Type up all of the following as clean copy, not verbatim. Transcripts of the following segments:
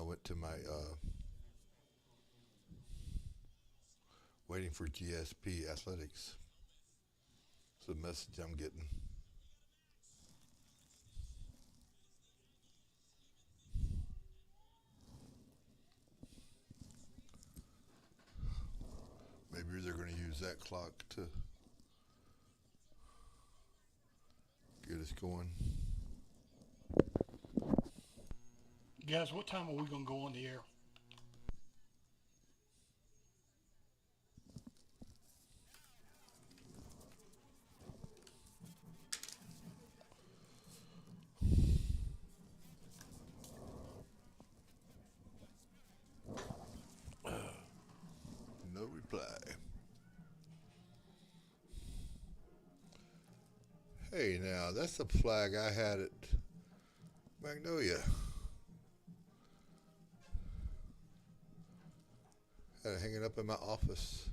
went to my waiting for GSP athletics. It's the message I'm getting. Maybe they're going to use that clock to get us going. Guys, what time are we going to go on the air? No reply. Hey, now, that's the flag I had at Magnolia. Had it hanging up in my office.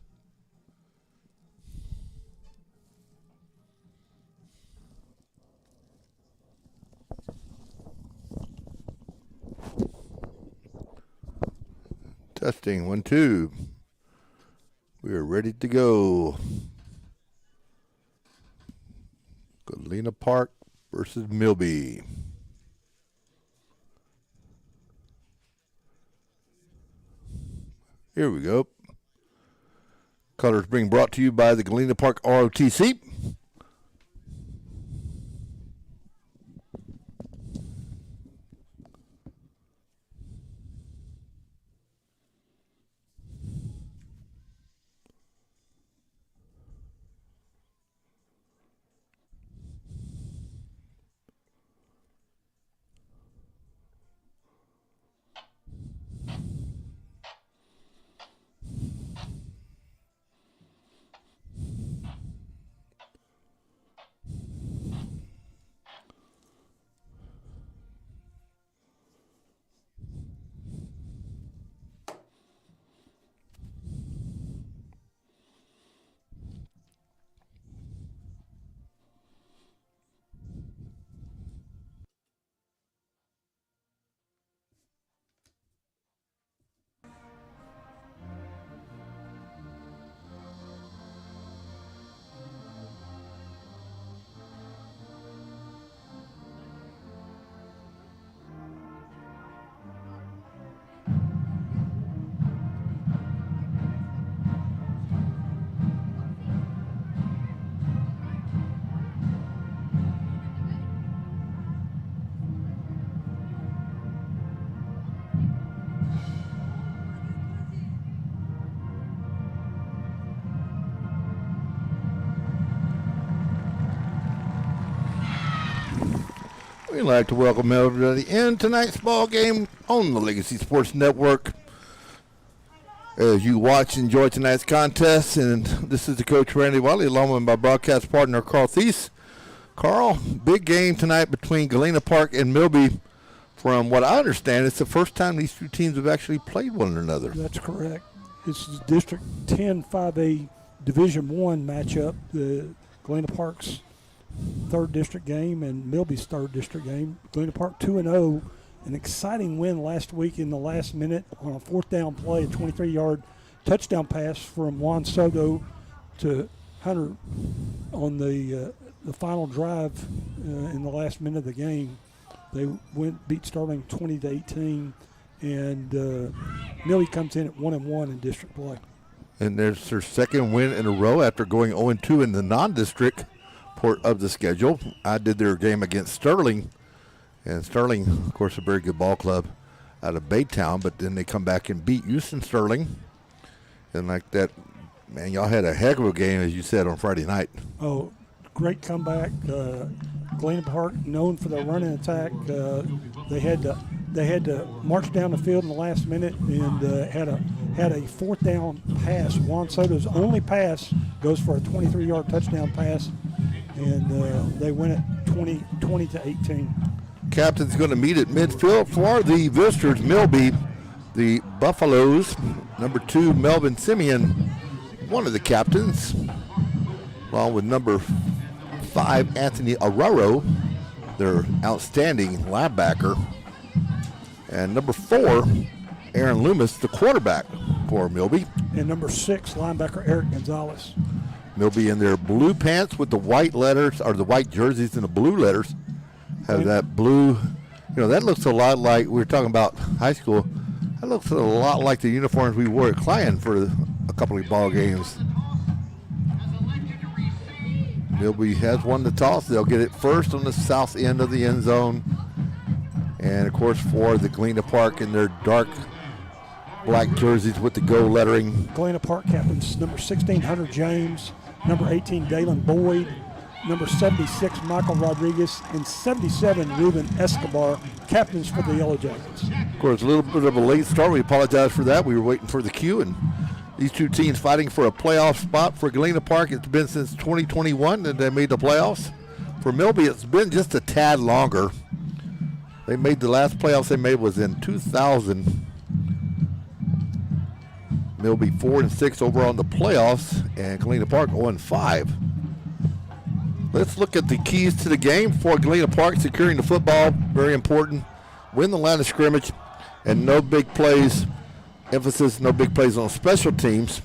Testing, 1, 2. We are ready to go. Galina Park versus Milby. Here we go. Colors being brought to you by the Galina Park ROTC. We'd like to welcome everybody to the end tonight's ball game on the Legacy Sports Network. As you watch and enjoy tonight's contest, and this is the coach Randy Wiley, along with my broadcast partner Carl Thies. Carl, big game tonight between Galena Park and Milby. From what I understand, it's the first time these two teams have actually played one another. That's correct. This is District 10 5A Division I matchup. The Galena Park's third district game and Milby's third district game. Galena Park 2-0. An exciting win last week in the last minute on a fourth down play, a 23-yard touchdown pass from Juan Soto to Hunter on the final drive in the last minute of the game. They beat Sterling 20-18, and Milby comes in at 1-1 in district play. And there's their second win in a row after going 0-2 in the non-district part of the schedule. I did their game against Sterling, and Sterling, of course, a very good ball club out of Baytown, but then they come back and beat Houston Sterling. And like that, man, y'all had a heck of a game, as you said, on Friday night. Oh, great comeback. Galena Park, known for their running attack, they had to march down the field in the last minute and had a fourth down pass. Juan Soto's only pass goes for a 23-yard touchdown pass, and they win it 20-18. Captain's going to meet at midfield for the visitors, Milby. The Buffaloes, number 2, Melvin Simeon, one of the captains, along with number 5, Anthony Arroyo, their outstanding linebacker. And number 4, Aaron Loomis, the quarterback for Milby. And number 6, linebacker Eric Gonzalez. Milby in their blue pants with the white letters, or the white jerseys and the blue letters. Have that blue, that looks a lot like, we were talking about high school, that looks a lot like the uniforms we wore at Client for a couple of ball games. Milby has won the toss. They'll get it first on the south end of the end zone. And, of course, for the Galina Park in their dark black jerseys with the gold lettering. Galena Park captains, number 16, Hunter James, number 18, Dalen Boyd, number 76, Michael Rodriguez, and 77, Ruben Escobar, captains for the Yellow Jackets. Of course, a little bit of a late start. We apologize for that. We were waiting for the cue, and these two teams fighting for a playoff spot. For Galena Park, it's been since 2021 that they made the playoffs. For Milby, it's been just a tad longer. They made the last playoffs they made was in 2000. Milby 4-6 overall in the playoffs, and Galena Park 0-5. Let's look at the keys to the game for Galena Park. Securing the football, very important. Win the line of scrimmage, and no big plays. Emphasis, no big plays on special teams.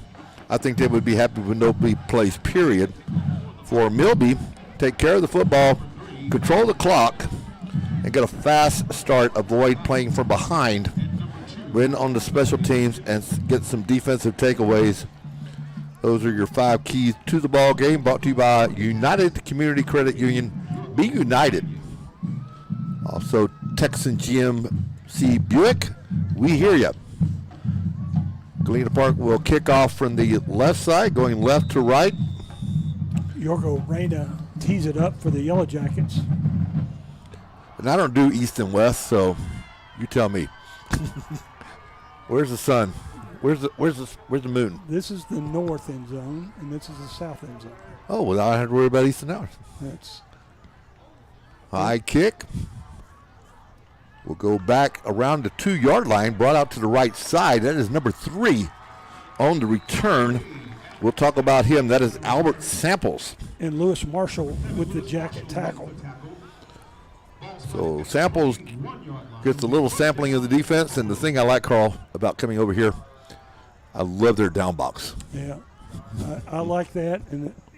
I think they would be happy with no big plays, period. For Milby, take care of the football, control the clock, and get a fast start. Avoid playing from behind. Win on the special teams and get some defensive takeaways. Those are your 5 keys to the ball game. Brought to you by United Community Credit Union. Be united. Also, Texan GMC Buick. We hear you. Galena Park will kick off from the left side, going left to right. Yorgo Reyna tees it up for the Yellow Jackets. And I don't do east and west, so you tell me. Where's the sun? Where's the moon? This is the north end zone, and this is the south end zone. Oh, well, I don't have to worry about east and west. That's high kick. We'll go back around the 2-yard line, brought out to the right side. That is number 3 on the return. We'll talk about him. That is Albert Samples. And Lewis Marshall with the jacket tackle. So Samples gets a little sampling of the defense, and the thing I like, Carl, about coming over here, I love their down box. Yeah, I like that,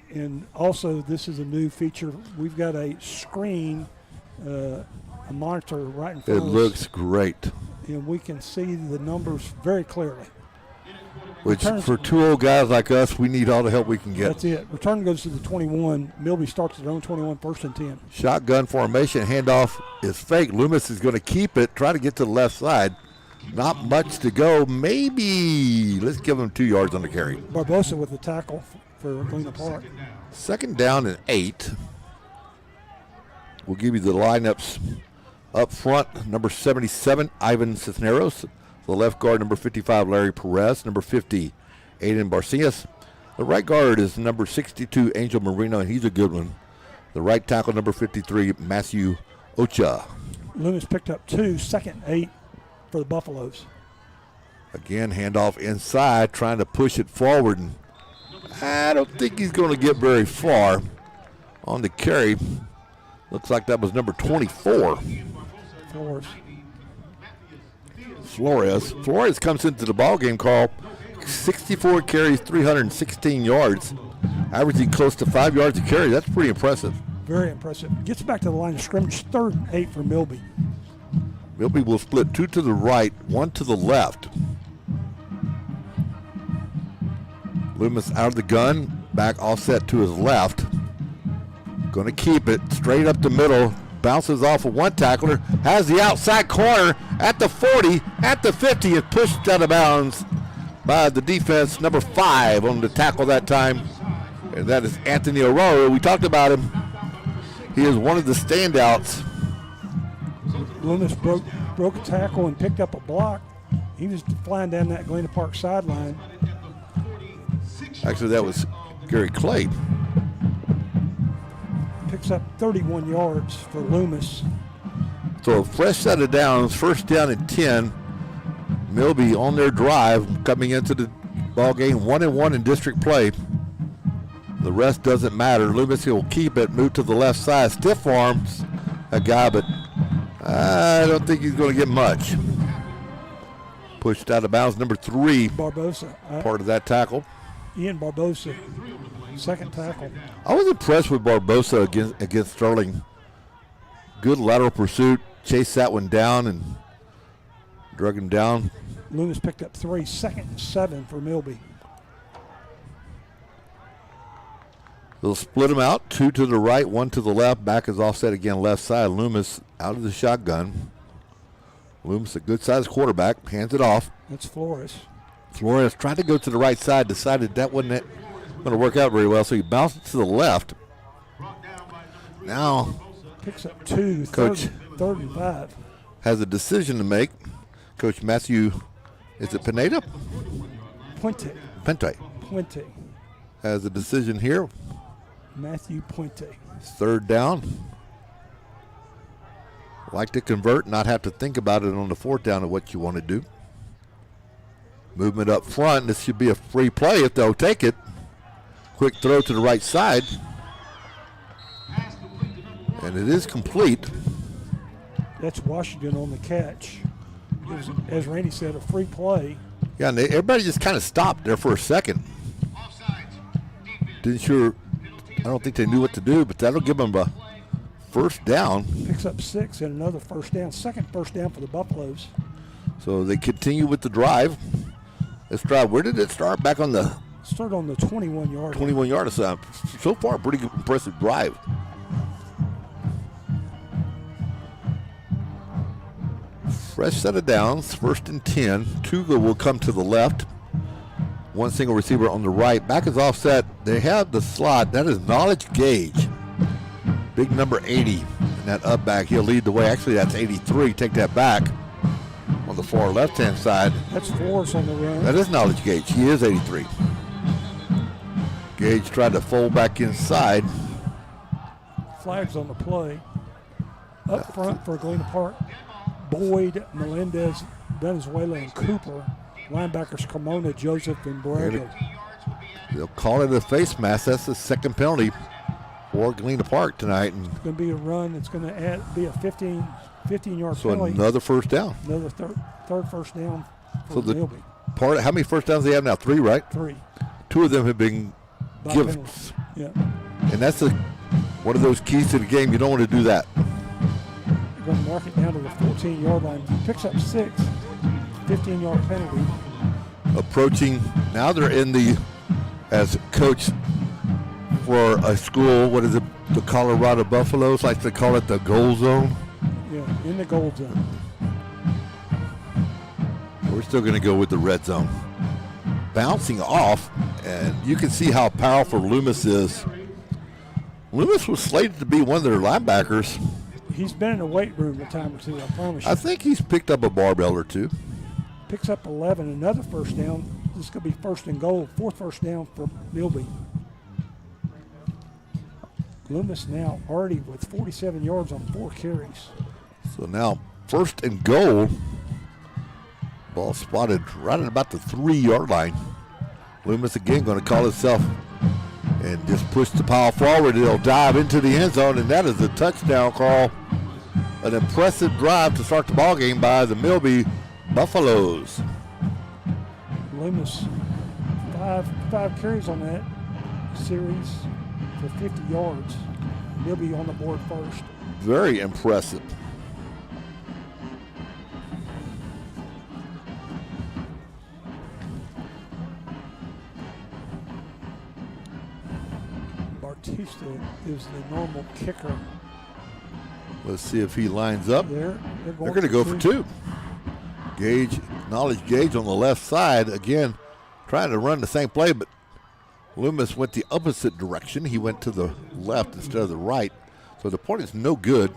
and also this is a new feature. We've got a screen, a monitor right in front of us. It looks great. And we can see the numbers very clearly. Which, for 2 old guys like us, we need all the help we can get. That's it. Return goes to the 21. Milby starts at their own 21, 1st and 10. Shotgun formation. Handoff is fake. Loomis is going to keep it. Try to get to the left side. Not much to go. Maybe. Let's give him 2 yards on the carry. Barbosa with the tackle for Galena Park. 2nd down and 8. We'll give you the lineups up front. Number 77, Ivan Cisneros. The left guard, number 55, Larry Perez. Number 50, Aiden Barcias. The right guard is number 62, Angel Marino, and he's a good one. The right tackle, number 53, Matthew Ocha. Loomis picked up 2, 2nd and 8 for the Buffaloes. Again, handoff inside, trying to push it forward. And I don't think he's going to get very far on the carry. Looks like that was number 24. Flores comes into the ball game, Carl. 64 carries, 316 yards, averaging close to 5 yards a carry. That's pretty impressive. Very impressive. Gets back to the line of scrimmage, 3rd and 8 for Milby. Milby will split 2 to the right, 1 to the left. Loomis out of the gun, back offset to his left. Going to keep it straight up the middle. Bounces off of one tackler, has the outside corner at the 40, at the 50, is pushed out of bounds by the defense, number 5 on the tackle that time, and that is Anthony Aurora. We talked about him. He is one of the standouts. Loomis broke a tackle and picked up a block. He was flying down that Galena Park sideline. Actually, that was Gary Clay. Picks up 31 yards for Loomis. So a fresh set of downs, 1st down and 10. Milby on their drive coming into the ball game, 1-1 in district play. The rest doesn't matter. Loomis will keep it, move to the left side, stiff arms a guy, but I don't think he's going to get much. Pushed out of bounds, number 3. Barbosa. Part of that tackle. Ian Barbosa, second tackle. I was impressed with Barbosa against Sterling. Good lateral pursuit. Chased that one down and drug him down. Loomis picked up 3, second and 7 for Milby. They'll split them out, 2 to the right, 1 to the left. Back is offset again, left side. Loomis out of the shotgun. Loomis, a good-sized quarterback, hands it off. That's Flores. Flores tried to go to the right side, decided that wasn't going to work out very well, so he bounced it to the left. Now, picks up 2, Coach third and 5. Has a decision to make. Coach Matthew, is it Pineda? Puente. Has a decision here. Matthew Puente. 3rd down. Like to convert, not have to think about it on the 4th down of what you want to do. Movement up front. This should be a free play if they'll take it. Quick throw to the right side. And it is complete. That's Washington on the catch. It was, as Randy said, a free play. Yeah, and everybody just kind of stopped there for a second. I don't think they knew what to do, but that'll give them a 1st down. Picks up 6 and another 1st down. Second 1st down for the Buffaloes. So they continue with the drive. Let's drive. Where did it start? Back on the... Start on the 21-yard 21-yard line. So far, pretty good, impressive drive. Fresh set of downs. 1st and 10. Tuga will come to the left. 1 single receiver on the right. Back is offset. They have the slot. That is Knowledge Gage. Big number 80 in that up back. He'll lead the way. Actually, that's 83. Take that back. On the far left-hand side. That's Flores on the run. That is Knowledge Gage. He is 83. Gage tried to fold back inside. Flags on the play. Up front for Galina Park, Boyd, Melendez, Venezuela, and Cooper. Linebackers Carmona, Joseph, and Borrego. They'll call it a face mask. That's the 2nd penalty for Galena Park tonight. And it's going to be a run. It's going to be a 15-yard so penalty. Another 1st down. Another third 1st down for so Milby. How many 1st downs do they have now? 3, right? 3. 2 of them have been given. Yeah. And that's one of those keys to the game. You don't want to do that. They're going to mark it down to the 14-yard line. Picks up 6. 15-yard penalty. Approaching, now they're in the, as coach for a school, what is it, the Colorado Buffaloes, like to call it the goal zone. Yeah, in the goal zone. We're still going to go with the red zone. Bouncing off, and you can see how powerful Loomis is. Loomis was slated to be one of their linebackers. He's been in the weight room a time or two, I promise you. I think he's picked up a barbell or 2. Picks up 11, another 1st down. This is going to be 1st and goal, 4th 1st down for Milby. Loomis now already with 47 yards on 4 carries. So now 1st and goal. Ball spotted right at about the 3-yard line. Loomis again going to call himself and just push the pile forward. It'll dive into the end zone, and that is a touchdown call. An impressive drive to start the ball game by the Milby Buffaloes. Loomis, five carries on that series for 50 yards. Milby on the board first. Very impressive. Batista is the normal kicker. Let's see if he lines up. They're going to go for 2. Knowledge Gage on the left side. Again, trying to run the same play, but Loomis went the opposite direction. He went to the left instead of the right. So the point is no good.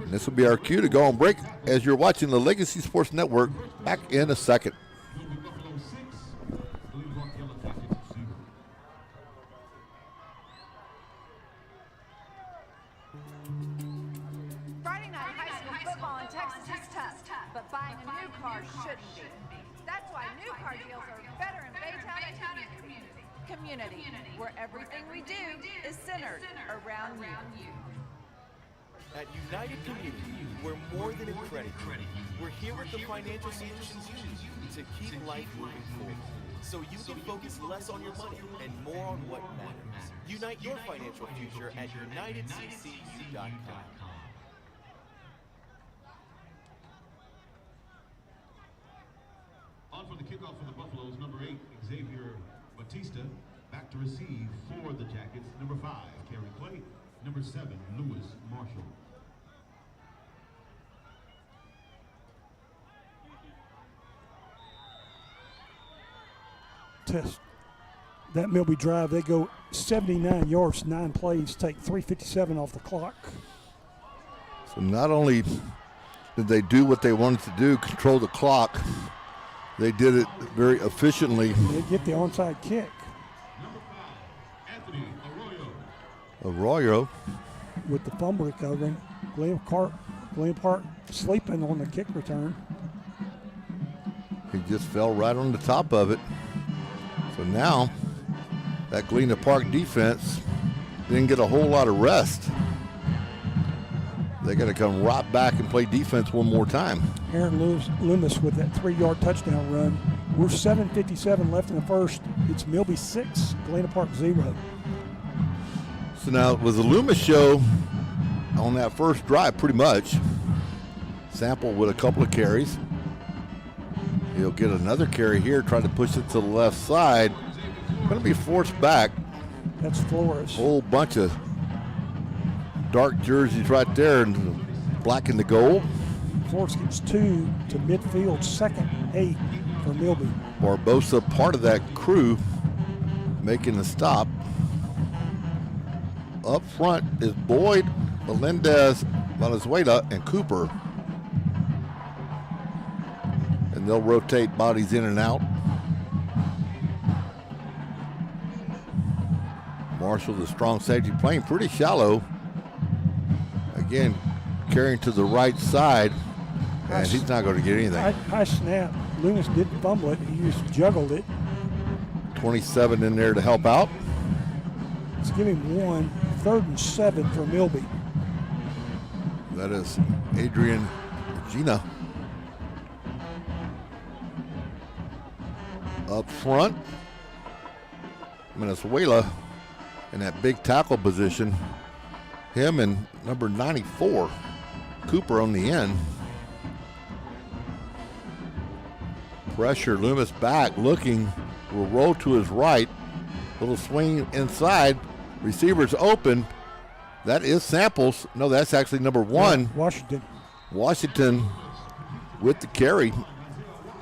And this will be our cue to go on break as you're watching the Legacy Sports Network. Back in a second. Friday night high school football in Texas is tough, but buying a new car shouldn't be. That's why new car deals are better in Baytown and community, where everything we do is centered around you. At United Community, we're more than a credit union. We're here with the financial solutions you need to keep life moving forward, so you can focus less on your money and more on what matters. Unite your financial future at unitedccu.com. On for the kickoff for the Buffaloes, number 8, Xavier Batista. Back to receive for the Jackets, number 5, Kerry Clay. Number 7, Lewis Marshall. Test that Milby drive. They go 79 yards, 9 plays, take 3:57 off the clock. So not only did they do what they wanted to do, control the clock, they did it very efficiently. They get the onside kick. Number 5, Anthony Arroyo With the fumble recovering. Galina Park sleeping on the kick return. he just fell right on the top of it. So now that Galena Park defense didn't get a whole lot of rest. They got to come right back and play defense one more time. Aaron Loomis with that 3-yard touchdown run. We're 7:57 left in the first. It's Milby 6, Galena Park 0. So now it was a Loomis show on that first drive, pretty much. Sample with a couple of carries. He'll get another carry here, try to push it to the left side. Going to be forced back. That's Flores. Whole bunch of dark jerseys right there and black in the gold. Flores gets 2 to midfield, 2nd, 8 for Milby. Barbosa, part of that crew, making the stop. Up front is Boyd, Melendez, Valenzuela, and Cooper. And they'll rotate bodies in and out. Marshall, the strong safety, playing pretty shallow. Again, carrying to the right side, and he's not going to get anything. High snap. Loomis didn't fumble it. He just juggled it. 27 in there to help out. Let's give him 1. 3rd and 7 for Milby. That is Adrian Gina. Up front, Venezuela in that big tackle position. Him and number 94, Cooper on the end. Pressure, Loomis back, looking, will roll to his right. Little swing inside, receivers open. That is Samples. No, that's actually number 1. Yeah, Washington. Washington with the carry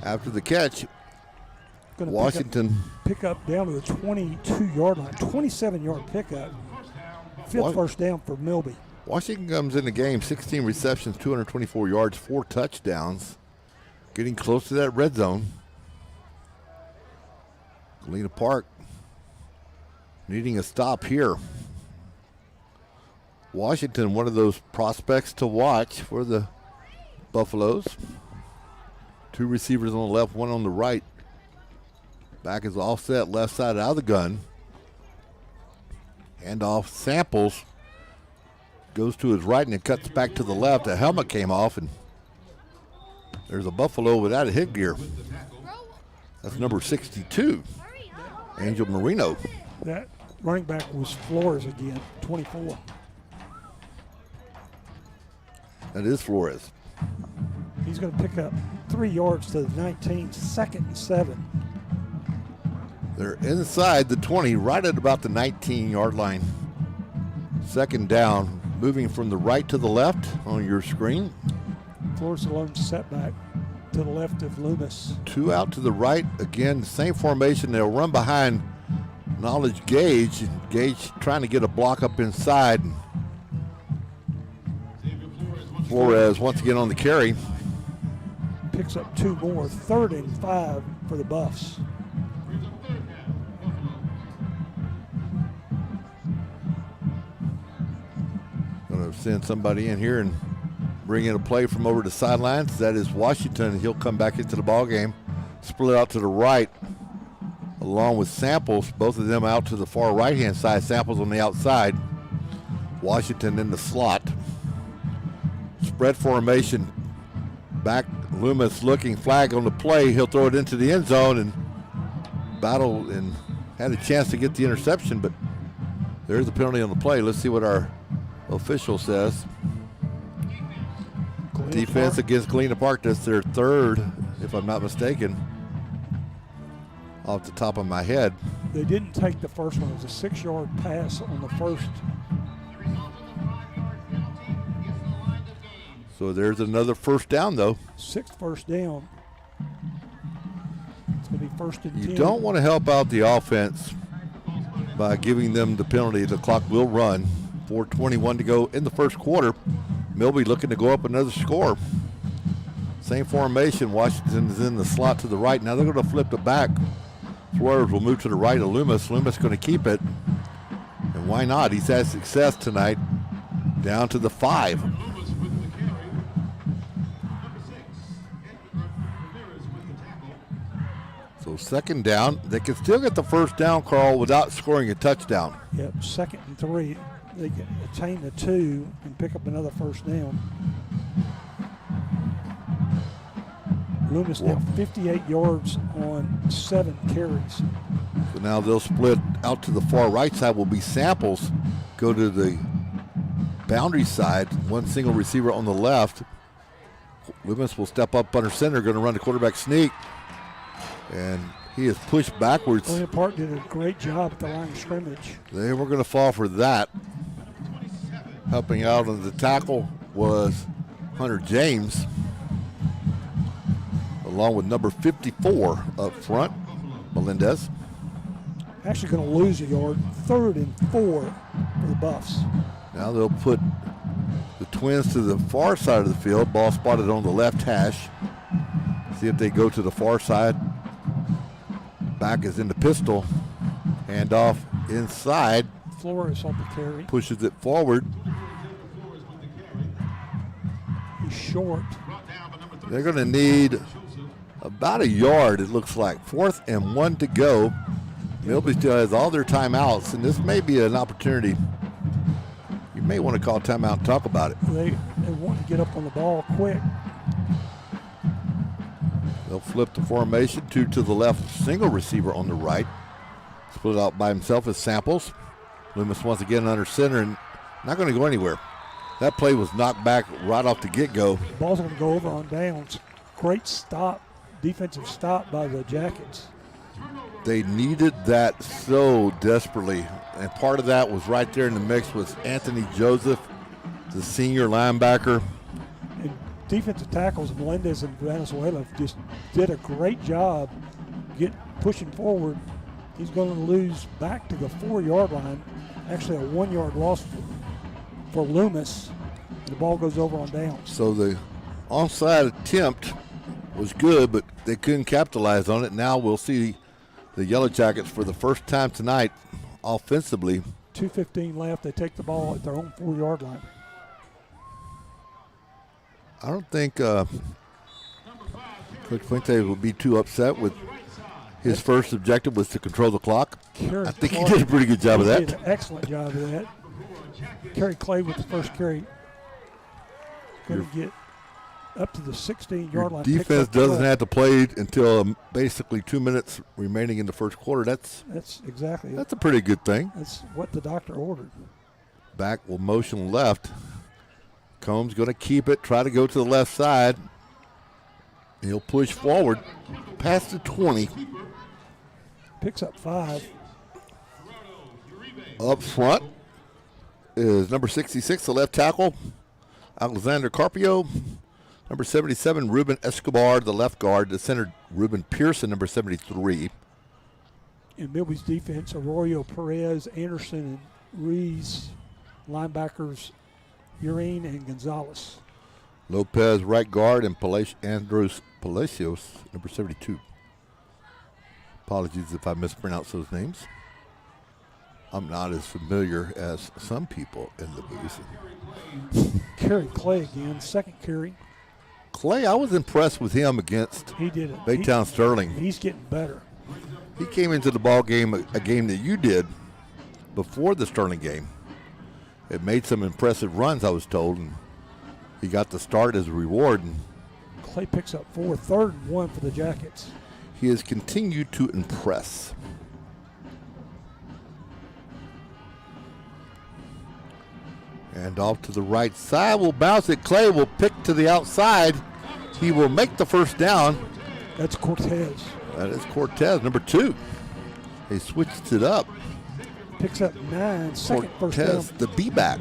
after the catch. Gonna Washington pick up down to the 22-yard line. 27-yard pickup. 5th first down for Milby. Washington comes in the game, 16 receptions, 224 yards, 4 touchdowns. Getting close to that red zone. Galena Park needing a stop here. Washington, one of those prospects to watch for the Buffaloes. 2 receivers on the left, 1 on the right. Back is all set, left side out of the gun. Hand off, Samples. Goes to his right and it cuts back to the left. The helmet came off and there's a Buffalo without a headgear. That's number 62, Angel Marino. That running back was Flores again, 24. That is Flores. He's going to pick up 3 yards to the 19, 2nd and 7. They're inside the 20, right at about the 19-yard line. 2nd down, moving from the right to the left on your screen. Flores alone setback to the left of Loomis. 2 out to the right. Again, same formation. They'll run behind Knowledge Gage. Gage trying to get a block up inside. Flores once again on the carry. Picks up 2 more. 3rd and 5 for the Buffs. Going to send somebody in here and bring in a play from over the sidelines. That is Washington. He'll come back into the ball game. Split out to the right along with Samples. Both of them out to the far right-hand side. Samples on the outside. Washington in the slot. spread formation. Back, Loomis looking, flag on the play. He'll throw it into the end zone and battle and had a chance to get the interception, but there's a penalty on the play. Let's see what our official says. Defense Park. against Galina Park. That's their third, if I'm not mistaken, off the top of my head. They didn't take the first one. It was a 6-yard pass on the first. So there's another first down, though. 6th first down. It's going to be 1st and 10. You don't want to help out the offense by giving them the penalty. The clock will run. 4:21 to go in the first quarter. Milby looking to go up another score. Same formation. Washington is in the slot to the right. Now they're going to flip it back. Flores will move to the right of Loomis. Loomis going to keep it. And why not? He's had success tonight. Down to the 5. Loomis with the carry. Number 6, Ramirez with the tackle. So second down. They can still get the first down, Carl, without scoring a touchdown. Yep, 2nd and 3. They can attain the 2 and pick up another first down. Loomis did 58 yards on 7 carries. So now they'll split out to the far right side will be Samples. Go to the boundary side. One single receiver on the left. Loomis will step up under center, going to run the quarterback sneak. And he is pushed backwards. Galena Park did a great job at the line of scrimmage. They were going to fall for that. Helping out on the tackle was Hunter James, along with number 54 up front, Melendez. Actually going to lose a yard. 3rd and 4 for the Buffs. Now they'll put the Twins to the far side of the field. Ball spotted on the left hash. See if they go to the far side. Back is in the pistol. Handoff inside. Flores on the carry. Pushes it forward. He's short. They're going to need about a yard, it looks like. 4th and 1 to go. Milby still has all their timeouts, and this may be an opportunity. You may want to call timeout and talk about it. They want to get up on the ball quick. They'll flip the formation. 2 to the left, single receiver on the right. Split out by himself as Samples. Loomis once again under center and not going to go anywhere. That play was knocked back right off the get-go. Ball's going to go over on downs. Great stop, defensive stop by the Jackets. They needed that so desperately. And part of that was right there in the mix was Anthony Joseph, the senior linebacker. And defensive tackles, Melendez and Venezuela, just did a great job pushing forward. He's going to lose back to the 4-yard line. Actually a 1-yard loss for Loomis. The ball goes over on downs. So the onside attempt was good, but they couldn't capitalize on it. Now we'll see the Yellow Jackets for the first time tonight offensively. 2:15 left. They take the ball at their own 4-yard line. I don't think Coach Fuentes will be too upset with his first objective was to control the clock. I think he did a pretty good job of that. He did an excellent job of that. Kerry Clay with the first carry. Going to get up to the 16-yard line. Defense doesn't have to play until basically 2 minutes remaining in the first quarter. That's exactly. That's a pretty good thing. That's what the doctor ordered. Back will motion left. Combs going to keep it, try to go to the left side. He'll push forward past the 20. Picks up 5. Up front is number 66, the left tackle, Alexander Carpio. Number 77, Ruben Escobar, the left guard. The center, Ruben Pearson, number 73. In Milby's defense, Arroyo, Perez, Anderson, and Reese. Linebackers, Urine and Gonzalez. Lopez, right guard, and Andros Palacios, number 72. Apologies if I mispronounce those names. I'm not as familiar as some people in the booth. Kerry Clay again, second carry. Clay, I was impressed with him against He did it. Baytown Sterling. He's getting better. He came into the ball game, a game that you did before the Sterling game. It made some impressive runs, I was told, and He got the start as a reward. And Clay picks up 4, 3rd and 1 for the Jackets. he has continued to impress. And off to the right side will bounce it. Clay will pick to the outside. He will make the first down. That's Cortez. That is Cortez, number 2. They switched it up. Picks up 9, second first Cortez, down. the B-back.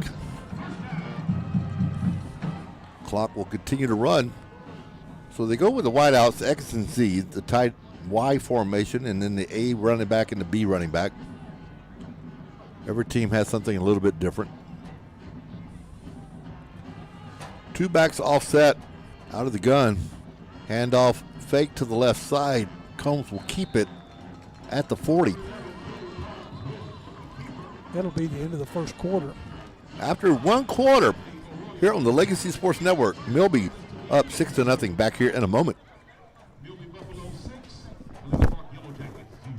Clock will continue to run. So they go with the wideouts, X and Z, the tight Y formation, and then the A running back and the B running back. Every team has something a little bit different. 2 backs offset out of the gun. Handoff fake to the left side. Combs will keep it at the 40. That'll be the end of the first quarter. After 1 quarter, here on the Legacy Sports Network, Milby up 6-0. Back here in a moment. Milby Buffalo 6, Galina Park Yellow Jackets 0.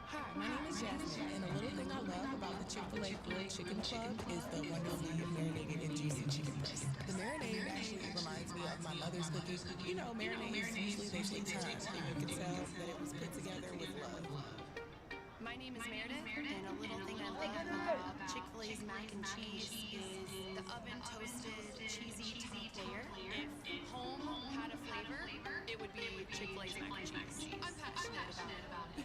Hi, my name is Jasmine, and a little thing I love about the Chick-fil-A grilled chicken club is the wonderfully marinated and juicy chicken breast. The marinade actually reminds me of my mother's cookies. You know, marinades usually they take time, and you can tell that it was put together with love. My name is Meredith, and a little thing I love about Chick-fil-A's mac and cheese is the oven-toasted, cheesy top layer. If home had a flavor, it would be Chick-fil-A's mac and cheese. I'm passionate about it.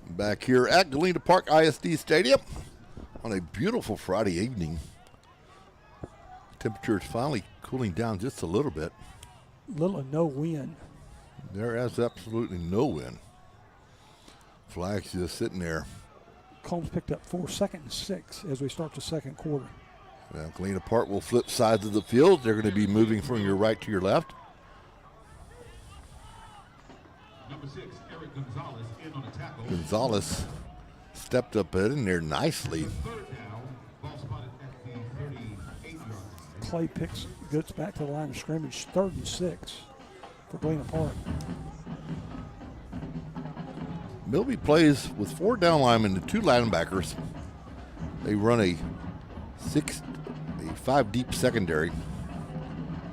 Back here at Galina Park ISD Stadium on a beautiful Friday evening. Temperature is finally cooling down just a little bit. Little or no wind. There is absolutely no wind. Flags just sitting there. Combs picked up 4, 2nd and 6 as we start the second quarter. Well, Galena Park will flip sides of the field. They're going to be moving from your right to your left. Number 6, Eric Gonzalez in on a tackle. Gonzalez stepped up in there nicely. 3rd down, ball spotted at the 38-yard line. Clay gets back to the line of scrimmage, 3rd and 6 for Galena Park. Milby plays with 4 down linemen and 2 linebackers. They run a 5 deep secondary.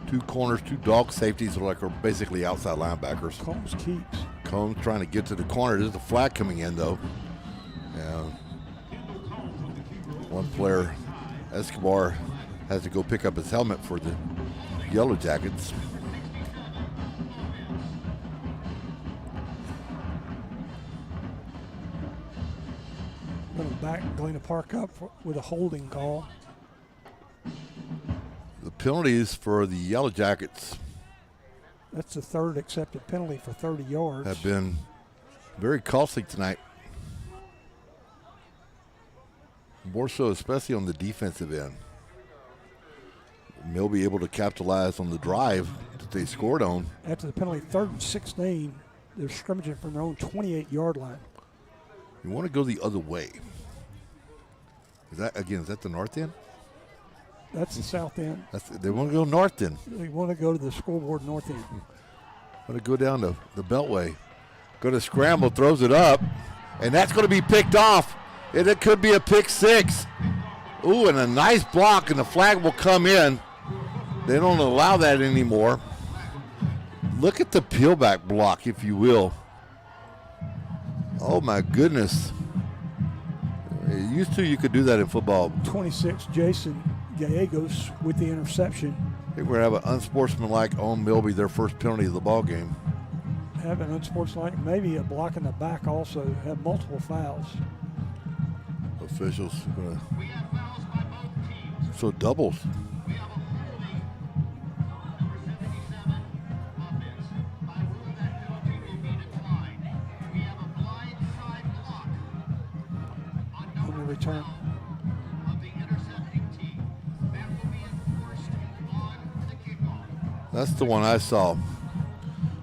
2 corners, 2 dog safeties are basically outside linebackers. Combs keeps. Combs trying to get to the corner. There's a flag coming in though. And one player, Escobar, has to go pick up his helmet for the Yellow Jackets. Going to back Galena Park up with a holding call. The penalties for the Yellow Jackets That's the 3rd accepted penalty for 30 yards. have been very costly tonight. More so especially on the defensive end. Milby able to capitalize on the drive that they scored on. After the penalty, 3rd and 16, they're scrimmaging from their own 28-yard line. You want to go the other way. Is that the north end? That's the south end. They want to go north end. They want to go to the scoreboard north end. Want to go down the beltway. Going to scramble, throws it up, and that's going to be picked off. And it could be a pick 6. Ooh, and a nice block, and the flag will come in. They don't allow that anymore. Look at the peelback block, if you will. Oh, my goodness. It used to, you could do that in football. 26, Jason Gallegos with the interception. I think we're going to have an unsportsmanlike on Milby, their first penalty of the ball game. Have an unsportsmanlike, maybe a block in the back also. Have multiple fouls. Officials are going to. So doubles. On the return. That's the one I saw.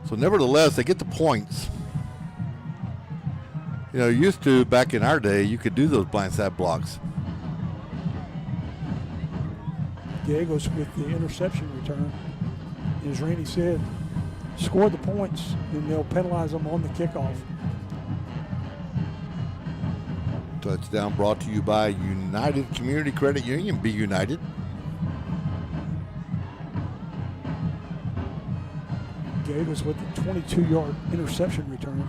So nevertheless, they get the points. You know, used to, back in our day, you could do those blindside blocks. Gallegos with the interception return. As Randy said, score the points, then they'll penalize them on the kickoff. Touchdown brought to you by United Community Credit Union. Be United. Gators with the 22-yard interception return.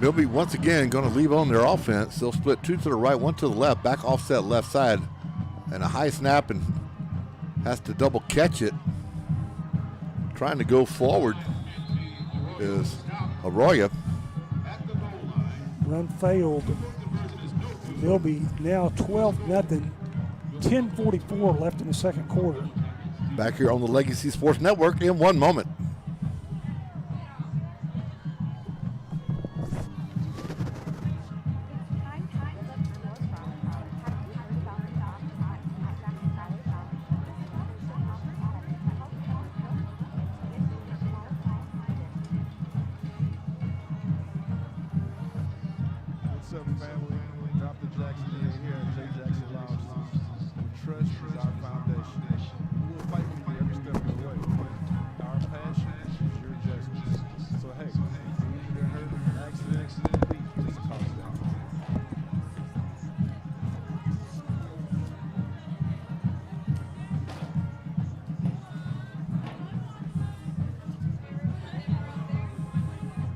Milby once again going to leave on their offense. They'll split two to the right, one to the left, back offset left side, and a high snap, and has to double catch it. Trying to go forward is Arroyo. Run failed. Milby now 12-0. 10:44 left in the second quarter. Back here on the Legacy Sports Network in 1 moment. What's up, family? Drop the Jackson in here at J. Jackson Lounge. Trust is our foundation. We will fight with you every step of the way. Our passion is your justice. So, hey, if you get hurt, accident, please call us down.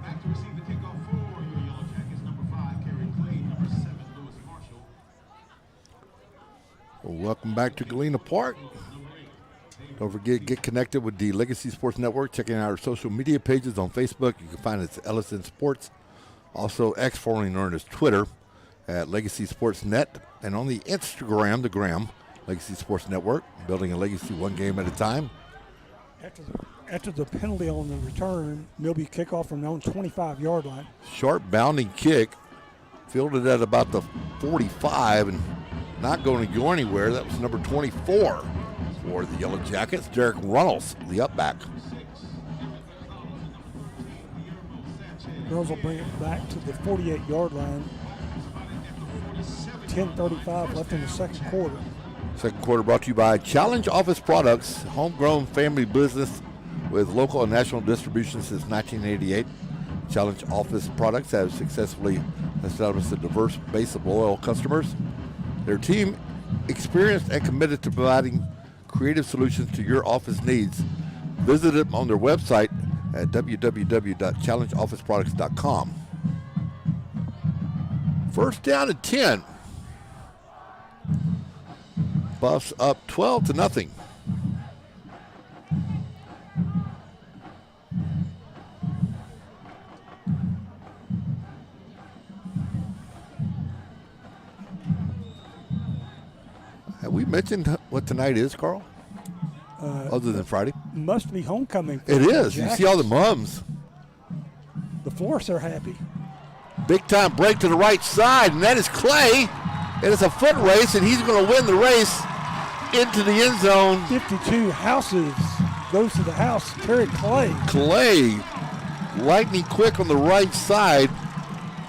Back to receive the kickoff for your Yellow Jackets, number 5, Kerry Clay, number 7, Lewis Marshall. Well, welcome back to Galina Park. Don't forget, get connected with the Legacy Sports Network. Checking out our social media pages on Facebook. You can find us at Ellison Sports. Also, X, formerly known as Twitter, at Legacy Sports Net. And on the Instagram, the Gram, Legacy Sports Network, building a legacy one game at a time. After the penalty on the return, Milby kickoff from their own 25-yard line. Sharp bounding kick, fielded at about the 45 and not going to go anywhere. That was number 24 for the Yellow Jackets, Derek Runnels, the upback. Girls will bring it back to the 48-yard line. 10:35 left in the second quarter. Second quarter brought to you by Challenge Office Products, homegrown family business with local and national distribution since 1988. Challenge Office Products have successfully established a diverse base of loyal customers. Their team, experienced and committed to providing creative solutions to your office needs. Visit them on their website at www.challengeofficeproducts.com. First down at 10. Buffs up 12-0. Have we mentioned what tonight is, Carl? Other than Friday? Must be homecoming. for It the is. You see all the mums. The Florists are happy. Big time break to the right side, and that is Clay. It is a foot race, and he's going to win the race into the end zone. 52 houses goes to the house. Kerry Clay. Clay, lightning quick on the right side,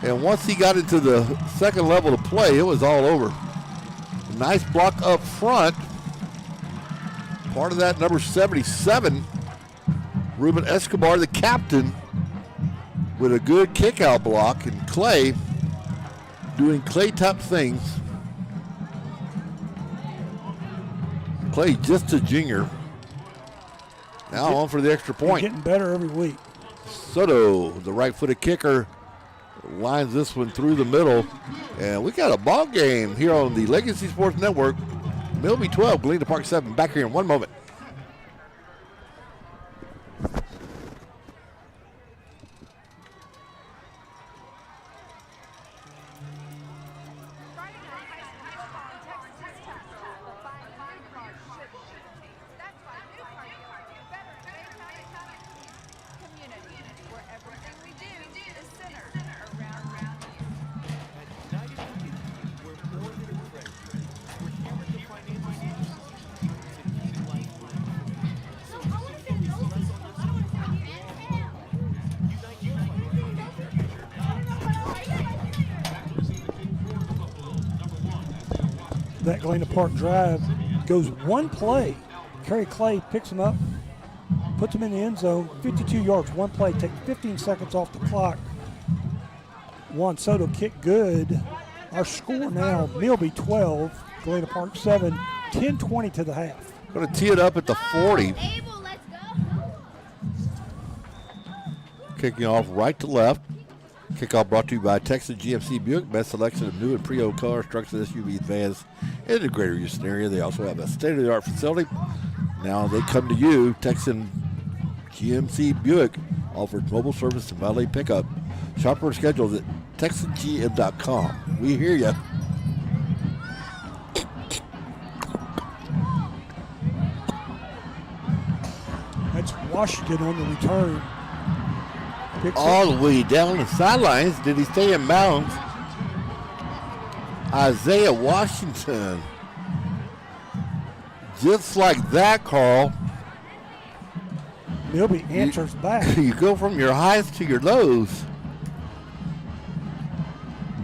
and once he got into the second level of play, it was all over. Nice block up front. Part of that, number 77, Ruben Escobar, the captain, with a good kick-out block, and Clay doing Clay-type things. Clay just a junior. Now on for the extra point. Getting better every week. Soto, the right-footed kicker, lines this one through the middle. And we got a ball game here on the Legacy Sports Network. Milby 12, Galina Park 7. Back here in 1 moment. Friday night high school football in Texas is tough, but buying a new car shouldn't be. That's why new car dealers are better in Baytown community, where everything we do is centered around you. At United Community, we're more than a credit union. We're here with the financial solutions you need to keep life moving forward. So you can focus less on your spending. Unite your That Galena Park drive goes one play. Kerry Clay picks him up puts them in the end zone, 52 yards, one play, take 15 seconds off the clock. Juan Soto kick good. Our score now, Milby 12, Galena Park 7, 10-20 to the half. Going to tee it up at the 40. Kicking off right to left. Kickoff brought to you by Texas GMC Buick. Best selection of new and pre-owned cars, trucks, and SUVs, vans in the greater Houston area. They also have a state-of-the-art facility. Now they come to you. Texas GMC Buick offers mobile service and valet pickup. Shop or schedule at TexasGM.com. We hear you. That's Washington on the return. All the way down the sidelines. Did he stay in bounds? Isaiah Washington. Just like that, Carl. Milby answers back. You go from your highs to your lows.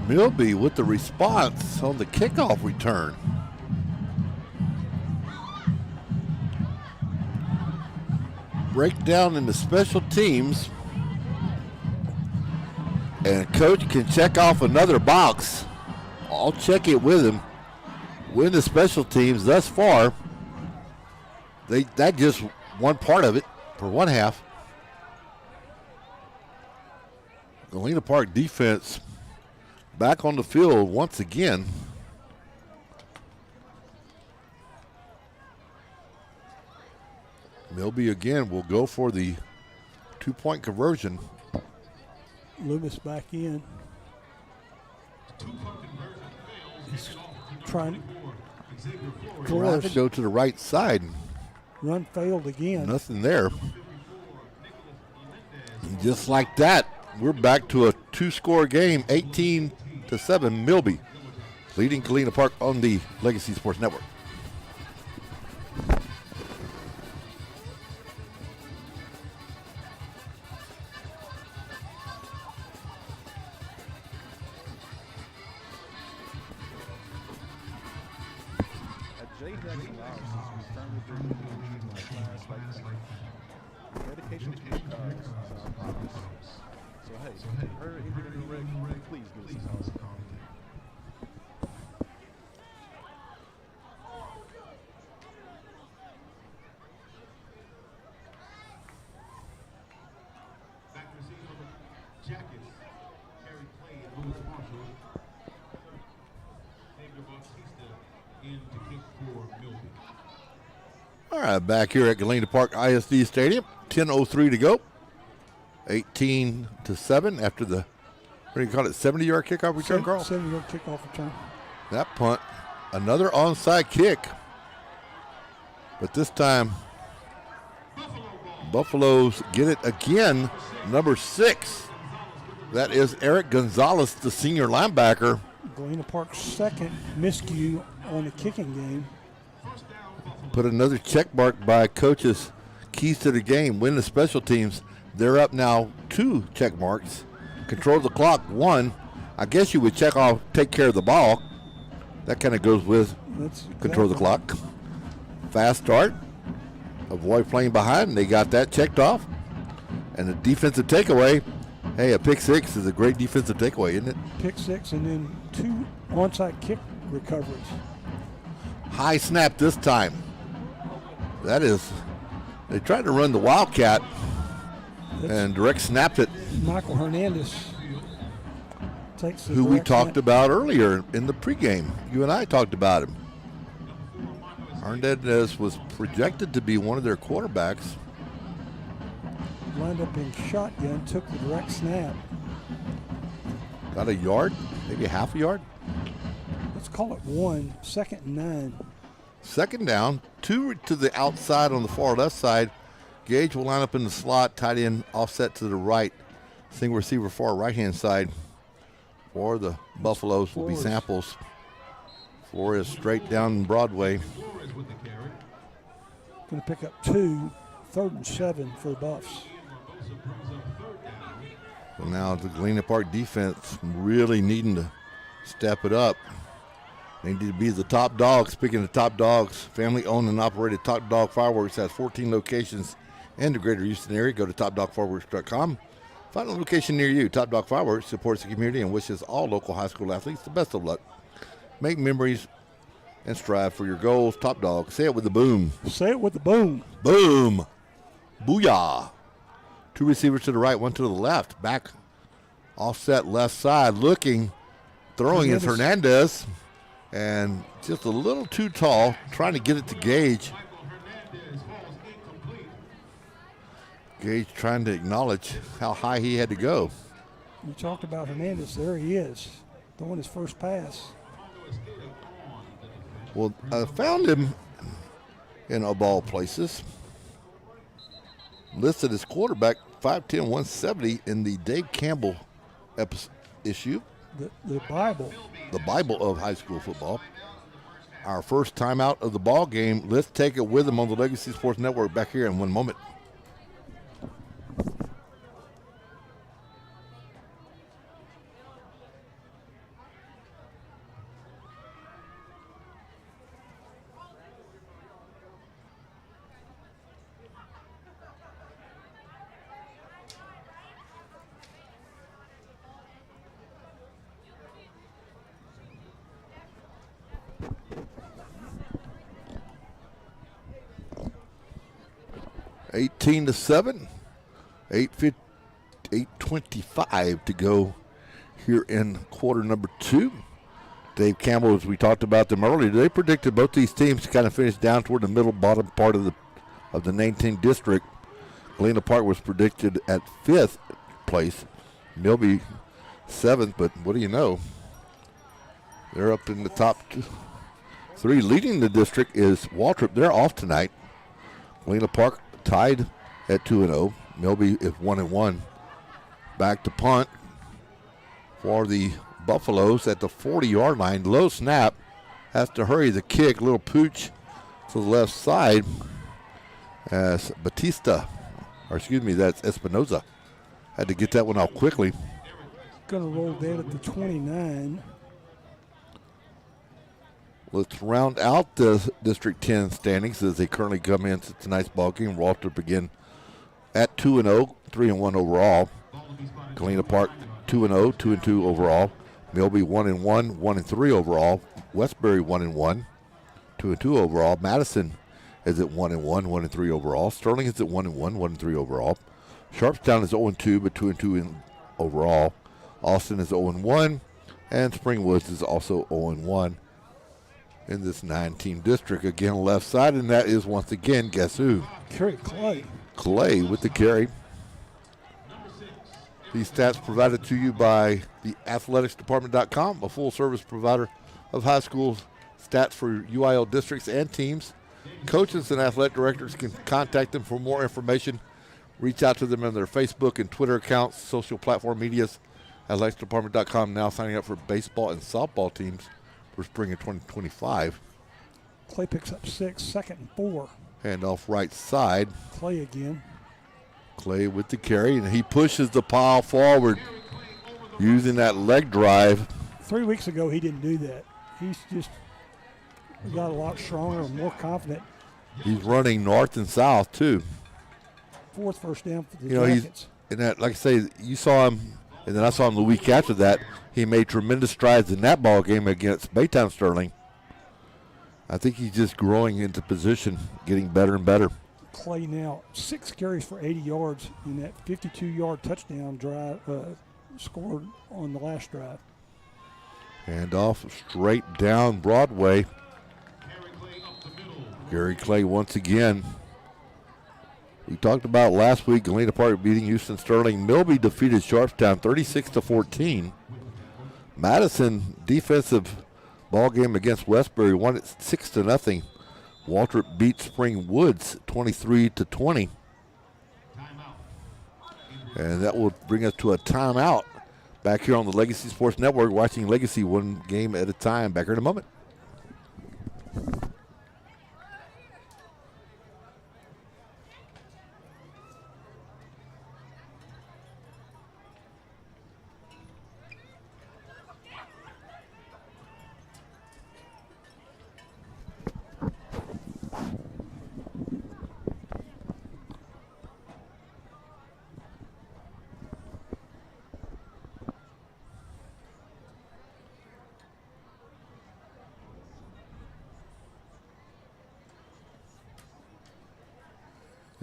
Milby with the response on the kickoff return. Breakdown in the special teams. And coach can check off another box. I'll check it with him. Win the special teams thus far. That just one part of it for one half. Galena Park defense back on the field once again. Milby again will go for the 2-point conversion. Loomis back in. He's trying to go to the right side. Run failed again. Nothing there. And just like that, we're back to a 2-score game, 18-7, Milby, leading Galena Park on the Legacy Sports Network. Dedication to your cause is our promise. So hey, her injured in the rig, please give us a call. Back to receive number Jackets. Carry play and Louis Marshall. Xavier Bautista in to kick for Milby. All right, back here at Galena Park ISD Stadium, 10:03 to go. 18-7 after the, what do you call it, 70-yard kickoff return, Carl? 70-yard kickoff return. That punt, another onside kick. But this time, Buffaloes get it again, number 6. That is Eric Gonzalez, the senior linebacker. Galena Park's second miscue on the kicking game. Put another check mark by coaches. Keys to the game, win the special teams. They're up now 2 check marks. Control the clock, 1. I guess you would check off, take care of the ball. That kind of goes with control the clock. Fast start. Avoid playing behind, and they got that checked off. And the defensive takeaway, hey, a pick 6 is a great defensive takeaway, isn't it? Pick 6 and then 2 onside kick recoveries. High snap this time. That is, they tried to run the Wildcat and direct snapped it. Michael Hernandez takes the who we talked about earlier in the pregame. You and I talked about him. Hernandez was projected to be one of their quarterbacks. Lined up in shotgun, took the direct snap. Got a yard, maybe half a yard. Let's call it 1, 2nd and 9. Second down, 2 to the outside on the far left side. Gage will line up in the slot, tight end offset to the right. Single receiver far right-hand side. For the Buffaloes will be Samples. Flores straight down Broadway. Going to pick up 2, 3rd and 7 for the Buffs. So now the Galena Park defense really needing to step it up. They need to be the top dogs. Speaking of top dogs, family-owned and operated Top Dog Fireworks has 14 locations and the greater Houston area, go to topdogfireworks.com. Find a location near you. Top Dog Fireworks supports the community and wishes all local high school athletes the best of luck. Make memories and strive for your goals. Top Dog, say it with the boom. Say it with the boom. Boom. Booyah. 2 receivers to the right, 1 to the left. Back, offset left side, looking, throwing is Hernandez. And just a little too tall, trying to get it to Gage. Gage trying to acknowledge how high he had to go. You talked about Hernandez. There he is, throwing his first pass. Well, I found him in of all places. Listed as quarterback, 5'10", 170 in the Dave Campbell issue. The Bible. The Bible of high school football. Our first time out of the ball game. Let's take it with him on the Legacy Sports Network back here in 1 moment. to 7, 8:25 to go here in quarter number 2. Dave Campbell, as we talked about them earlier, they predicted both these teams to kind of finish down toward the middle bottom part of the 19th district. Galina Park was predicted at 5th place, Milby 7th, but what do you know? They're up in the top 3. Leading the district is Waltrip. They're off tonight. Galina Park tied at 2-0. Milby is 1-1. Back to punt for the Buffaloes at the 40-yard line. Low snap. Has to hurry the kick. Little pooch to the left side as Batista, or excuse me, that's Espinoza. Had to get that one out quickly. Going to roll that at the 29. Let's round out the District 10 standings as they currently come into tonight's ball game. Waltrip again at 2-0, 3-1 overall. Galena Park 2-0, 2-2 overall. Milby 1-1, 1-3 overall. Westbury 1-1, 2-2 overall. Madison is at 1-1, 1-3 overall. Sterling is at 1-1, 1-3 overall. Sharpstown is 0-2, but 2-2 overall. Austin is 0-1, and Springwoods is also 0-1 in this 9-team district. Again, left side, and that is once again, guess who? Kerry Clay. Clay with the carry. These stats provided to you by the athleticsdepartment.com, a full-service provider of high school stats for UIL districts and teams. Coaches and athletic directors can contact them for more information. Reach out to them on their Facebook and Twitter accounts, social platform medias. Athleticsdepartment.com now signing up for baseball and softball teams for spring of 2025. Clay picks up 6, 2nd and 4. Hand off right side. Clay again. Clay with the carry, and he pushes the pile forward using that leg drive. 3 weeks ago, he didn't do that. He's just got a lot stronger and more confident. He's running north and south, too. 4th first down for the Jackets. Jackets. And that, like I say, you saw him, and then I saw him the week after that. He made tremendous strides in that ball game against Baytown Sterling. I think he's just growing into position, getting better and better. Clay now 6 carries for 80 yards in that 52-yard touchdown drive scored on the last drive. Hand off straight down Broadway. Gary Clay once again. We talked about last week Galena Park beating Houston Sterling. Milby defeated Sharpstown 36-14. Madison defensive ball game against Westbury won it 6-0. Waltrip beat Spring Woods 23-20. And that will bring us to a timeout back here on the Legacy Sports Network, watching Legacy one game at a time. Back here in a moment.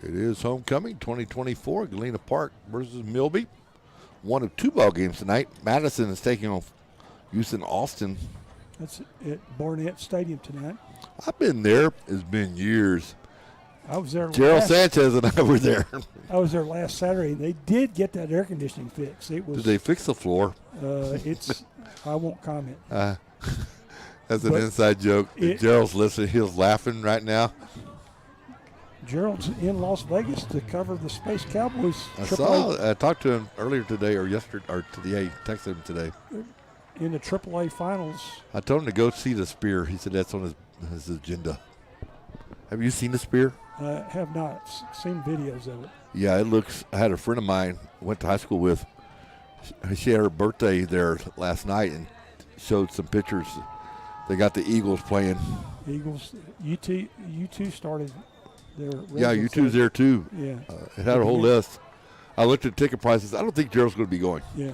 It is homecoming 2024, Galina Park versus Milby. One of 2 ball games tonight. Madison is taking on Houston Austin. That's at Barnett Stadium tonight. I've been there. It's been years. I was there. Gerald Sanchez and I were there. I was there last Saturday, and they did get that air conditioning fixed. It was. Did they fix the floor? It's. I won't comment. That's an inside joke. Gerald's listening. He's laughing right now. Gerald's in Las Vegas to cover the Space Cowboys. I talked to him earlier today or yesterday or today. Texted him today. In the AAA finals. I told him to go see the Spear. He said that's on his agenda. Have you seen the Spear? Have not seen videos of it. Yeah, it looks. I had a friend of mine went to high school with. She had her birthday there last night and showed some pictures. They got the Eagles playing. Eagles. U2 started their. Yeah, U2's there too. Yeah. It had a whole list. I looked at ticket prices. I don't think Gerald's going to be going. Yeah.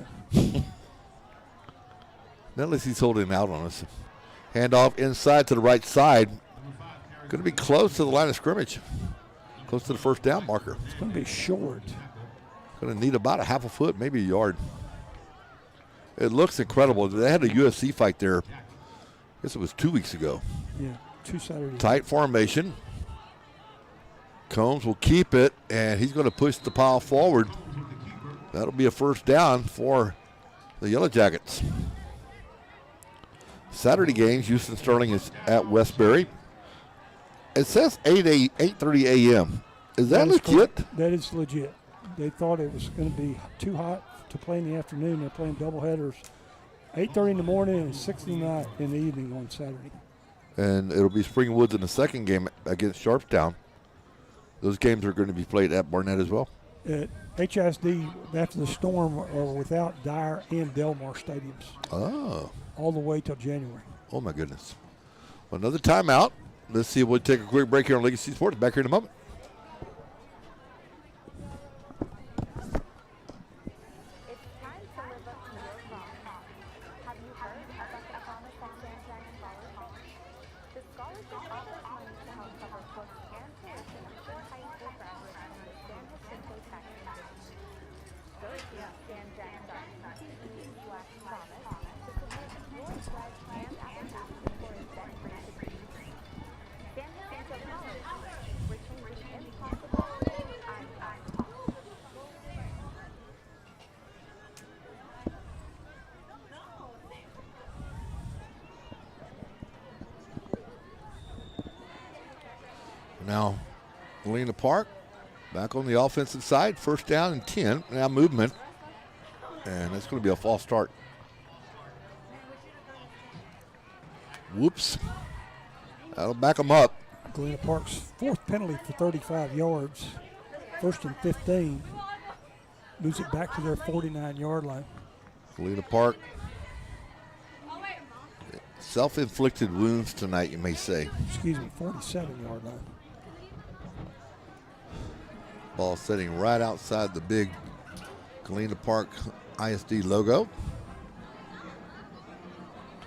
Not unless he's holding out on us. Handoff inside to the right side. Going to be close to the line of scrimmage. Close to the first down marker. It's going to be short. Going to need about a half a foot, maybe a yard. It looks incredible. They had a UFC fight there. I guess it was 2 weeks ago. Yeah, 2 Saturdays. Tight formation. Combs will keep it, and he's going to push the pile forward. That'll be a first down for the Yellow Jackets. Saturday games, Houston Sterling is at Westbury. It says 8:30 a.m. Is that legit? Correct. That is legit. They thought it was going to be too hot to play in the afternoon. They're playing doubleheaders, 8:30 in the morning and 6:00 in the evening on Saturday. And it'll be Springwoods in the second game against Sharpstown. Those games are going to be played at Barnett as well. At HSD, after the storm, are without Dyer and Delmar stadiums. Oh. All the way till January. Oh, my goodness. Well, another timeout. Let's see if we'll take a quick break here on Legacy Sports. Back here in a moment. It's time to live up to your promise. Have you heard about the promise that San Jack Scholarship? The scholarship offers money to help cover books and tuition for high school graduates from the San Jacinto tax division. Go to sanjack.edu/promise to submit your pledge and application for a debt-free degree. San Jacinto College, where change is impossible and possible. Now, Galina Park back on the offensive side. First down and 10. Now movement. And that's going to be a false start. Whoops. That'll back them up. Galena Park's fourth penalty for 35 yards. First and 15. Moves it back to their 49-yard line. Galena Park. Self-inflicted wounds tonight, you may say. 47-yard line. Ball sitting right outside the big Galena Park ISD logo.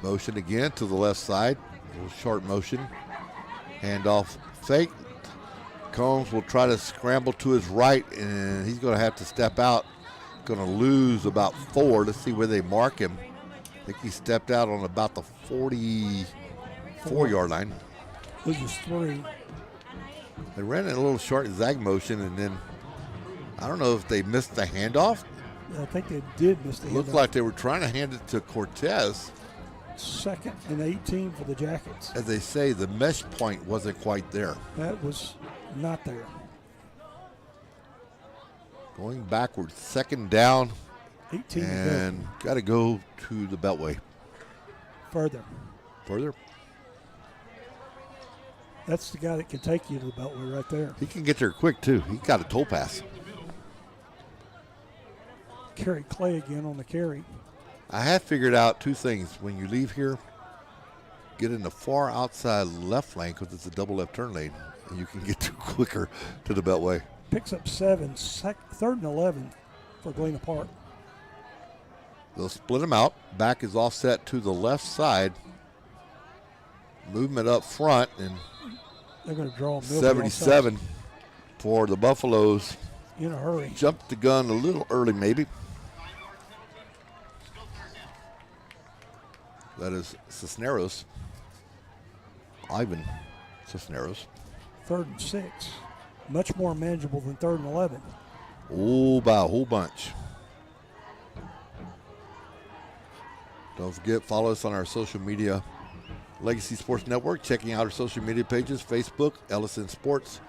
Motion again to the left side. A little short motion. Handoff fake. Combs will try to scramble to his right, and he's going to have to step out. Going to lose about 4. Let's see where they mark him. I think he stepped out on about the 44-yard line. Loses 3. They ran in a little short zag motion, and then I don't know if they missed the handoff. I think they did miss the handoff. Looked like they were trying to hand it to Cortez. Second and 18 for the Jackets. As they say, the mesh point wasn't quite there. That was not there. Going backwards, second down. 18 and got to go to the Beltway. Further. That's the guy that can take you to the Beltway right there. He can get there quick, too. He got a toll pass. Kerry Clay again on the carry. I have figured out 2 things. When you leave here, get in the far outside left lane because it's a double left turn lane, and you can get quicker to the Beltway. Picks up 7, third and 11 for Galena Park. They'll split them out. Back is offset to the left side. Movement up front, and they're going to draw Milby 77. for the Buffaloes. In a hurry. Jumped the gun a little early, maybe. That is Cisneros. Ivan Cisneros. 3rd and 6. Much more manageable than 3rd and 11. Oh, by a whole bunch. Don't forget, follow us on our social media, Legacy Sports Network. Checking out our social media pages, Facebook, Ellison Sports,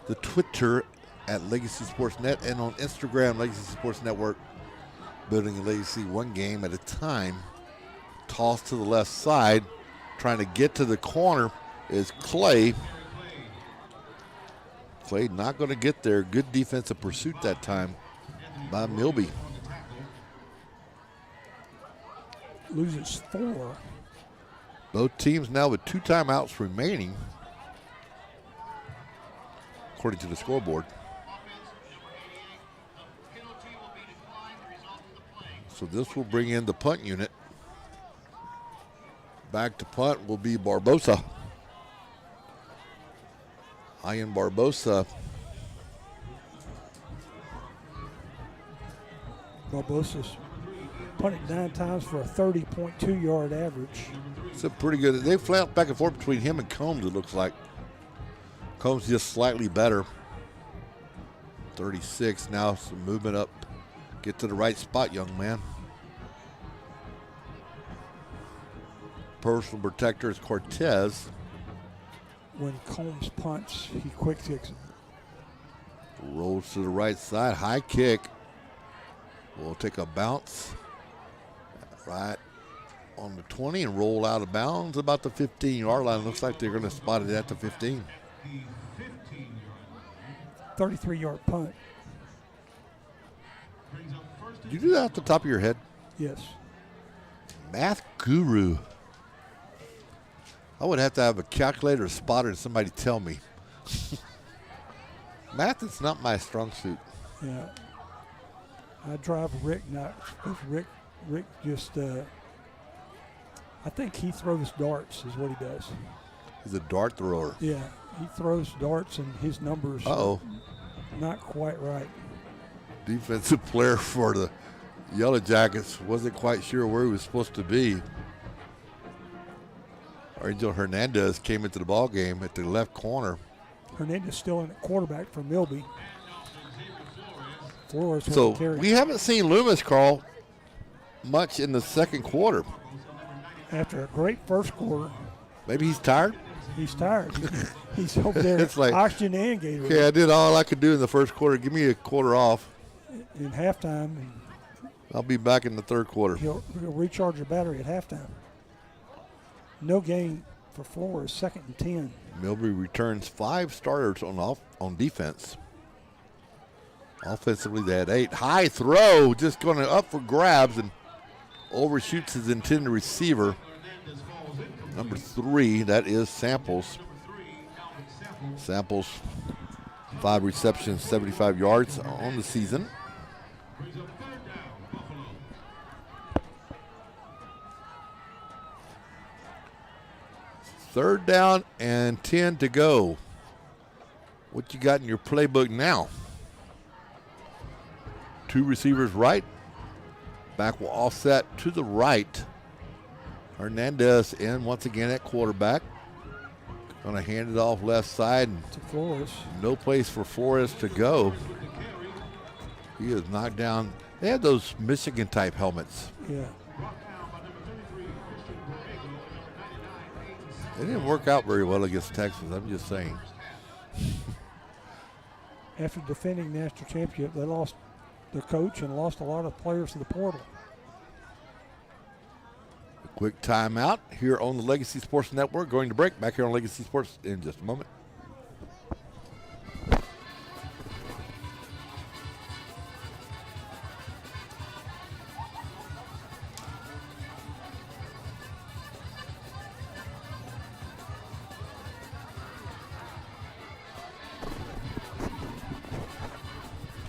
the Twitter at Legacy Sports Net, and on Instagram, Legacy Sports Network. Building a legacy one game at a time. Toss to the left side. Trying to get to the corner is Clay. Clay not going to get there. Good defensive pursuit that time by Milby. Loses 4. Both teams now with 2 timeouts remaining, according to the scoreboard. So this will bring in the punt unit. Back to punt will be Barbosa. Ian Barbosa. Barbosa's punted 9 times for a 30.2-yard average. It's a pretty good. They flip back and forth between him and Combs, it looks like. Combs just slightly better. 36. Now some movement up. Get to the right spot, young man. Personal protector is Cortez. When Combs punts, he quick kicks it. Rolls to the right side. High kick. Will take a bounce right on the 20 and roll out of bounds about the 15-yard line. Looks like they're going to spot it at the 15. 33-yard punt. Did you do that off the top of your head? Yes. Math guru. I would have to have a calculator, a spotter, and somebody tell me. Math is not my strong suit. Yeah. I drive Rick, not Rick. Rick just, I think he throws darts is what he does. He's a dart thrower. Yeah, he throws darts and his numbers are not quite right. Defensive player for the Yellow Jackets wasn't quite sure where he was supposed to be. Angel Hernandez came into the ball game at the left corner. Hernandez still in at quarterback for Milby. Flores So carry. we haven't seen Loomis, Carl, much in the second quarter. After a great first quarter, Maybe he's tired. he's tired. He's over there It's like, oxygen and Gatorade. Okay, I did all I could do in the first quarter. Give me a quarter off. In halftime, and I'll be back in the third quarter. he'll recharge your battery at halftime. No gain for Flores, 2nd and 10. Milby returns 5 starters on defense. Offensively, they had 8. High throw, just going up for grabs and overshoots his intended receiver. Number 3, that is Samples. Samples, 5 receptions, 75 yards on the season. Third down and 10 to go. What you got in your playbook now? 2 receivers right. Back will offset to the right. Hernandez in once again at quarterback. Going to hand it off left side. To Flores. No place for Flores to go. He is knocked down. They had those Michigan-type helmets. Yeah. They didn't work out very well against Texas, I'm just saying. After defending national championship, they lost their coach and lost a lot of players to the portal. A quick timeout here on the Legacy Sports Network. Going to break back here on Legacy Sports in just a moment.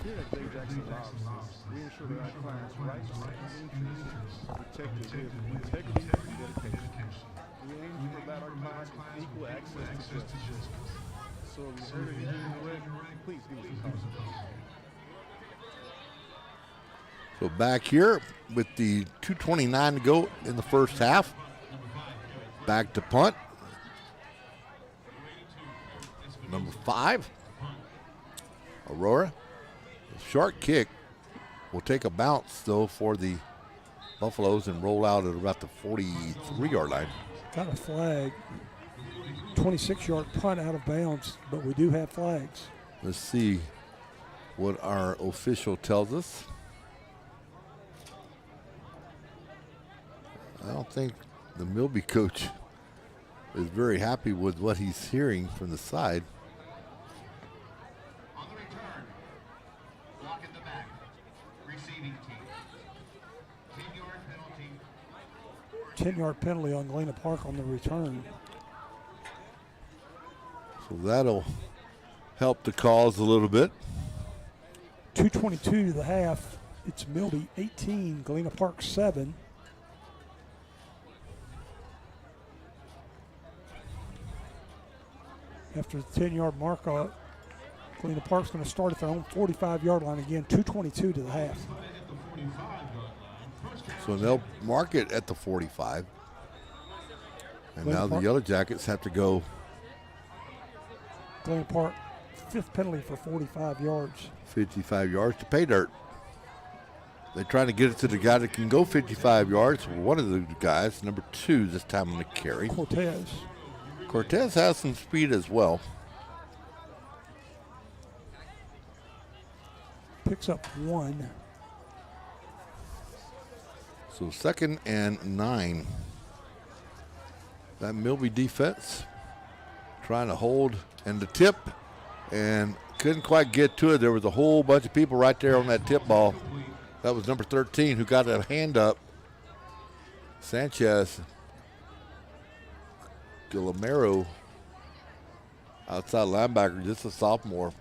Here at J. Jackson Law Offices, we ensure that our clients' rights and interests are protected with integrity and dedication. We aim to provide our clients with equal access to justice. So if you heard anything incorrect, please give us a call. So back here with the 2:29 to go in the first half. Back to punt. Number 5, Aurora. A short kick will take a bounce, though, for the Buffaloes and roll out at about the 43-yard line. Got a flag. 26-yard punt out of bounds, but we do have flags. Let's see what our official tells us. I don't think the Milby coach is very happy with what he's hearing from the side. On the return, block at the back, receiving team. 10-yard penalty. 10-yard penalty on Galena Park on the return. So that'll help the cause a little bit. 2:22 to the half. It's Milby 18, Galena Park 7. After the 10-yard mark, Galena Park's going to start at their own 45-yard line again. 2:22 to the half. So they'll mark it at the 45. And Galena now the Park. Yellow Jackets have to go Galena Park, 5th penalty for 45 yards. 55 yards to pay dirt. They're trying to get it to the guy that can go 55 yards. One of the guys, number 2 this time on the carry. Cortez. Cortez has some speed as well. Picks up 1. So 2nd and 9. That Milby defense trying to hold and the tip and couldn't quite get to it. There was a whole bunch of people right there on that tip ball. That was number 13 who got a hand up. Sanchez. Guillermo, outside linebacker, just a sophomore.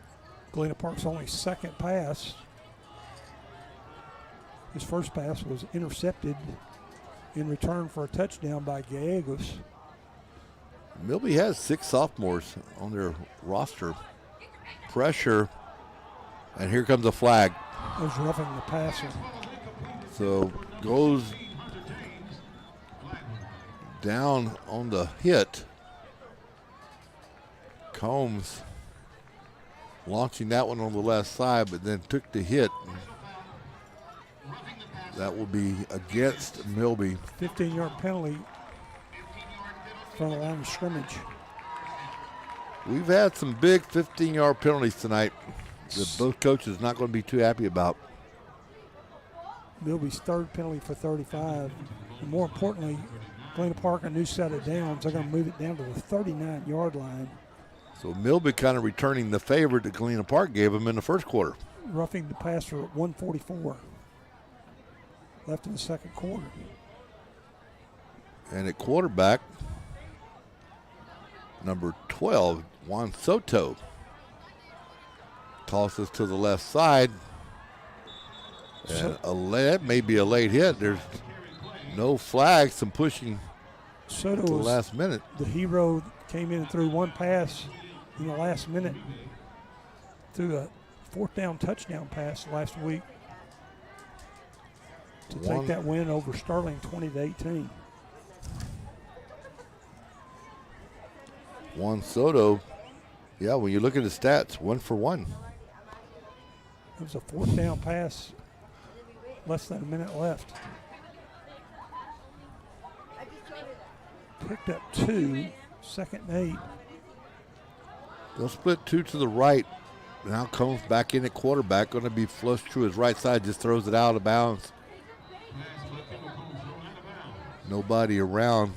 Galena Park's only 2nd pass. His first pass was intercepted in return for a touchdown by Gallegos. Milby has 6 sophomores on their roster. Pressure, and here comes a flag. That was roughing the passer. So goes down on the hit. Combs launching that one on the left side, but then took the hit. That will be against Milby. 15-yard penalty from the line of scrimmage. We've had some big 15-yard penalties tonight that both coaches not going to be too happy about. Milby's 3rd penalty for 35. And more importantly, Galena Park, a new set of downs. They're going to move it down to the 39-yard line. So Milby kind of returning the favor that Galena Park gave him in the first quarter. Roughing the passer at 1:44 left in the 2nd quarter. And at quarterback, number 12, Juan Soto. Tosses to the left side. And that may be a late hit. There's no flag, some pushing Soto to the was last minute. the hero, came in and threw 1 pass in the last minute. Threw a 4th down touchdown pass last week to take that win over Sterling 20-18. Juan Soto, yeah, when you look at his stats, 1 for 1. It was a 4th down pass, less than a minute left. Picked up 2, 2nd and 8. They'll split 2 to the right. Now Combs back in at quarterback, going to be flushed to his right side, just throws it out of bounds. Nobody around.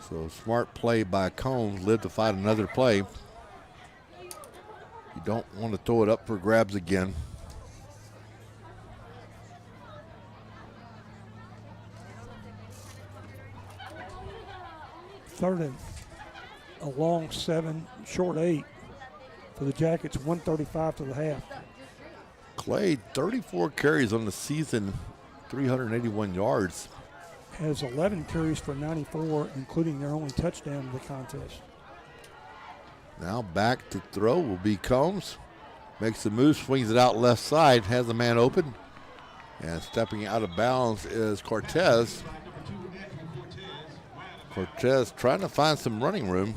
So smart play by Combs, lived to fight another play. You don't want to throw it up for grabs again. Third and a long 7, short 8 for the Jackets, 1:35 to the half. Clay, 34 carries on the season, 381 yards. Has 11 carries for 94, including their only touchdown of the contest. Now back to throw will be Combs. Makes the move, swings it out left side, has the man open. And stepping out of bounds is Cortez. Cortez trying to find some running room.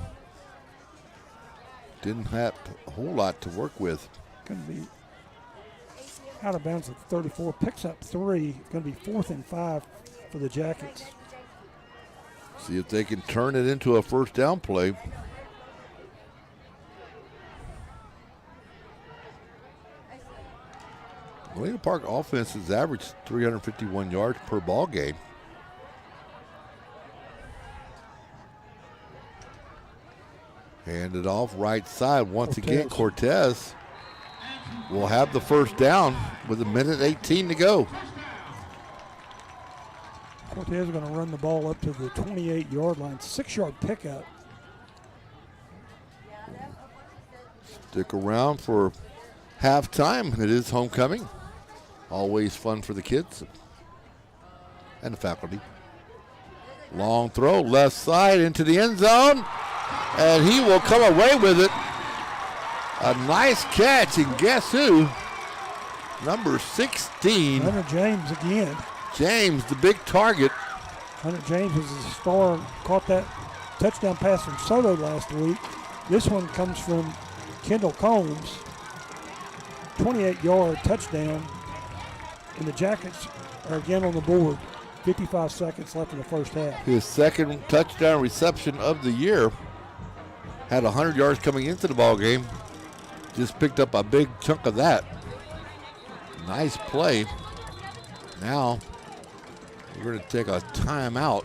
Didn't have a whole lot to work with. Going to be out of bounds at 34. Picks up 3. It's going to be 4th and 5 for the Jackets. See if they can turn it into a first down play. Galena Park offense has averaged 351 yards per ball game. Hand it off right side once again. Cortez will have the first down with 1:18 to go. Cortez is going to run the ball up to the 28-yard line. 6-yard pickup. Stick around for halftime. It is homecoming. Always fun for the kids and the faculty. Long throw, left side into the end zone. And he will come away with it. A nice catch, and guess who? Number 16. Hunter James again. James, the big target. Hunter James was a star, caught that touchdown pass from Soto last week. This one comes from Kendall Combs. 28-yard touchdown. And the Jackets are again on the board. 55 seconds left in the first half. His second touchdown reception of the year. Had 100 yards coming into the ball game. Just picked up a big chunk of that. Nice play. Now we're going to take a timeout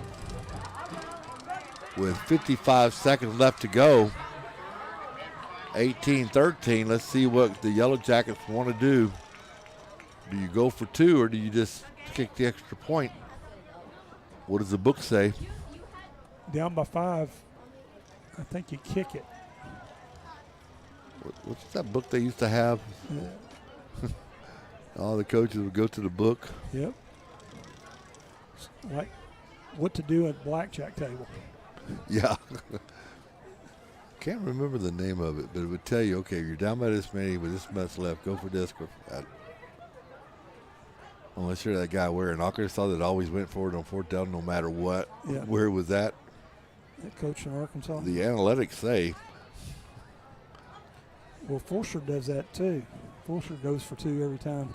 with 55 seconds left to go. 18-13. Let's see what the Yellow Jackets want to do. Do you go for 2 or do you just kick the extra point? What does the book say? Down by 5. I think you kick it. What's that book they used to have? Yeah. All the coaches would go to the book. Yep. Like what to do at blackjack table. Yeah. Can't remember the name of it, but it would tell you, okay, you're down by this many with this much left. Go for this, go for that. Unless you're that guy wearing Arkansas that always went for it on 4th down no matter what. Yeah. Where was that? That coach in Arkansas. The analytics say. Well, Fulcher does that too. Fulcher goes for 2 every time.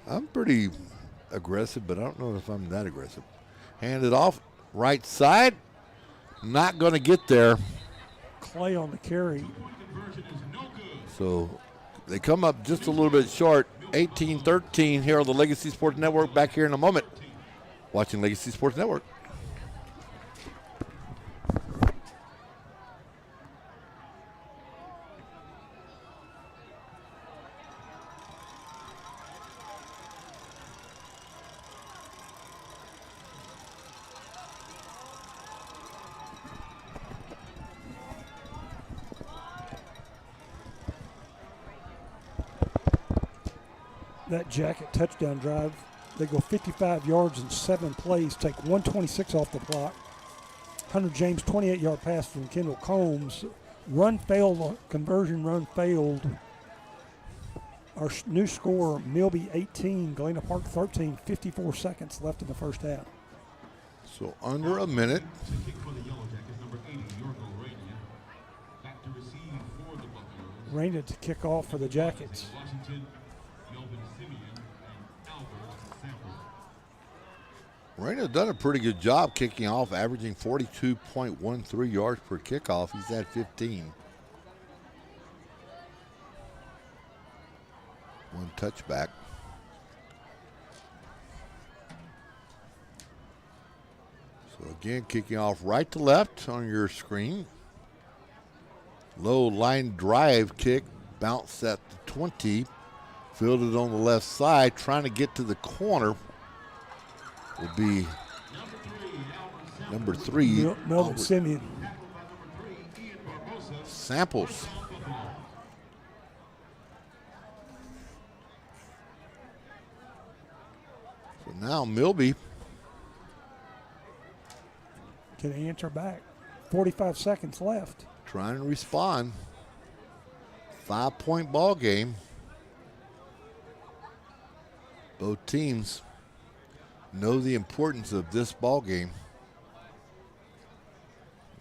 I'm pretty aggressive, but I don't know if I'm that aggressive. Hand it off, right side. Not going to get there. Clay on the carry. So they come up just a little bit short. 18-13 here on the Legacy Sports Network. Back here in a moment. Watching Legacy Sports Network. That Jacket touchdown drive, they go 55 yards in 7 plays, take 126 off the clock. Hunter James, 28-yard pass from Kendall Combs. Run failed, conversion run failed. Our new score, Milby 18, Galina Park 13, 54 seconds left in the first half. So under a minute. Raina to kick off for the Jackets. Raina's done a pretty good job kicking off, averaging 42.13 yards per kickoff. He's at 15. 1 touchback. So again, kicking off right to left on your screen. Low line drive kick, bounce at the 20. Fielded on the left side, trying to get to the corner. Will be number 3. Melvin Simeon. Samples. So now Milby Can he answer back? 45 seconds left. Trying to respond. 5-point ball game. Both teams know the importance of this ball game.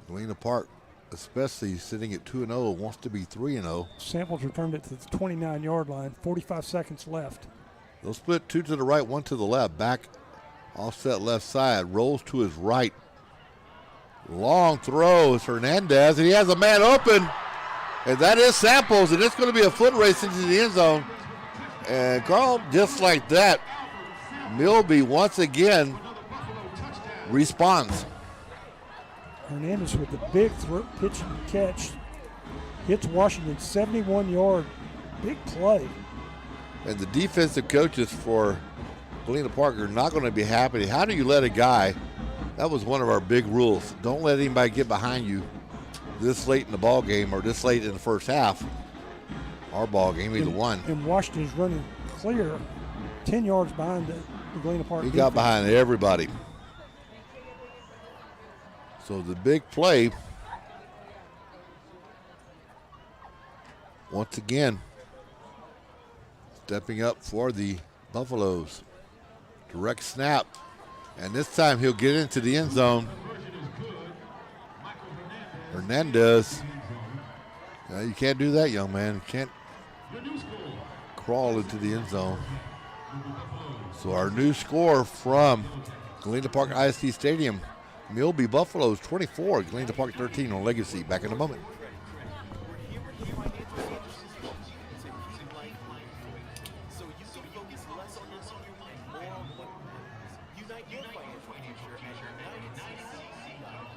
Galena Park, especially sitting at 2-0, wants to be 3-0. Samples returned it to the 29-yard line. 45 seconds left. They'll split 2 to the right, 1 to the left. Back, offset left side, rolls to his right. Long throws, Hernandez, and he has a man open. And that is Samples, and it's going to be a foot race into the end zone. And Carl, just like that, Milby once again responds. Hernandez with the big pitch and catch. Hits Washington 71-yard. Big play. And the defensive coaches for Galena Park are not going to be happy. How do you let a guy, that was one of our big rules, don't let anybody get behind you this late in the ball game or this late in the first half. Our ball game, either one. And Washington's running clear, 10 yards behind the Galena Park. He got behind everybody. So the big play, once again, stepping up for the Buffaloes. Direct snap. And this time he'll get into the end zone. Hernandez. Now you can't do that, young man. You can't crawl into the end zone. So our new score from Galena Park ISD Stadium, Milby Buffaloes 24, Galena Park 13 on Legacy. Back in a moment. We're here with the financial solutions to keep life moving so you can focus less on your money and more on what matters. Unite your financial future at UnitedCC.com.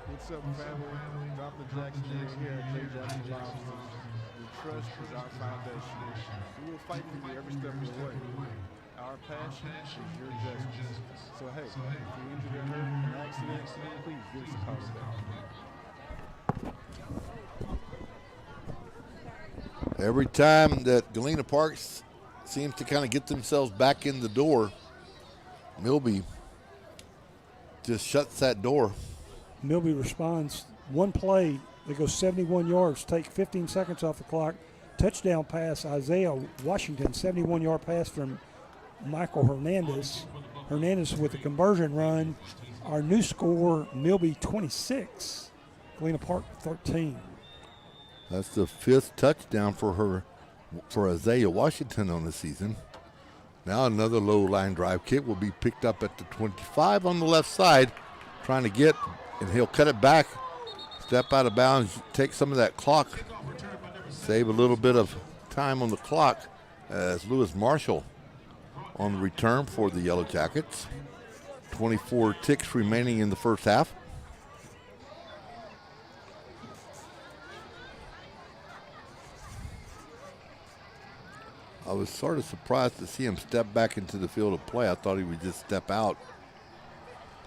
What's up, family? Dr. Jackson here at J. Jackson Lounge. Your trust is our foundation. We will fight for you every step of the way. Our passion is your justice. So hey, if you're injured or hurt in an accident, please give us a call back. Every time that Galena Park seems to kind of get themselves back in the door, Milby just shuts that door. Milby responds. One play, they go 71 yards, take 15 seconds off the clock. Touchdown pass, Isaiah Washington, 71-yard pass from Michael Hernandez. Hernandez with the conversion run. Our new score, Milby 26, Galena Park 13. That's the 5th touchdown for Isaiah Washington on the season. Now another low line drive kick will be picked up at the 25 on the left side, trying to get, and he'll cut it back, step out of bounds, take some of that clock, save a little bit of time on the clock as Lewis Marshall on the return for the Yellow Jackets. 24 ticks remaining in the first half. I was sort of surprised to see him step back into the field of play. I thought he would just step out.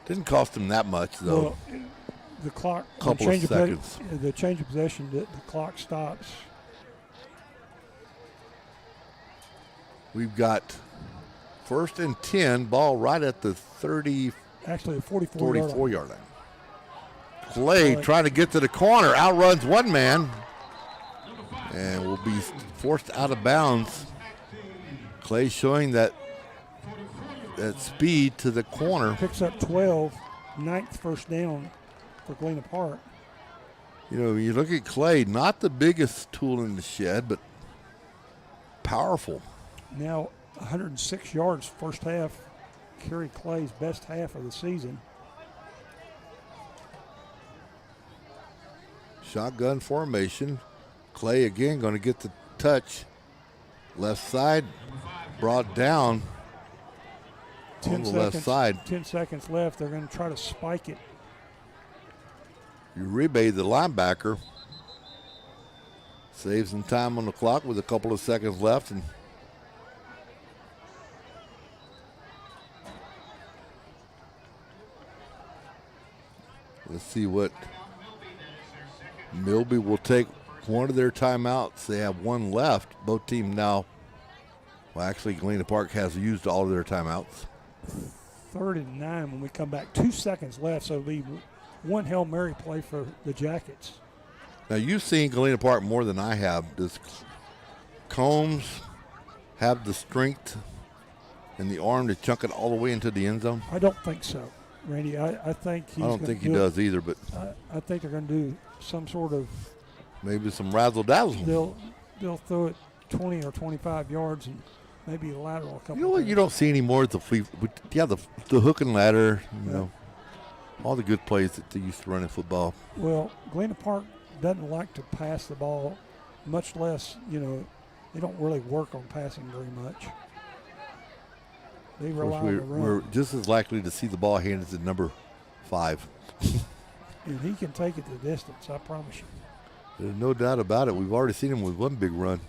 Didn't cost him that much, though. Well, the clock, Couple of seconds. The change of possession, the clock stops. We've got 1st and 10, ball right at the 30, Actually, a 44 yard line. Clay trying to get to the corner, outruns one man, and will be forced out of bounds. Clay showing that speed to the corner. Picks up 12, 9th first down for Galena Park. You know, you look at Clay, not the biggest tool in the shed, but powerful. Now 106 yards first half. Kerry Clay's best half of the season. Shotgun formation. Clay again going to get the touch. Left side brought down on the left side. 10 seconds left. They're going to try to spike it. Uribe, the linebacker, saves some time on the clock with a couple of seconds left. And let's see what Milby will take. One of their timeouts. They have one left. Both teams now, well, actually, Galena Park has used all of their timeouts. 3rd and 9 when we come back. 2 seconds left, so it'll be one Hail Mary play for the Jackets. Now, you've seen Galena Park more than I have. Does Combs have the strength and the arm to chunk it all the way into the end zone? I don't think so, Randy. I think he's I don't think he does either, but I think they're going to do some sort of maybe some razzle-dazzle. They'll throw it 20 or 25 yards and maybe lateral a couple. You know what you don't see anymore is the hook and ladder, you know, all the good plays that they used to run in football. Well, Galena Park doesn't like to pass the ball, much less, you know, they don't really work on passing very much. They rely on the run. We're just as likely to see the ball handed to number 5. And he can take it the distance, I promise you. There's no doubt about it. We've already seen him with one big run.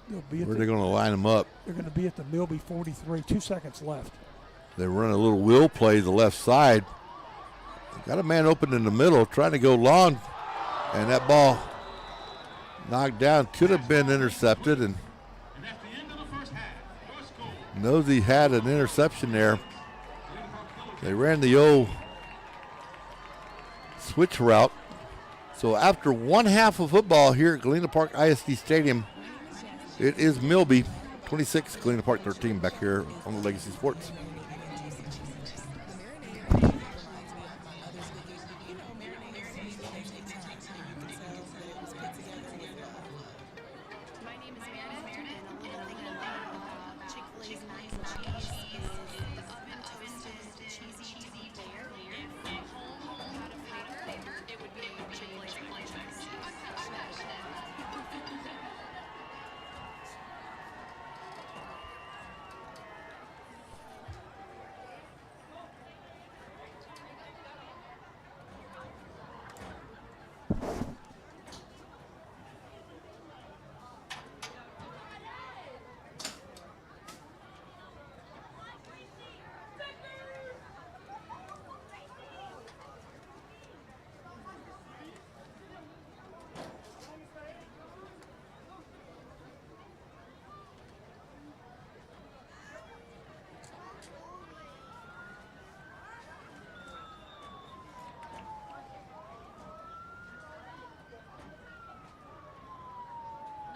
Where are they going to line him up? They're going to be at the Milby 43, 2 seconds left. They run a little wheel play to the left side. Got a man open in the middle trying to go long, and that ball knocked down. Could have been intercepted, and knows he had an interception there. They ran the old switch route. So after one half of football here at Galena Park ISD Stadium, it is Milby 26, Galena Park 13 back here on the Legacy Sports.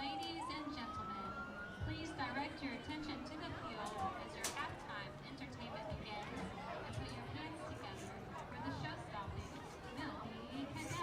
Ladies and gentlemen, please direct your attention to the field as your halftime entertainment begins, and put your hands together for the show-stopping Milby Cadets.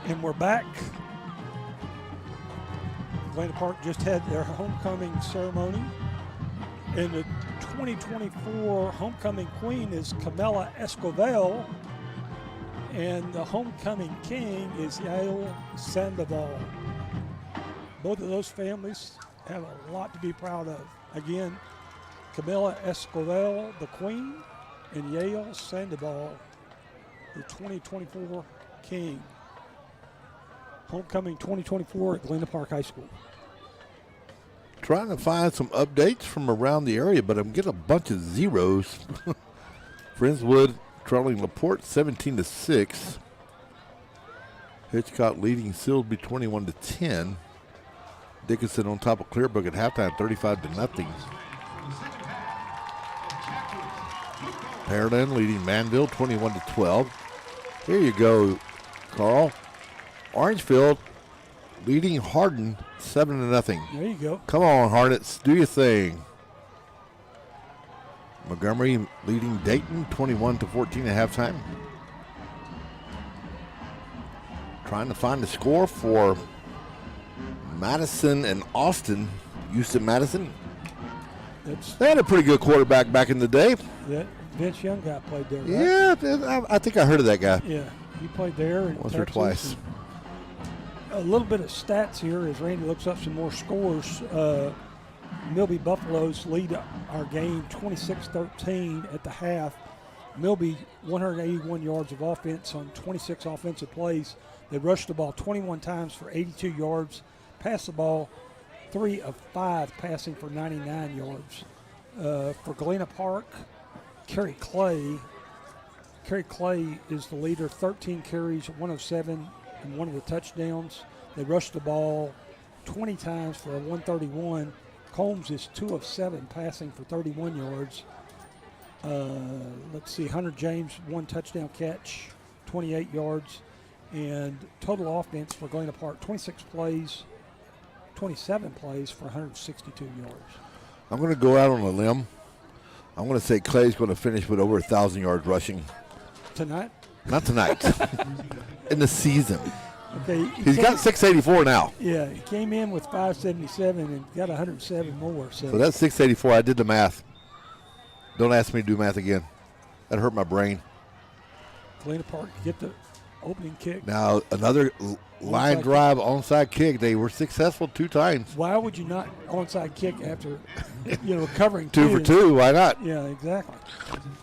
And we're back. Galena Park just had their homecoming ceremony. And the 2024 homecoming queen is Camila Escovel. And the homecoming king is Yael Sandoval. Both of those families have a lot to be proud of. Again, Camila Escovel, the queen, and Yael Sandoval, the 2024 king. Homecoming 2024 at Galena Park High School. Trying to find some updates from around the area, but I'm getting a bunch of zeros. Friendswood trailing LaPorte 17-6. Hitchcock leading Silsby 21-10. Dickinson on top of Clearbrook at halftime 35-0. Pearland leading Manville 21-12. Here you go, Carl. Orangefield leading Hardin 7-0. There you go. Come on, Hornets, do your thing. Montgomery leading Dayton 21-14 at halftime. Trying to find the score for Madison and Austin. Houston Madison. They had a pretty good quarterback back in the day. That Vince Young guy played there, right? Yeah, I think I heard of that guy. Yeah, he played there. Once or twice. A little bit of stats here as Randy looks up some more scores. Milby Buffaloes lead our game 26-13 at the half. Milby 181 yards of offense on 26 offensive plays. They rushed the ball 21 times for 82 yards, passed the ball 3 of 5, passing for 99 yards. For Galena Park, Kerry Clay is the leader, 13 carries, 107, and one of the touchdowns. They rushed the ball 20 times for a 131. Combs is 2 of 7, passing for 31 yards. Let's see, Hunter James, 1 touchdown catch, 28 yards. And total offense for Galena Park, 27 plays for 162 yards. I'm going to go out on a limb. I'm going to say Clay's going to finish with over 1,000 yards rushing. Tonight? Not tonight. In the season. Okay. He's got 684 now. Yeah, he came in with 577 and got 107 more. So that's 684. I did the math. Don't ask me to do math again. That hurt my brain. Galena Park get the opening kick. Now another line drive, onside kick. They were successful 2 times. Why would you not onside kick after, covering 2 for 2? Why not? Yeah, exactly.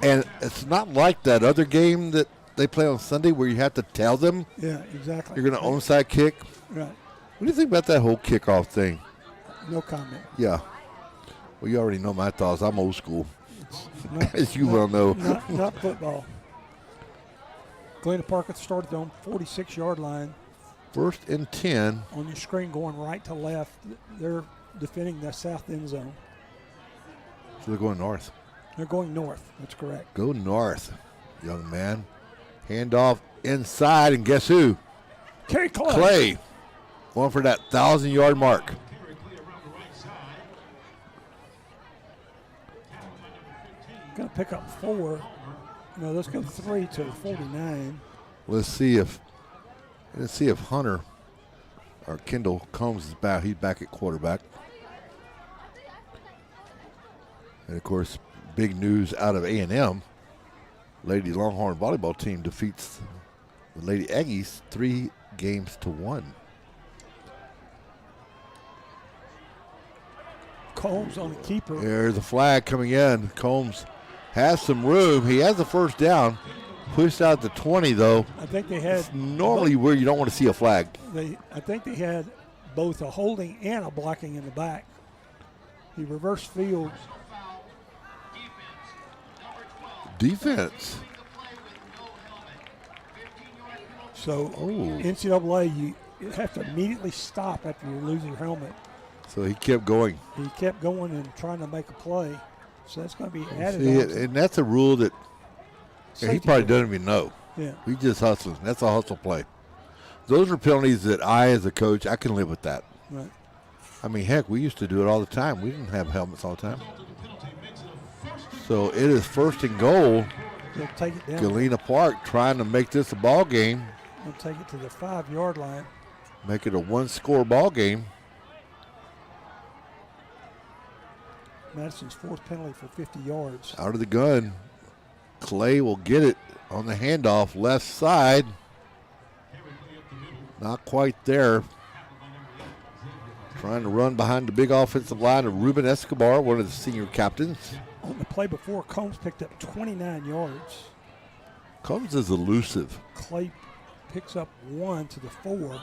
And it's not like that other game that they play on Sunday where you have to tell them. Yeah, exactly. You're going to onside kick. Right. What do you think about that whole kickoff thing? No comment. Yeah. Well, you already know my thoughts. I'm old school, as you well know. Not football. Galena Park at the start of the 46-yard line. 1st and 10. On your screen going right to left. They're defending the south end zone. So they're going north. They're going north. That's correct. Go north, young man. Handoff inside, and guess who? Kerry Clay. Clay. Going for that 1,000-yard mark. Going to pick up 4. No, let's go 3 to 49. Let's see if Hunter or Kendall Combs is back. He's back at quarterback. And of course, big news out of A&M. Lady Longhorn volleyball team defeats the Lady Aggies 3-1. Combs on the keeper. There's a flag coming in. Combs has some room. He has the first down. Pushed out the 20, though. I think they had. It's normally where you don't want to see a flag. I think they had both a holding and a blocking in the back. He reversed field. Defense. So NCAA, you have to immediately stop after you lose your helmet. So he kept going. He kept going and trying to make a play. So that's going to be added on. And that's a rule that he probably doesn't even know. Yeah. He just hustles. That's a hustle play. Those are penalties that I, as a coach, I can live with that. Right. I mean, heck, we used to do it all the time. We didn't have helmets all the time. So it is 1st and goal. They'll take it down. Galena Park trying to make this a ball game. We'll take it to the 5-yard line. Make it a one-score ball game. Madison's fourth penalty for 50 yards. Out of the gun. Clay will get it on the handoff, left side. Not quite there. Trying to run behind the big offensive line of Ruben Escobar, one of the senior captains. On the play before, Combs picked up 29 yards. Combs is elusive. Clay picks up 1 to the 4.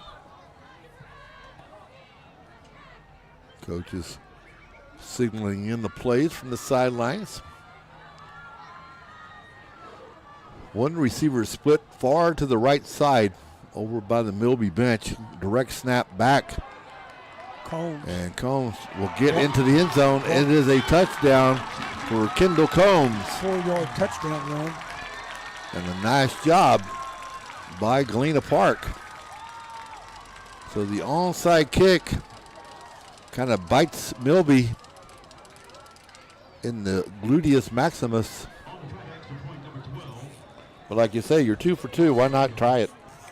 Coaches signaling in the plays from the sidelines. One receiver split far to the right side over by the Milby bench. Direct snap back. Combs. And Combs will get into the end zone. It is a touchdown for Kendall Combs. 4-yard touchdown run. And a nice job by Galena Park. So the onside kick kind of bites Milby in the gluteus maximus. But like you say, you're 2 for 2. Why not try it?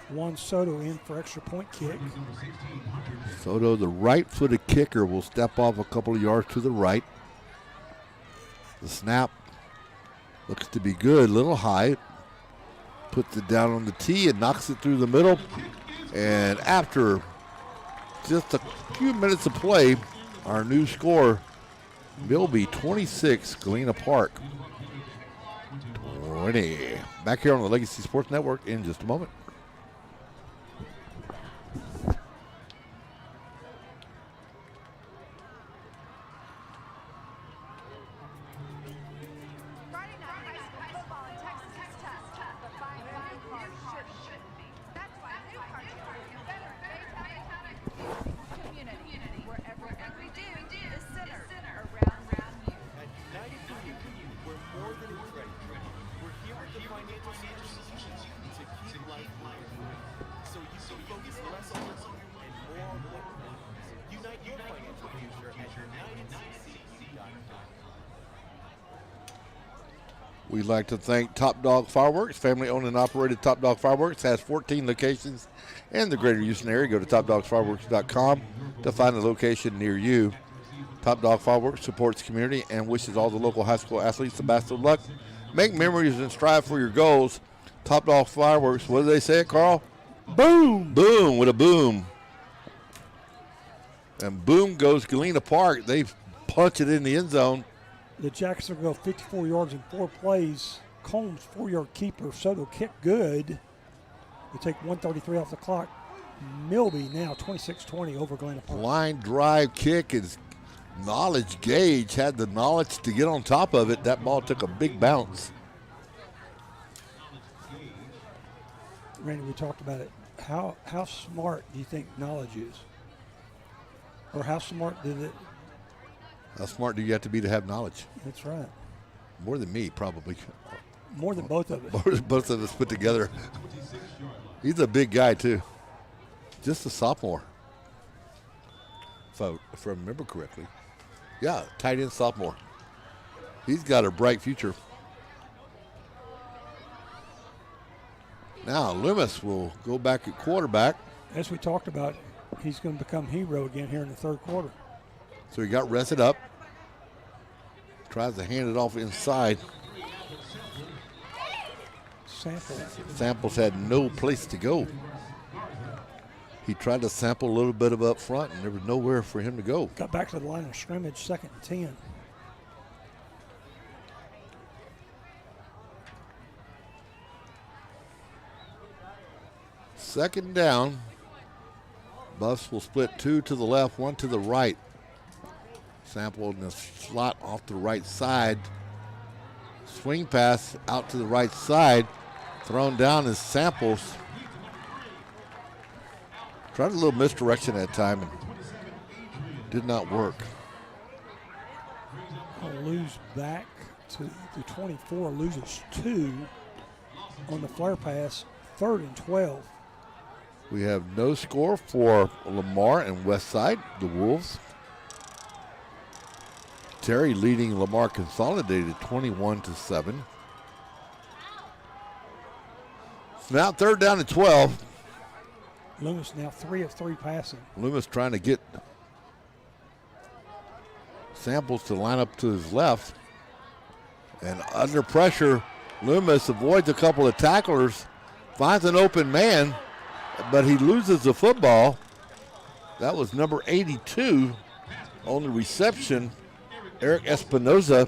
Juan Soto in for extra point kick. Soto, the right-footed kicker, will step off a couple of yards to the right. The snap looks to be good, a little high. Puts it down on the tee and knocks it through the middle. And after just a few minutes of play, our new score, Milby 26, Galena Park 20. Back here on the Legacy Sports Network in just a moment. Friday night high school football in Texas is tough, but buying five cars shouldn't be. That's why new car dealers is better Baytown community, where everything we do is centered around you. At United for You, we're more than a credit union. We're here with the financial solutions you need to keep life moving. So you can focus less on your money and more on what matters. Unite your financial future at UnitedCCU.com. We'd like to thank Top Dog Fireworks. Family owned and operated Top Dog Fireworks has 14 locations in the greater Houston area. Go to topdogsfireworks.com to find a location near you. Top Dog Fireworks supports community and wishes all the local high school athletes the best of luck. Make memories and strive for your goals. Top Dog Fireworks, what do they say, Carl? Boom! Boom with a boom. And boom goes Galena Park. They punch it in the end zone. The Jackets will go 54 yards in 4 plays. Combs, 4-yard keeper. Soto kick good. We take 1:33 off the clock. Milby now 26-20 over Galena Park. Line drive kick is knowledge. Gage had the knowledge to get on top of it. That ball took a big bounce. Randy, we talked about it. How smart do you think knowledge is? Or how smart did it? How smart do you have to be to have knowledge? That's right. More than me, probably. More than both of us. More than both of us put together. He's a big guy, too. Just a sophomore. If I remember correctly. Yeah, tight end sophomore. He's got a bright future. Now, Loomis will go back at quarterback. As we talked about, he's going to become hero again here in the third quarter. So he got rested up. Tries to hand it off inside. Samples had no place to go. He tried to sample a little bit of up front, and there was nowhere for him to go. Got back to the line of scrimmage, 2nd and 10. Second down. Buffs will split 2 to the left, 1 to the right. Sample in the slot off the right side. Swing pass out to the right side. Thrown down is Samples. Tried a little misdirection that time and did not work. I'll lose back to the 24, loses 2 on the flare pass, 3rd and 12. We have no score for Lamar and Westside, the Wolves. Terry leading Lamar Consolidated 21-7. So now 3rd down and 12. Loomis now 3 of 3 passing. Loomis trying to get Samples to line up to his left. And under pressure, Loomis avoids a couple of tacklers, finds an open man, but he loses the football. That was number 82 on the reception. Eric Espinoza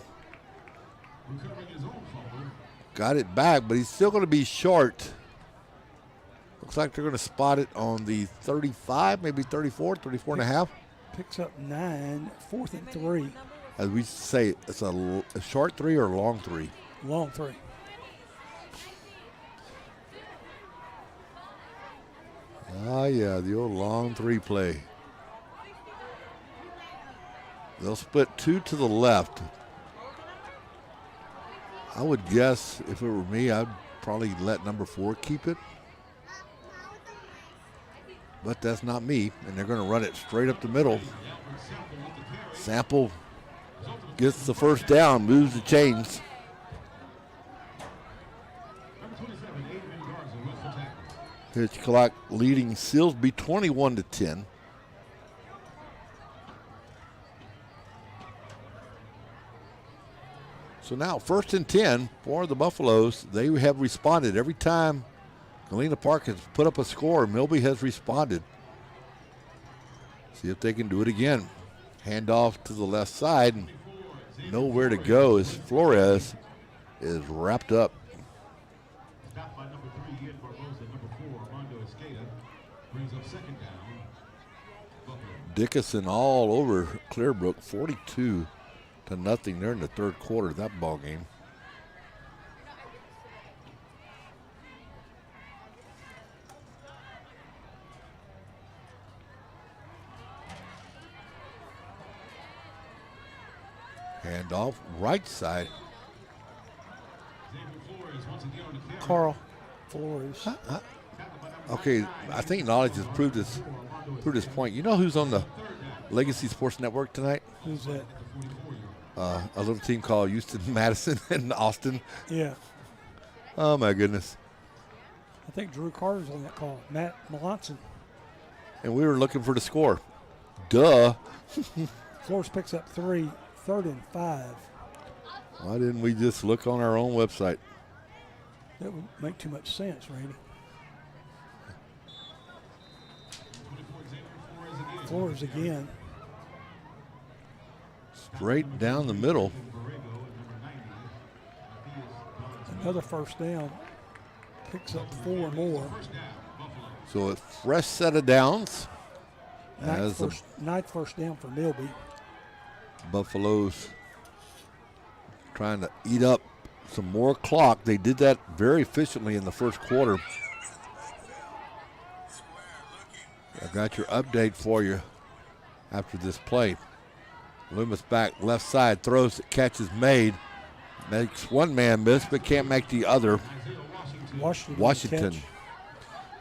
got it back, but he's still going to be short. Looks like they're going to spot it on the 35, maybe 34, 34 and a half. Picks up 9, 4th and 3. As we say, it's a short 3 or a long 3? Long 3. Ah, yeah, the old long 3 play. They'll split 2 to the left. I would guess if it were me, I'd probably let number 4 keep it. But that's not me, and they're going to run it straight up the middle. Sample gets the first down, moves the chains. Hitchcock leading Silsby 21-10. So now 1st and 10 for the Buffaloes. They have responded every time Galina Park has put up a score. Milby has responded. See if they can do it again. Handoff to the left side. And nowhere to go as Flores is wrapped up. Stopped by number 3 in Barbosa, number 4, Armando Escada. Brings up 2nd down. Buffalo. Dickinson all over Clearbrook, 42-0 there in the 3rd quarter of that ball game. Handoff right side. Carl Flores. Okay, I think Knowledge has proved his point. You know who's on the Legacy Sports Network tonight? Who's that? A little team called Houston Madison and Austin. Yeah. Oh my goodness. I think Drew Carter's on that call. Matt Melanson. And we were looking for the score. Duh. Flores picks up 3, 3rd and 5. Why didn't we just look on our own website? That would make too much sense, Randy. Flores again. Straight down the middle. Another 1st down. Picks up 4 more. So a fresh set of downs. As the Ninth first down for Milby. Buffaloes trying to eat up some more clock. They did that very efficiently in the 1st quarter. I got your update for you after this play. Loomis back left side, throws, catches made. Makes one man miss, but can't make the other. Washington. Catch.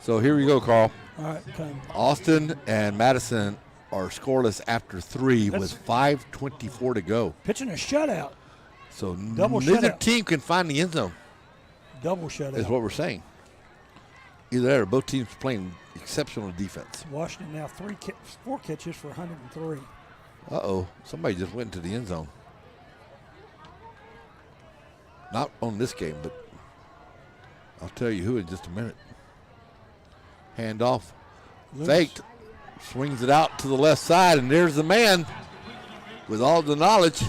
So here we go, Carl. All right, time. Austin and Madison are scoreless after 3 with 5:24 to go. Pitching a shutout. So Double neither shutout. team can find the end zone, Double shutout. is what we're saying. Either that or both teams playing exceptional defense. Washington now 4 catches for 103. Uh-oh, somebody just went into the end zone. Not on this game, but I'll tell you who in just a minute. Handoff, Loomis. faked, swings it out to the left side, and there's the man with all the knowledge.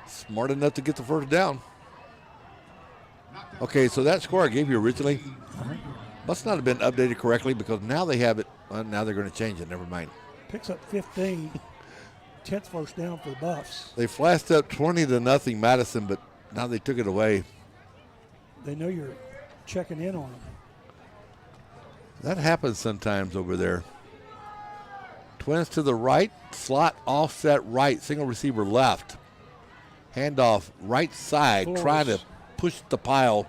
Smart enough to get the 1st down. Okay, so that score I gave you originally must not have been updated correctly because now they have it. Now they're going to change it. Never mind. Picks up 15. 10th first down for the Buffs. They flashed up 20-0 Madison, but now they took it away. They know you're checking in on them. That happens sometimes over there. Twins to the right, slot offset right, single receiver left. Handoff right side, Flores. trying to push the pile.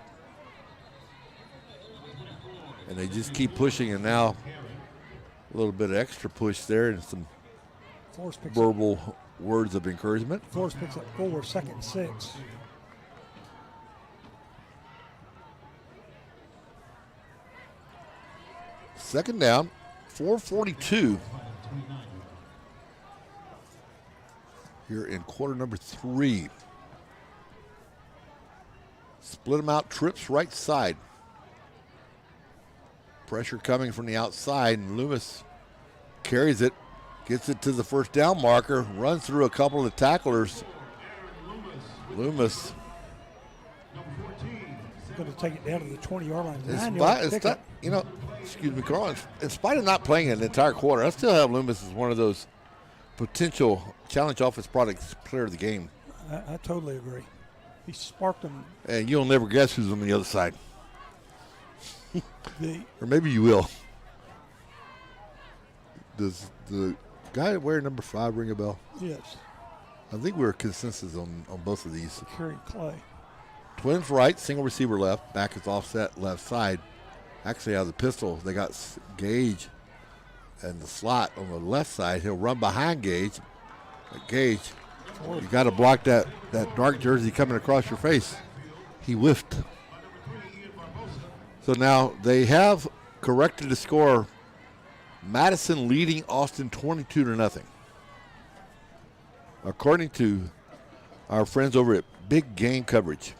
And they just keep pushing, and now a little bit of extra push there and some Flores picks verbal words of encouragement. Flores picks up 4, 2nd and 6. Second down, 4:42 here in quarter number 3. Split them out, trips right side. Pressure coming from the outside, and Loomis carries it, gets it to the first down marker, runs through a couple of tacklers. Loomis. Going to take it down to the 20-yard line. Excuse me, Carl. In spite of not playing an entire quarter, I still have Loomis as one of those potential challenge offense products player of the game. I totally agree. He sparked them. And you'll never guess who's on the other side. Or maybe you will. Does the guy wearing number 5 ring a bell? Yes. I think we're consensus on both of these. Kerry Clay. Twins right, single receiver left. Back is offset left side. Actually, out of the pistol, they got Gage and the slot on the left side. He'll run behind Gage. But Gage, you got to block that dark jersey coming across your face. He whiffed. So now they have corrected the score. Madison leading Austin 22-0. According to our friends over at Big Game Coverage.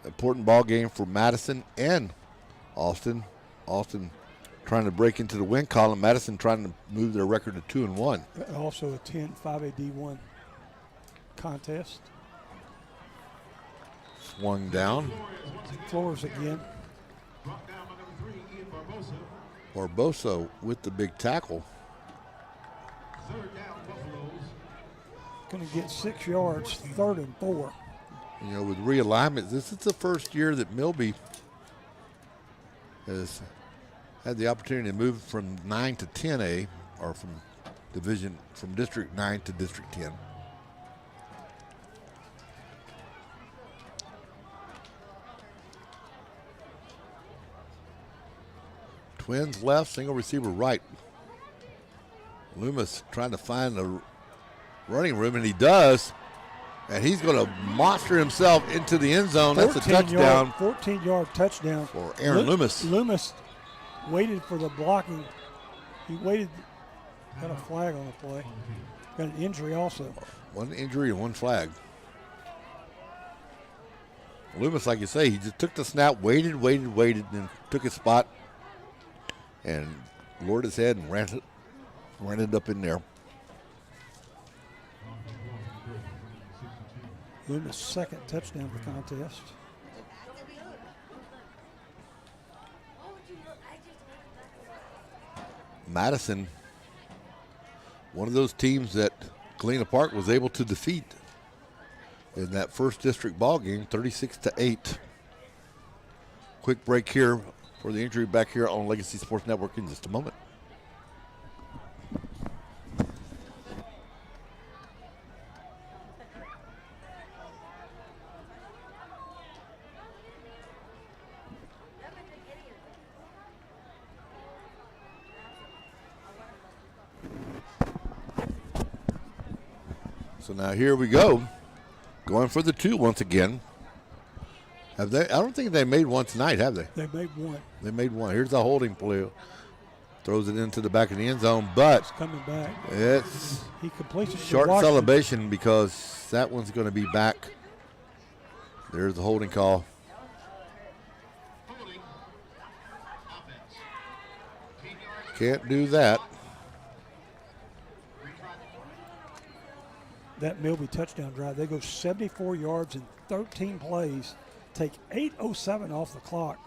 Important ball game for Madison and Austin. Austin trying to break into the win column. Madison trying to move their record to 2-1. Also a 10 5A D1 contest. Swung down. Floors again. Barbosa with the big tackle. Going to get 6 yards, 3rd and 4. You know, with realignment, this is the first year that Milby has had the opportunity to move from 9 to 10A, or from District 9 to District 10. Twins left, single receiver right. Loomis trying to find the running room, and he does. And he's going to monster himself into the end zone. That's a touchdown. 14-yard touchdown for Aaron Loomis. Loomis waited for the blocking. He waited, got a flag on the play. Got an injury also. One injury and one flag. Loomis, like you say, he just took the snap, waited, and then took his spot and lowered his head and ran it up in there. Loomis' second touchdown of the contest. Madison, one of those teams that Galina Park was able to defeat in that first district ball game, 36-8. Quick break here for the injury back here on Legacy Sports Network in just a moment. So now here we go, going for the 2 once again. Have they? I don't think they made one tonight, have they? They made one. They made one. Here's the holding play. Throws it into the back of the end zone, but it's coming back. It's he completes it. Short celebration because that one's going to be back. There's the holding call. Can't do that. That Milby touchdown drive, they go 74 yards in 13 plays, take 8:07 off the clock.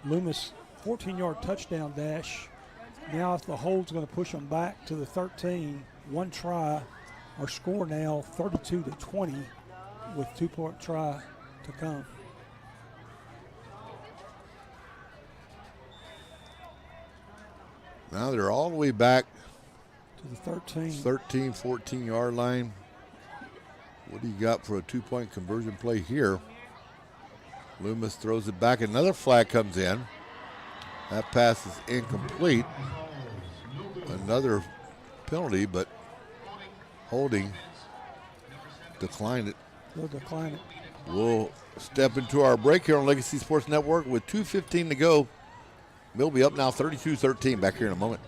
Loomis, 14-yard touchdown dash. Now if the hold's going to push them back to the 13, one try. Our score now 32-20 with 2-point try to come. Now they're all the way back to the 13, 14-yard line. What do you got for a 2-point conversion play here? Loomis throws it back. Another flag comes in. That pass is incomplete. Another penalty, but holding declined it. They'll decline it. We'll step into our break here on Legacy Sports Network with 2:15 to go. Milby up now 32-13. Back here in a moment.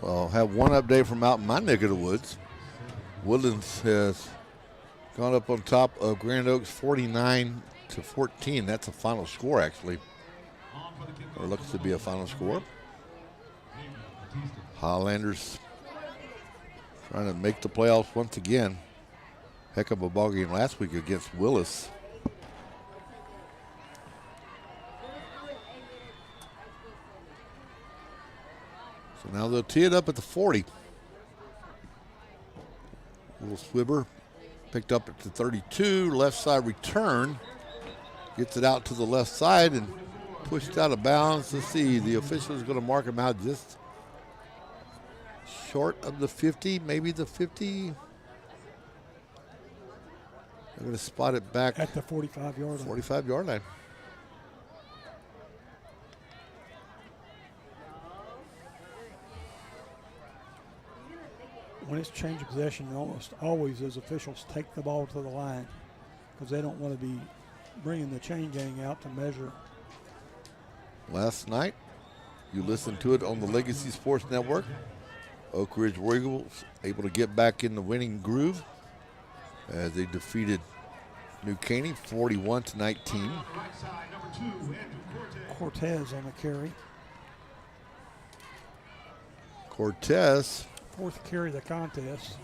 Well, have one update from out in my neck of the woods. Woodlands has gone up on top of Grand Oaks 49-14. That's a final score, actually. Or looks to be a final score. Highlanders trying to make the playoffs once again. Heck of a ball game last week against Willis. So now they'll tee it up at the 40. Little swibber picked up at the 32. Left side return. Gets it out to the left side and pushed out of bounds. Let's see, the official is going to mark him out just short of the 50, maybe the 50. They're going to spot it back at the 45-yard line. 45-yard line. When it's change of possession, almost always those officials take the ball to the line because they don't want to be bringing the chain gang out to measure. Last night, you listened to it on the Legacy Sports Network. Oak Ridge Eagles able to get back in the winning groove as they defeated New Caney 41-19. Cortez on the carry. Cortez, fourth carry of the contest.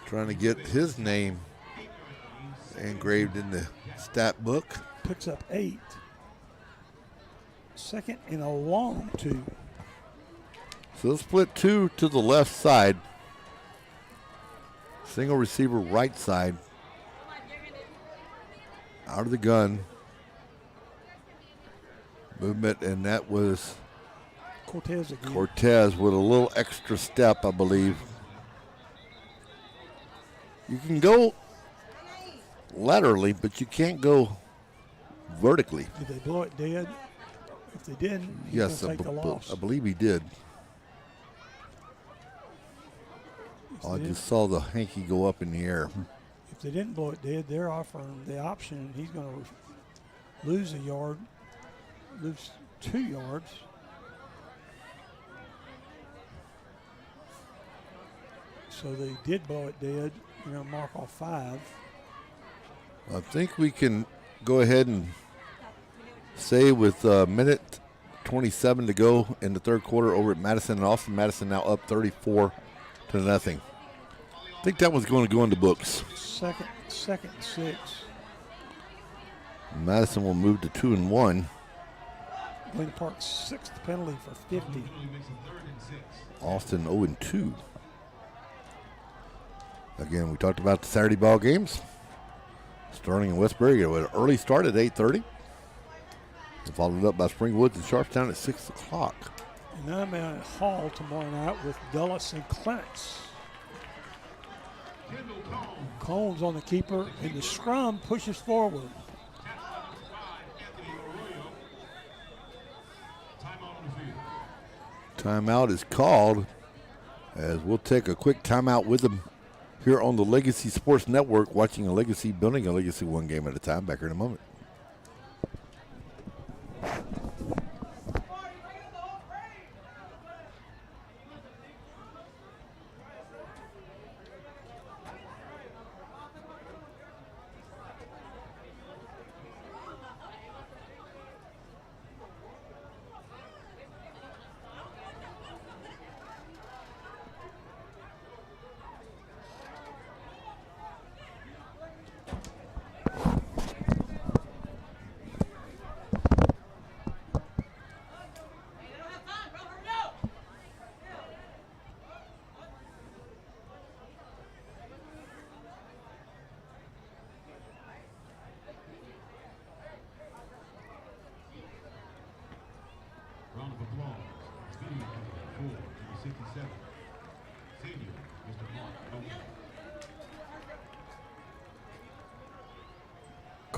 Trying to get his name engraved in the stat book. Picks up 8. Second and a long 2. So they'll split 2 to the left side. Single receiver right side. Out of the gun. Movement, and that was Cortez again. Cortez with a little extra step, I believe. You can go laterally, but you can't go vertically. Did they blow it dead? If they didn't, he's Yes, going to take the loss. I believe he did. I just saw the hanky go up in the air. If they didn't blow it dead, they're offering the option. He's going to lose a yard, lose 2 yards. So they did blow it dead. You're going to mark off 5. I think we can go ahead and say with a minute 27 to go in the third quarter over at Madison and Austin. Madison now up 34-0. I think that was going to go in the books. Second and 6. Madison will move to 2-1. Galena Park's 6th penalty for 50. Austin 0-2. Again, we talked about the Saturday ball games. Sterling and Westbury get an early start at 8:30. Followed up by Spring Woods and Sharpstown at 6 o'clock. And then I'm at Hall tomorrow night with Dulles and Clements. Combs on the keeper, and the scrum pushes forward. Timeout is called as we'll take a quick timeout with them here on the Legacy Sports Network, watching a Legacy, building a Legacy one game at a time. Back here in a moment.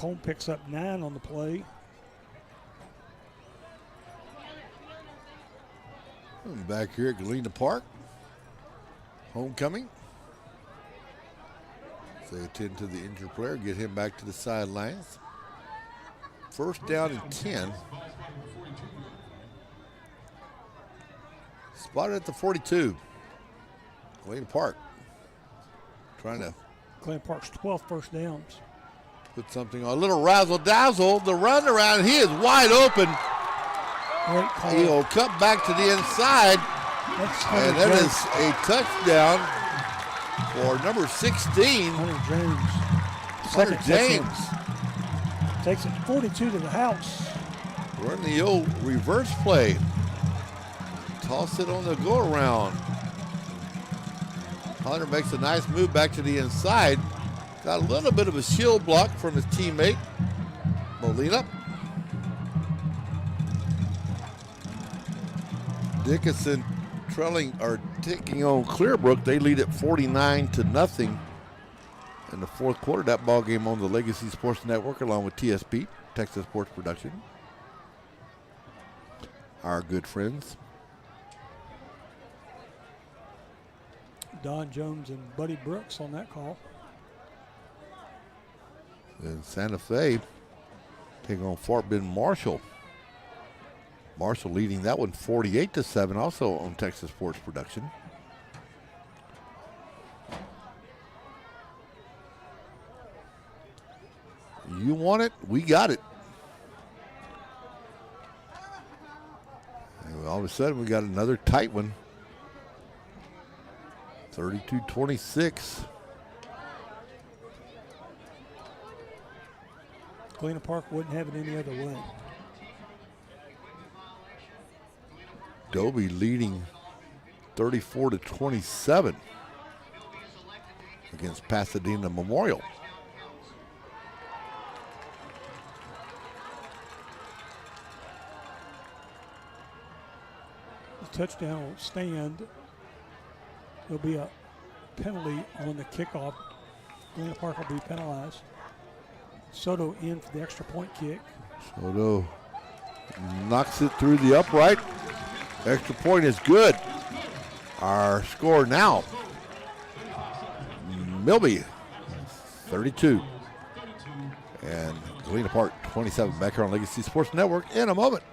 Home picks up 9 on the play. And back here at Galina Park. Homecoming. They attend to the injured player, get him back to the sidelines. First down and 10. Spotted at the 42. Galena Park trying to Galena Park's 12 first downs. put something on. A little razzle-dazzle. The run around. He is wide open. Great call. He'll cut back to the inside. And that is a touchdown for number 16. Hunter James. Hunter James. Takes it 42 to the house. Run the old reverse play. Toss it on the go-around. Hunter makes a nice move back to the inside. Got a little bit of a shield block from his teammate, Molina. Dickinson trailing or taking on Clearbrook. They lead at 49-0 in the fourth quarter. That ball game on the Legacy Sports Network along with TSP, Texas Sports Production. Our good friends. Don Jones and Buddy Brooks on that call. Then Santa Fe taking on Fort Bend Marshall. Marshall leading that one 48-7, also on Texas Sports Production. You want it, we got it. And all of a sudden, we got another tight one. 32-26. Galena Park wouldn't have it any other way. Dobie leading 34-27 against Pasadena Memorial. The touchdown will stand. There'll be a penalty on the kickoff. Galena Park will be penalized. Soto in for the extra point kick. Soto knocks it through the upright. Extra point is good. Our score now, Milby 32 and Galena Park 27. Back here on Legacy Sports Network in a moment.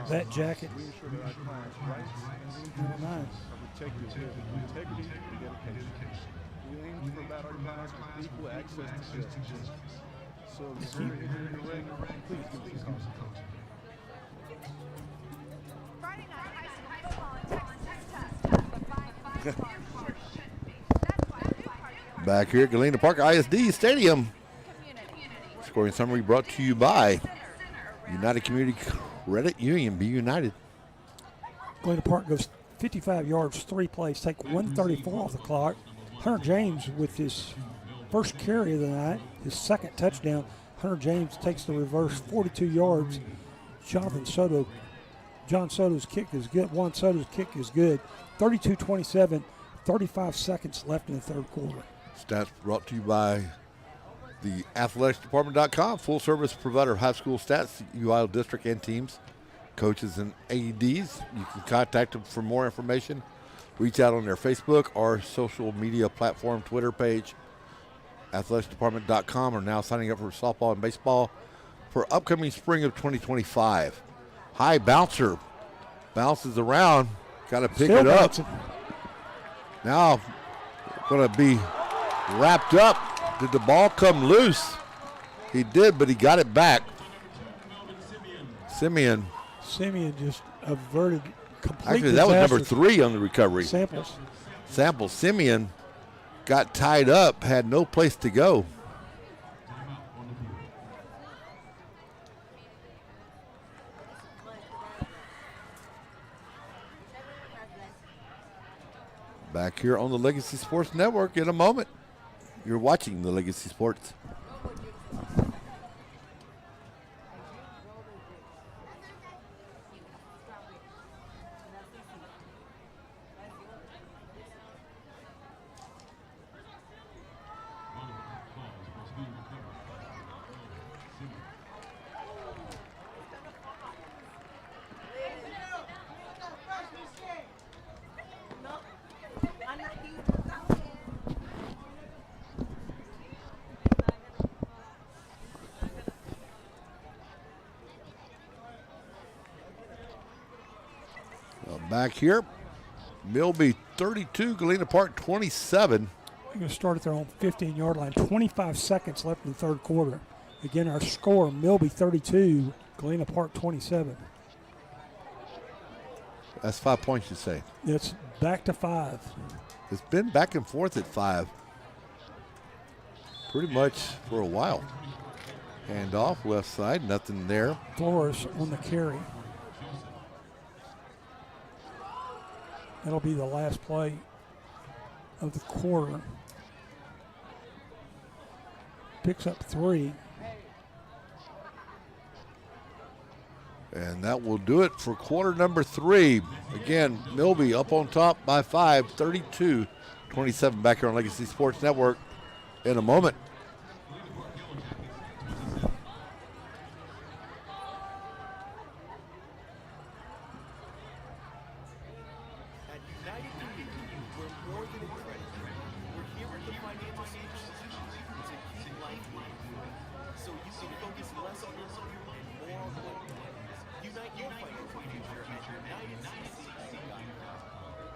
That jacket. We ensure that our clients' rights Number 9. are protected with integrity and dedication. We aim to provide our clients with equal access to justice. So if you're correct, please give us a call. Friday night high school football in Texas is tough, but by Newport shouldn't be. That's why Newport Back here at Galena Park ISD Stadium. community. Scoring summary brought to you by United Community Credit Union. Be united. Galena Park goes 55 yards, 3 plays, take 134 off the clock. Hunter James with his first carry of the night, his second touchdown. Hunter James takes the reverse 42 yards. John Soto's kick is good. Juan Soto's kick is good. 32-27, 35 seconds left in the third quarter. Stats brought to you by the athleticsdepartment.com, full service provider of high school stats, UIL district and teams, coaches and AEDs. You can contact them for more information. Reach out on their Facebook or social media platform, Twitter page. Athleticsdepartment.com are now signing up for softball and baseball for upcoming spring of 2025. High bouncer bounces around, got to pick Still it up. bouncing. Now going to be wrapped up. Did the ball come loose? He did, but he got it back. Simeon. Just averted complete Actually, that was number disaster. 3 on the recovery. Samples. Simeon got tied up, had no place to go. Back here on the Legacy Sports Network in a moment. You're watching the Legacy Sports. Back here, Milby 32, Galina Park 27. We're going to start at their own 15-yard line. 25 seconds left in the third quarter. Again, our score, Milby 32, Galena Park 27. That's 5 points, you say. It's back to 5. It's been back and forth at 5 pretty much for a while. Hand off, left side, nothing there. Flores on the carry. That'll be the last play of the quarter. Picks up 3. And that will do it for quarter number 3. Again, Milby up on top by 5, 32-27 back here on Legacy Sports Network in a moment. At United Community, we're more than a credit union. We're here with the financial solutions you need to keep life moving forward, so you can focus less on your money and more on what matters. Unite your financial future at UnitedCCC.com.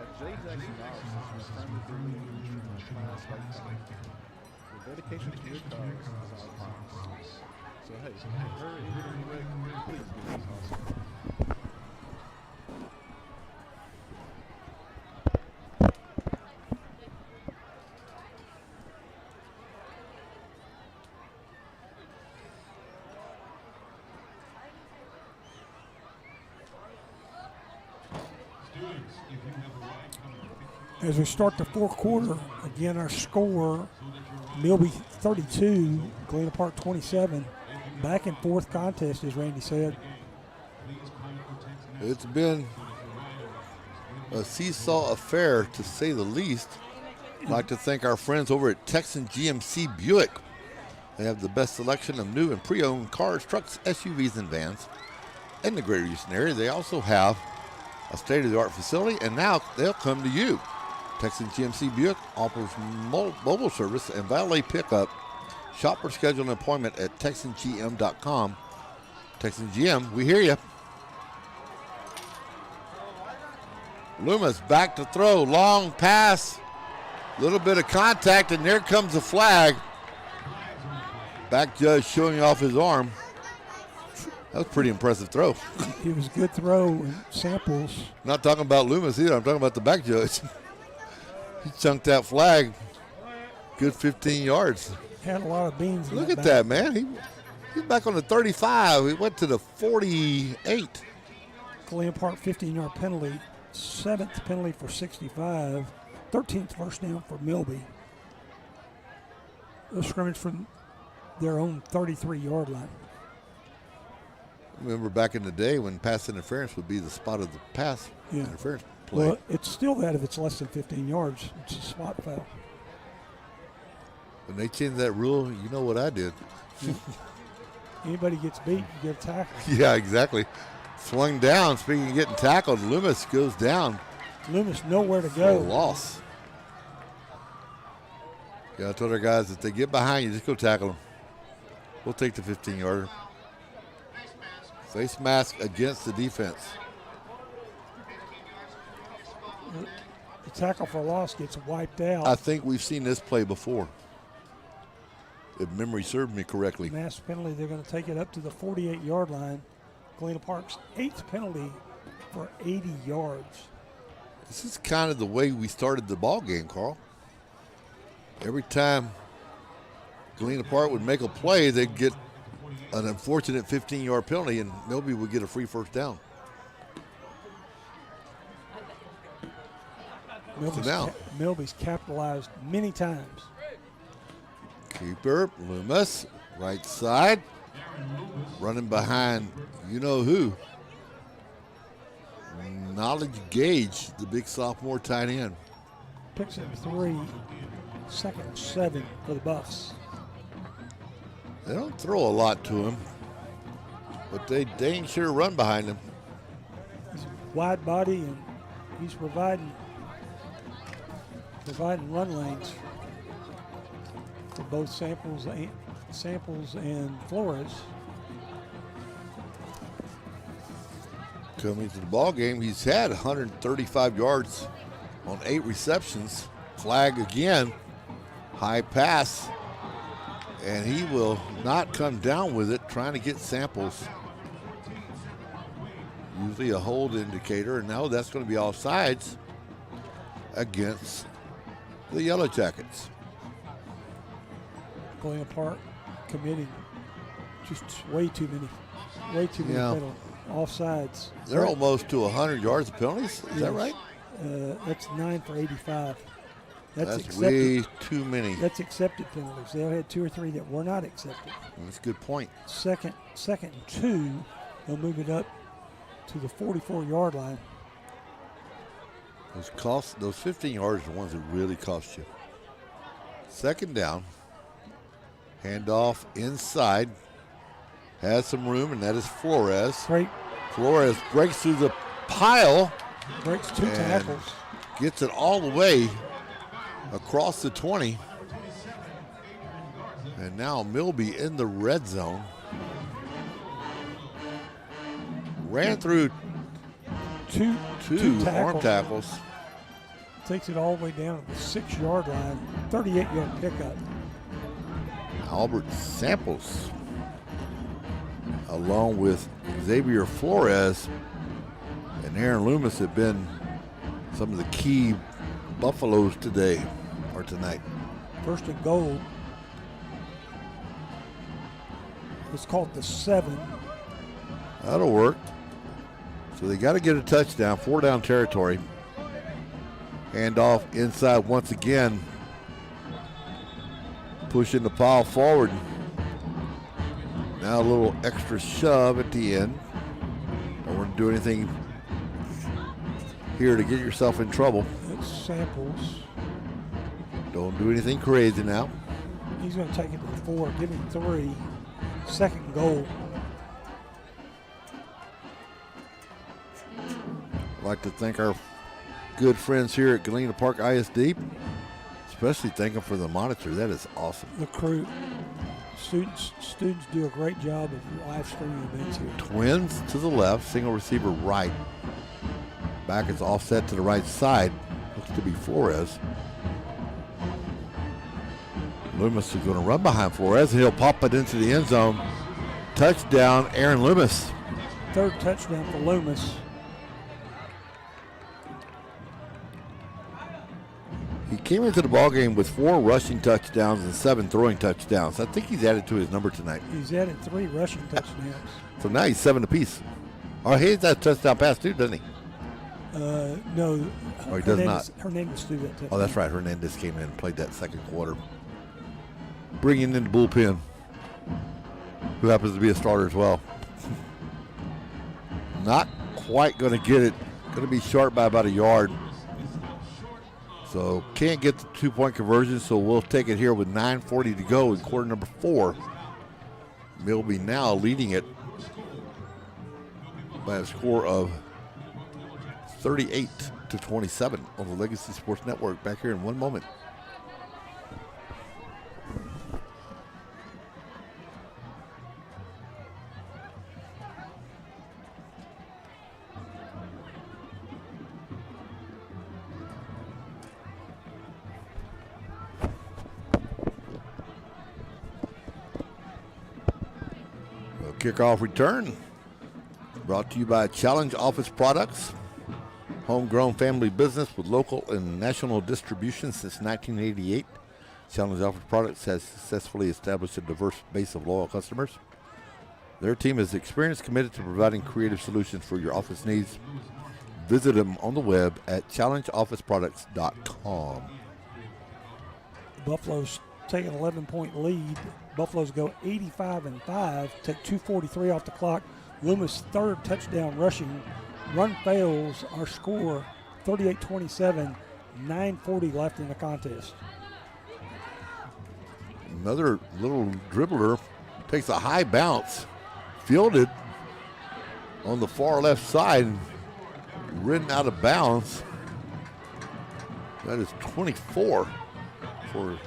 At J. Jackson Allison, we're friendly for you and class like fun. Your dedication to your cause is our promise. So hey, hurry, Rick, please give us awesome. As we start the fourth quarter, again, our score, Milby 32, Galena Park 27. Back and forth contest, as Randy said. It's been a seesaw affair, to say the least. I'd like to thank our friends over at Texan GMC Buick. They have the best selection of new and pre-owned cars, trucks, SUVs, and vans in the greater Houston area. They also have a state-of-the-art facility, and now they'll come to you. Texan GMC Buick offers mobile service and valet pickup. Shop or schedule an appointment at TexanGM.com. Texan GM, we hear you. Loomis back to throw, long pass, little bit of contact, and there comes the flag. Back judge showing off his arm. That was a pretty impressive throw. It was a good throw, and Samples. Not talking about Loomis either. I'm talking about the back judge. He chunked that flag good 15 yards. Had a lot of beans. Look at that, man. He's back on the 35. He went to the 48. Galena Park 15-yard penalty. 7th penalty for 65. 13th first down for Milby. A scrimmage from their own 33-yard line. Remember back in the day when pass interference would be the spot of the pass interference play. Well, it's still that if it's less than 15 yards. It's a spot foul. When they changed that rule, you know what I did. Anybody gets beat, you get a tackle. Yeah, exactly. Swung down. Speaking of getting tackled, Loomis goes down. Loomis nowhere to go. Loss. Yeah, I told our guys, if they get behind you, just go tackle them. We'll take the 15-yarder. Face mask against the defense. The tackle for loss gets wiped out. I think we've seen this play before, if memory served me correctly. Mass penalty, they're going to take it up to the 48-yard line. Galena Park's 8th penalty for 80 yards. This is kind of the way we started the ball game, Carl. Every time Galena Park would make a play, they'd get an unfortunate 15-yard penalty, and Milby would get a free first down. Milby's capitalized many times. Keeper, Loomis, right side, running behind you-know-who. Knowledge Gage, the big sophomore tight end. Picks up 3, second and 7 for the Buffs. They don't throw a lot to him, but they dang sure run behind him. He's a wide body, and he's providing run lanes for both Samples and Flores. Coming to the ball game, he's had 135 yards on 8 receptions. Flag again, high pass, and he will not come down with it, trying to get Samples. Usually a hold indicator, and now that's going to be offsides against the Yellow Jackets. Galina Park committing just way too many penalties. Offsides. They're almost to 100 yards of penalties. Is that right? That's 9 for 85. That's way too many. That's accepted penalties. They had 2 or 3 that were not accepted. That's a good point. Second and 2, they'll move it up to the 44-yard line. Those 15 yards are the ones that really cost you. Second down. Handoff inside. Has some room, and that is Flores. Great. Flores breaks through the pile. Breaks 2 tackles. Gets it all the way across the 20. And now Milby in the red zone. Ran through two arm tackles. Takes it all the way down to the 6-yard line. 38-yard pickup. Albert Samples, along with Xavier Flores and Aaron Loomis, have been some of the key Buffaloes today or tonight. First and goal. Let's call it the 7. That'll work. So they got to get a touchdown, 4-down territory. Handoff inside once again. Pushing the pile forward. Now a little extra shove at the end. Don't want to do anything here to get yourself in trouble. That's Samples. Don't do anything crazy now. He's going to take it to the 4, give him 3. Second goal. I'd like to thank our good friends here at Galina Park ISD, especially thank them for the monitor. That is awesome. The crew. Students do a great job of live streaming events here. Twins to the left, single receiver right. Back is offset to the right side. Looks to be Flores. Loomis is going to run behind Flores, and he'll pop it into the end zone. Touchdown, Aaron Loomis. Third touchdown for Loomis. He came into the ballgame with 4 rushing touchdowns and 7 throwing touchdowns. I think he's added to his number tonight. He's added 3 rushing touchdowns. So now he's 7 apiece. Oh, he has that touchdown pass too, doesn't he? No. Oh, he does not. Hernandez threw that touchdown. Oh, that's right. Hernandez came in and played that second quarter. Bringing in the bullpen, who happens to be a starter as well. Not quite going to get it. Going to be short by about a yard. So can't get the 2-point conversion, so we'll take it here with 9:40 to go in quarter number 4. Milby now leading it by a score of 38-27 on the Legacy Sports Network. Back here in one moment. Kickoff return brought to you by Challenge Office Products, homegrown family business with local and national distribution since 1988. Challenge Office Products has successfully established a diverse base of loyal customers. Their team is experienced, committed to providing creative solutions for your office needs. Visit them on the web at challengeofficeproducts.com. Buffalo's take an 11-point lead. Buffaloes go 85-5, take 2:43 off the clock. Loomis' third touchdown rushing. Run fails, our score 38-27, 9:40 left in the contest. Another little dribbler takes a high bounce, fielded on the far left side, ridden out of bounds. That is 24 for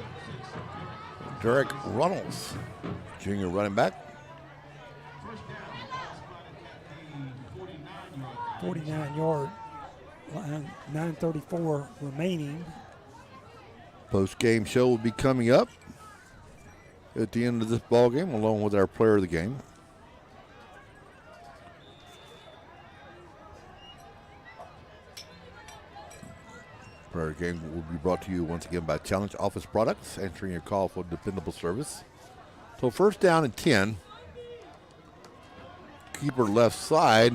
Derek Runnels, junior running back. 49-yard line, 9:34 remaining. Post-game show will be coming up at the end of this ball game, along with our player of the game. Player of the game will be brought to you once again by Challenge Office Products, answering your call for dependable service. So first down and 10. Keeper left side.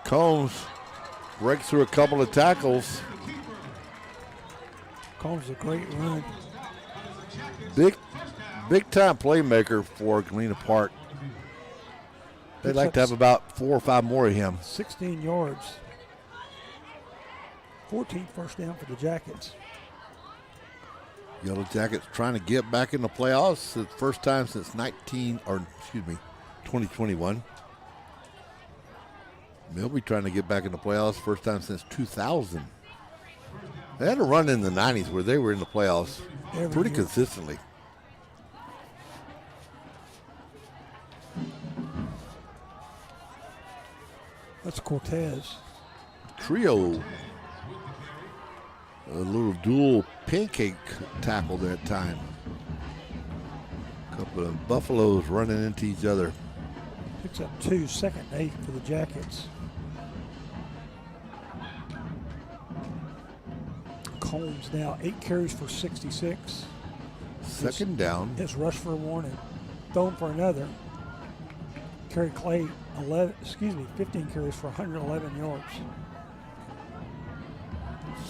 Combs breaks through a couple of tackles. Combs a great run. Big time playmaker for Galena Park. They'd like to have about 4 or 5 more of him. 16 yards. 14th first down for the Jackets. Yellow Jackets trying to get back in the playoffs. It's the first time since 2021. Milby trying to get back in the playoffs. First time since 2000. They had a run in the 90s where they were in the playoffs pretty consistently. That's Cortez. Trio. A little dual pancake tackle that time. A couple of Buffaloes running into each other. Picks up 2, 2nd and 8 for the Jackets. Combs now 8 carries for 66. Second down. His rush for 1 and thrown for another. Kerry Clay 15 carries for 111 yards.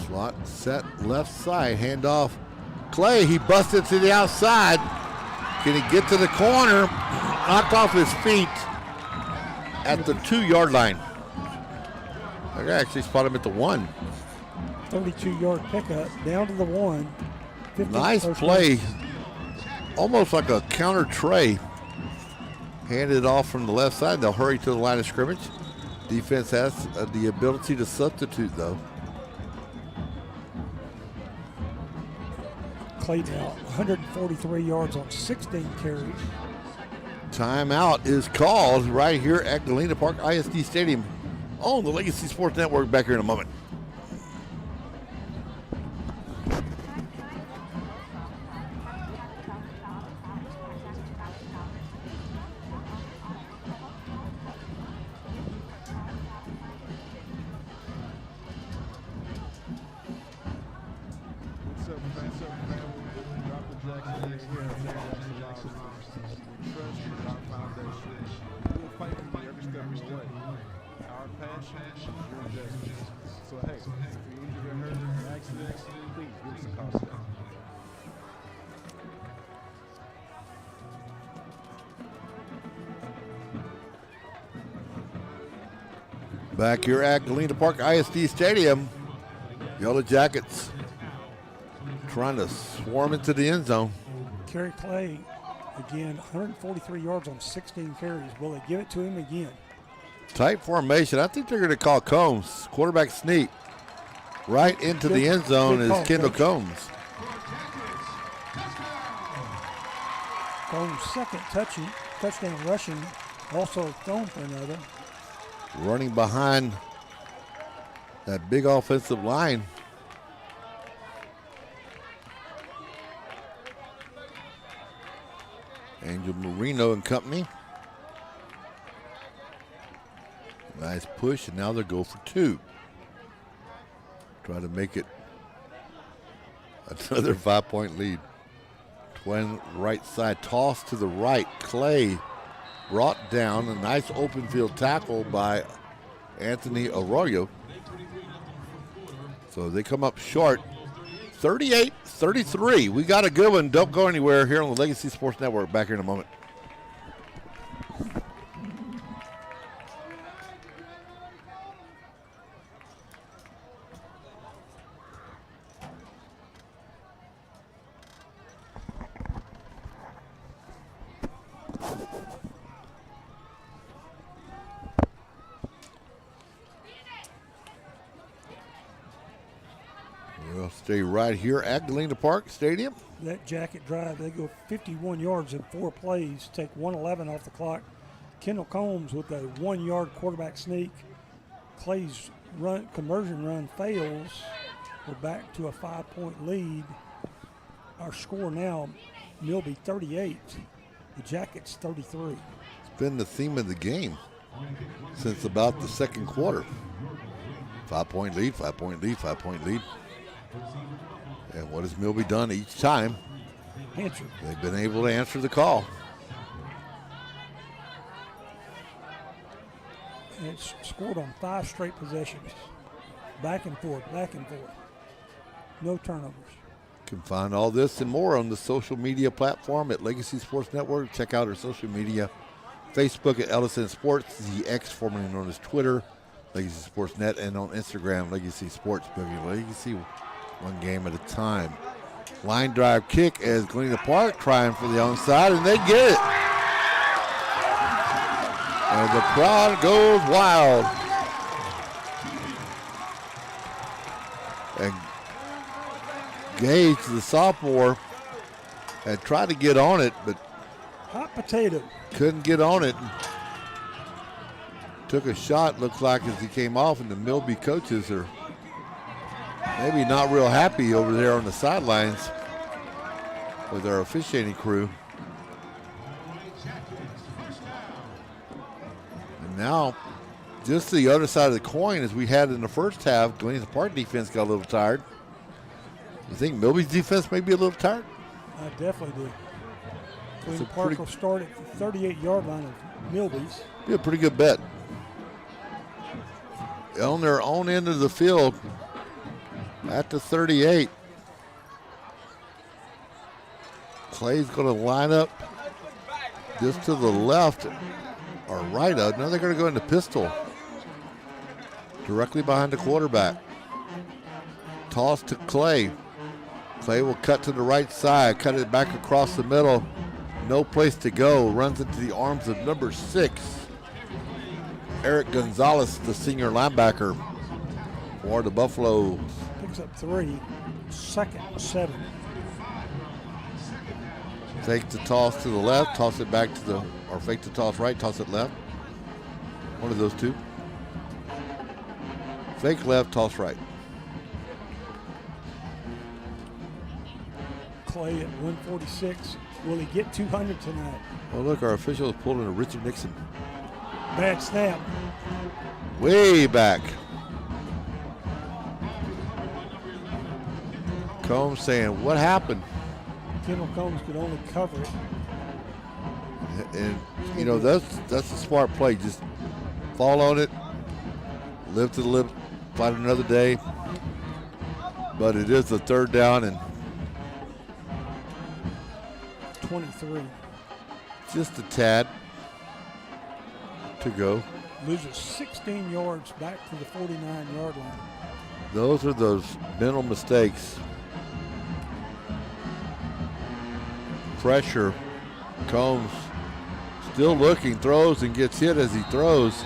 Slot set left side, handoff. Clay, he busted to the outside. Can he get to the corner? Knocked off his feet at the 2-yard line. I actually spot him at the 1. 32-yard pickup down to the 1. Nice play. Almost like a counter tray. Handed off from the left side. They'll hurry to the line of scrimmage. Defense has the ability to substitute, though. Clay now 143 yards on 16 carries. Timeout is called right here at Galena Park ISD Stadium on the Legacy Sports Network. Back here in a moment. Back here at Galena Park ISD Stadium, Yellow Jackets trying to swarm into the end zone. Kerry Clay, again, 143 yards on 16 carries. Will they give it to him again? Tight formation. I think they're going to call Combs. Quarterback sneak. Right into the end zone is Kendall Combs. Combs' second touchdown rushing, also thrown for another. Running behind that big offensive line. Angel Marino and company. Nice push, and now they'll go for 2. Try to make it another 5-point lead. Twin right side, toss to the right. Clay brought down. A nice open field tackle by Anthony Arroyo. So they come up short. 38-33. We got a good one. Don't go anywhere here on the Legacy Sports Network. Back here in a moment. We'll stay right here at Galena Park Stadium. That Jacket drive, they go 51 yards in 4 plays, take 111 off the clock, Kendall Combs with a 1-yard quarterback sneak. Clay's conversion run fails. We're back to a 5-point lead. Our score now, Milby 38, the Jackets 33. It's been the theme of the game since about the second quarter. 5-point lead, 5-point lead, 5-point lead. And what has Milby done each time? Answer. They've been able to answer the call. And it's scored on 5 straight possessions. Back and forth, back and forth. No turnovers. You can find all this and more on the social media platform at Legacy Sports Network. Check out our social media. Facebook at Ellison Sports, the X formerly known as Twitter, Legacy Sports Net, and on Instagram, Legacy Sports. Legacy, one game at a time. Line drive kick as Galina Park trying for the onside, and they get it. And the crowd goes wild. And Gage, the sophomore, had tried to get on it, but hot potato. Couldn't get on it. Took a shot, looks like, as he came off, and the Milby coaches are maybe not real happy over there on the sidelines with our officiating crew. And now, just the other side of the coin as we had in the first half, Galena Park defense got a little tired. You think Milby's defense may be a little tired? I definitely do. Galena a Park pretty- will start at the 38-yard line of Milby's. Be a pretty good bet. On their own end of the field at the 38. Clay's going to line up just to the left or right of. Now they're going to go into pistol directly behind the quarterback. Toss to Clay. Clay will cut to the right side, cut it back across the middle. No place to go. Runs into the arms of number 6. Eric Gonzalez, the senior linebacker for the Buffaloes. Picks up 3, second, 7. Fake the toss to the left, toss it back to the, or fake the toss right, toss it left. One of those two. Fake left, toss right. Clay at 146. Will he get 200 tonight? Oh, look, our official is pulling a Richard Nixon. Bad snap. Way back. Combs saying, what happened? Kendall Combs could only cover it. And, you know, that's a smart play. Just fall on it, live to the lip, fight another day. But it is the third down and 23. just a tad to go. Loses 16 yards back to the 49-yard line. Those are those mental mistakes. Pressure. Combs still looking, throws and gets hit as he throws.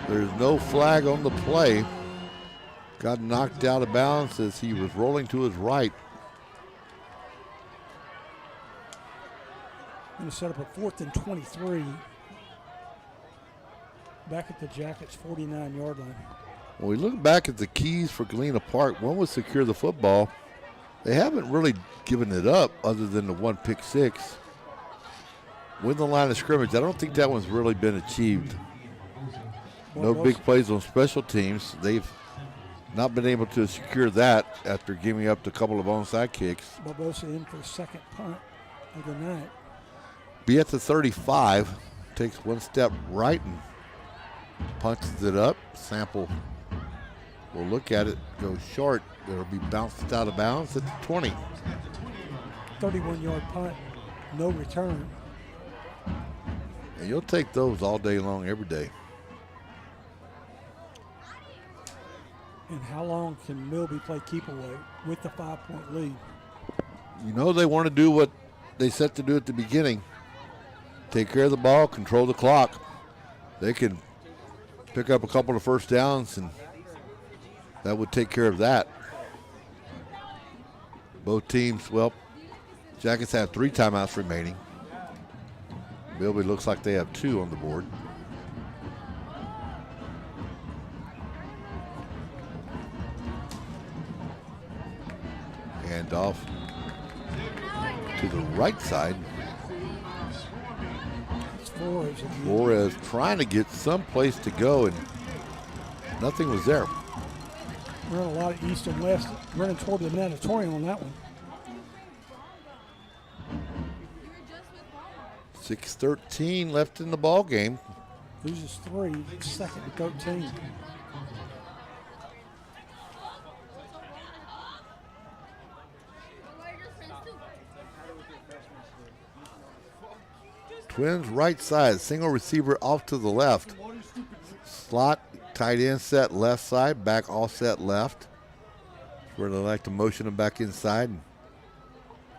There's no flag on the play. Got knocked out of bounds as he was rolling to his right. Going to set up a 4th and 23. Back at the Jackets' 49-yard line. When we look back at the keys for Galena Park, one was secure the football. They haven't really given it up other than the one pick six. Win the line of scrimmage, I don't think that one's really been achieved. No big plays on special teams. They've not been able to secure that after giving up a couple of onside kicks. Barbosa in for the second punt of the night. Be at the 35, takes one step right and punches it up. Sample will look at it, goes short. It'll be bounced out of bounds at the 20. 31-yard punt, no return. And you'll take those all day long, every day. And how long can Milby play keep away with the 5-point lead? You know they want to do what they set to do at the beginning. Take care of the ball, control the clock. They can pick up a couple of first downs, and that would take care of that. Both teams, well, Jackets have 3 timeouts remaining. Milby looks like they have 2 on the board. Hand off to the right side. It's Flores. Flores trying to get some place to go, and nothing was there. Running a lot of east and west, running toward the natatorium on that one. 6:13 left in the ball game. Loses 3, second to 13. Twins right side, single receiver off to the left. Slot, tight end set left side, back all set left. Where they like to motion him back inside.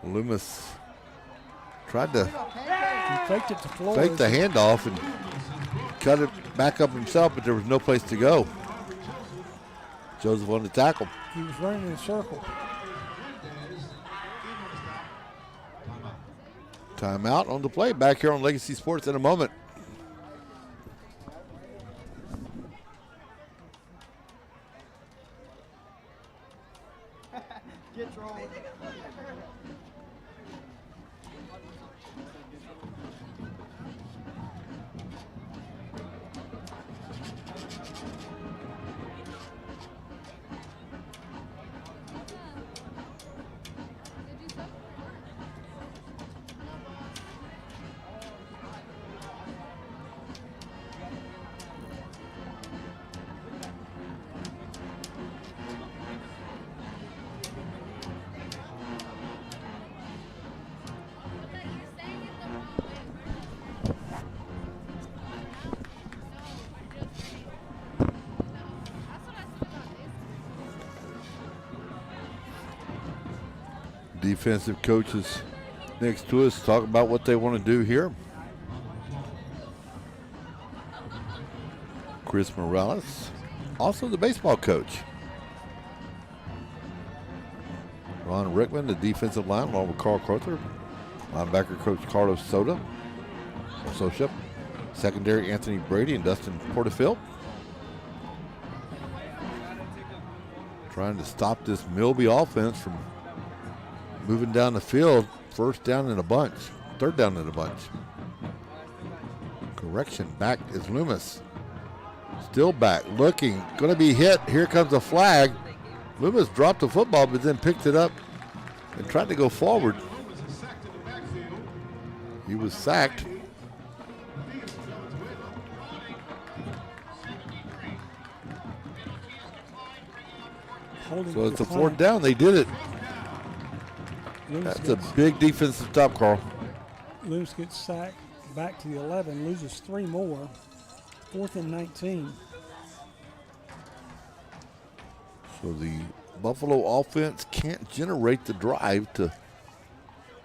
Loomis tried to He faked it to Flores. fake the handoff and cut it back up himself, but there was no place to go. Joseph on the tackle. He was running in a circle. Timeout on the play. Back here on Legacy Sports in a moment. Defensive coaches next to us talk about what they want to do here. Chris Morales, also the baseball coach. Ron Rickman, the defensive line, along with Carl Crowther. Linebacker coach Carlos Sosa. Secondary Anthony Brady and Dustin Porterfield. Trying to stop this Milby offense from moving down the field. First down in a bunch. Third down in a bunch. Correction, back is Loomis. Still back, looking, going to be hit. Here comes a flag. Loomis dropped the football, but then picked it up and tried to go forward. He was sacked. So it's a 4th down. They did it. That's a big defensive stop, Carl. Loomis gets sacked back to the 11, loses 3 more. 4th and 19. So the Buffalo offense can't generate the drive to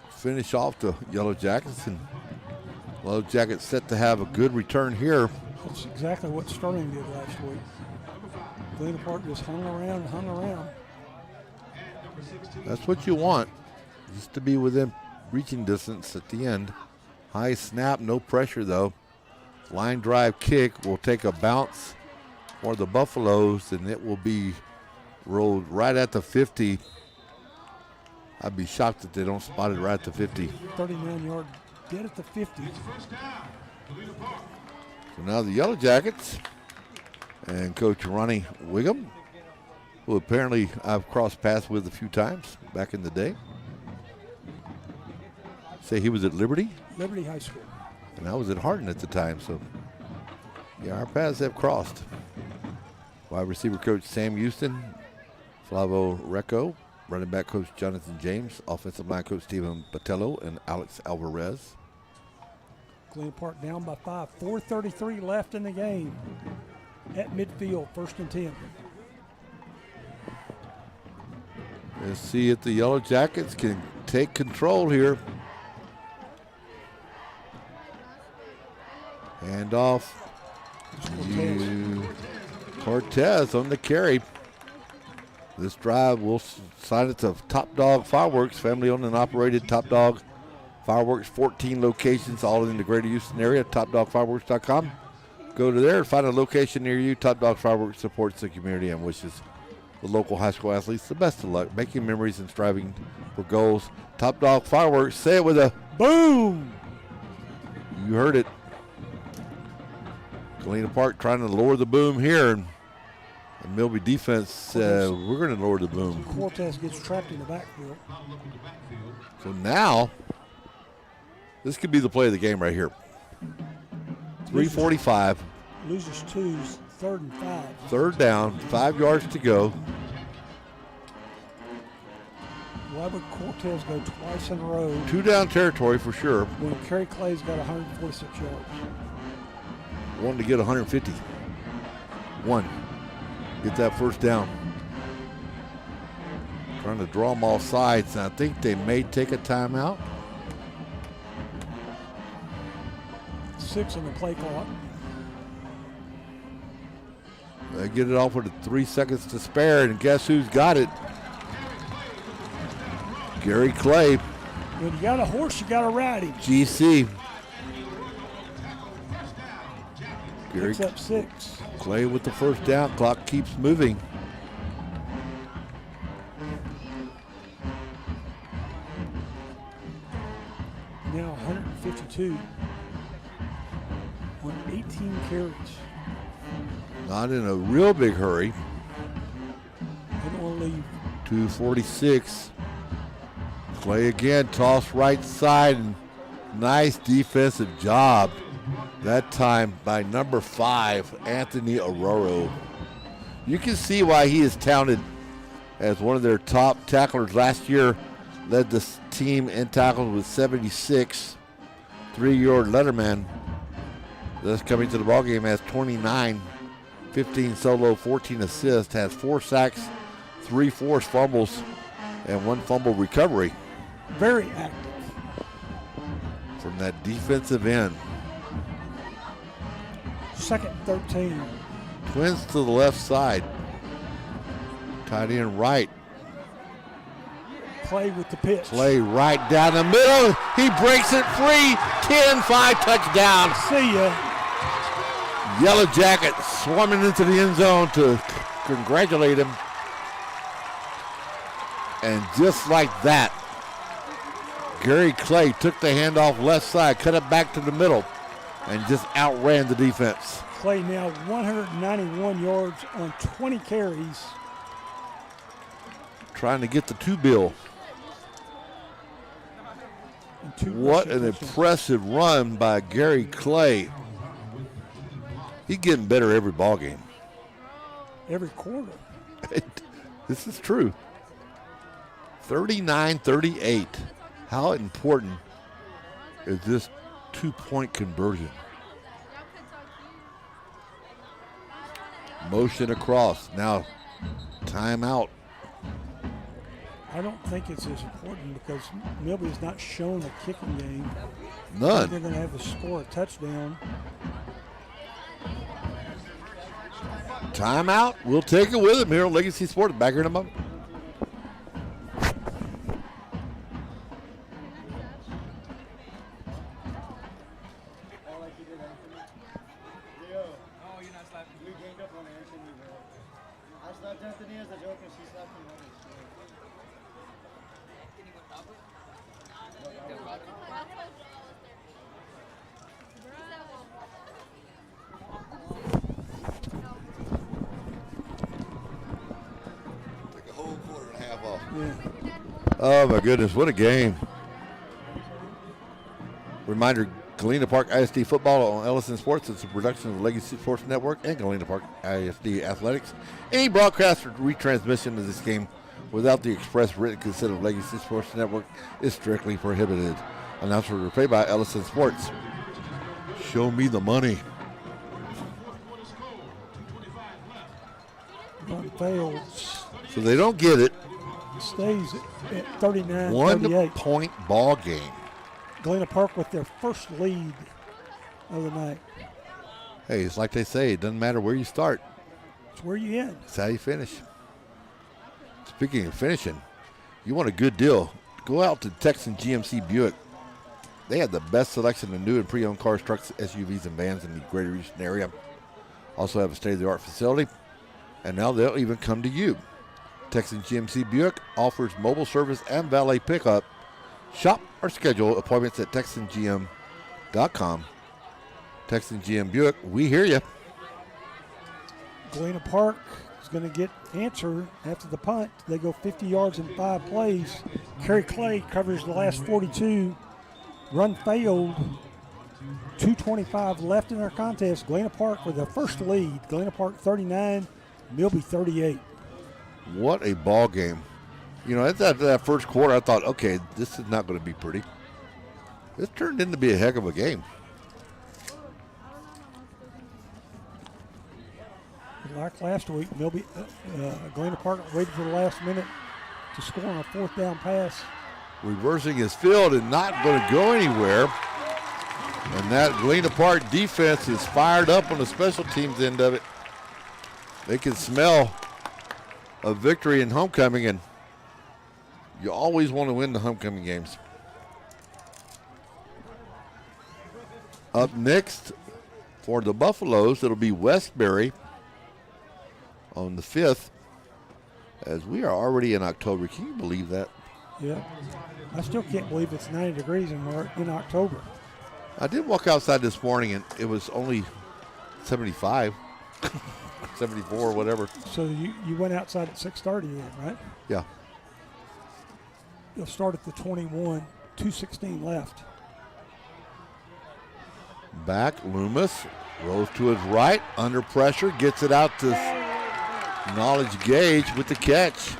finish off the Yellow Jackets, and Yellow Jackets set to have a good return here. That's exactly what Sterling did last week. Galena Park just hung around and hung around. That's what you want, just to be within reaching distance at the end. High snap, no pressure though. Line drive kick will take a bounce for the Buffaloes, and it will be rolled right at the 50. I'd be shocked if they don't spot it right at the 50. 39-yard get at the 50. So now the Yellow Jackets and Coach Ronnie Wiggum, who apparently I've crossed paths with a few times back in the day. Say he was at Liberty High School. and I was at Hardin at the time, so yeah, our paths have crossed. Wide receiver coach Sam Houston, Flavo Recco, running back coach Jonathan James, offensive line coach Steven Botello, and Alex Alvarez. Galena Park down by 5. 4:33 left in the game. At midfield, 1st and 10. Let's see if the Yellow Jackets can take control here. Hand off. Cortez on the carry. This drive will sign it to Top Dog Fireworks, family owned and operated Top Dog Fireworks, 14 locations, all in the greater Houston area. TopDogFireworks.com. Go to there and find a location near you. Top Dog Fireworks supports the community and wishes the local high school athletes the best of luck, making memories and striving for goals. Top Dog Fireworks, say it with a boom. You heard it. Galena Park trying to lower the boom here. And Milby defense, we're going to lower the boom. Cortez gets trapped in the backfield. So now, this could be the play of the game right here. 3:45. Losers 2's 3rd and 5. Third down, 5 yards to go. Why would Cortez go twice in a row? 2 down territory for sure. When Kerry Clay's got 146 yards. Wanting to get 150. Get that first down. Trying to draw them all sides, and I think they may take a timeout. 6 on the play clock. They get it off with 3 seconds to spare, and guess who's got it? Gary Clay. When you got a horse, you got to ride him. GC. Gary Picks up 6. Clay with the first down. Clock keeps moving. Now 152 on 18 carries. Not in a real big hurry. They don't want to leave. 246. Clay again, toss right side, and nice defensive job. That time by number 5, Anthony Arroyo. You can see why he is touted as one of their top tacklers. Last year, led this team in tackles with 76. 3-yard letterman. That's coming to the ballgame has 29, 15 solo, 14 assists, has 4 sacks, 3 forced fumbles, and 1 fumble recovery. Very active. From that defensive end. 2nd and 13. Twins to the left side. Tight end right. Clay with the pitch. Clay right down the middle. He breaks it free. 10-5 touchdown. See ya. Yellow Jacket swarming into the end zone to congratulate him. And just like that, Gary Clay took the handoff left side, cut it back to the middle, and just outran the defense. Clay now 191 yards on 20 carries. Trying to get the 2 bill. What an impressive run by Gary Clay. He's getting better every ball game. Every quarter. This is true. 39-38. How important is this 2-point conversion? Motion across. Now, timeout. I don't think it's as important because Milby's not shown a kicking game. None. They're going to have to score a touchdown. Timeout. We'll take it with him here on Legacy Sports. Back here in a moment. Oh my goodness, what a game. Reminder, Galena Park ISD football on Ellison Sports. It's a production of the Legacy Sports Network and Galena Park ISD Athletics. Any broadcast or retransmission of this game without the express written consent of Legacy Sports Network is strictly prohibited. Announcers were paid by Ellison Sports. Show me the money. Run fails. So they don't get it. Stays at 39-38. 1-point ball game. Galena Park with their first lead of the night. Hey, it's like they say, it doesn't matter where you start. It's where you end. It's how you finish. Speaking of finishing, you want a good deal, go out to Texan GMC Buick They have the best selection of new and pre-owned cars, trucks, SUVs, and vans in the greater Houston area. Also have a state-of-the-art facility, and now they'll even come to you. Texas GMC Buick offers mobile service and valet pickup. Shop or schedule appointments at TexanGM.com. Texan GM Buick, we hear you. Galena Park is going to get answer after the punt. They go 50 yards in 5 plays. Kerry Clay covers the last 42. Run failed. 2:25 left in our contest. Galena Park with the first lead. Galena Park 39, Milby 38. What a ball game. You know, at that first quarter, I thought, okay, this is not going to be pretty. This turned into be a heck of a game. Like last week, Milby, Galena Park waited for the last minute to score on a 4th down pass. Reversing his field and not going to go anywhere. And that Galena Park defense is fired up on the special teams end of it. They can smell a victory in homecoming, and you always want to win the homecoming games. Up next for the Buffaloes, it'll be Westbury on the 5th, as we are already in October. Can you believe that? Yeah. I still can't believe it's 90 degrees and we're in October. I did walk outside this morning, and it was only 75, 74, whatever. So you went outside at 6:30 then, right? Yeah. You'll start at the 21, 2:16 left. Back, Loomis rolls to his right, under pressure, gets it out to Knowledge Gage with the catch.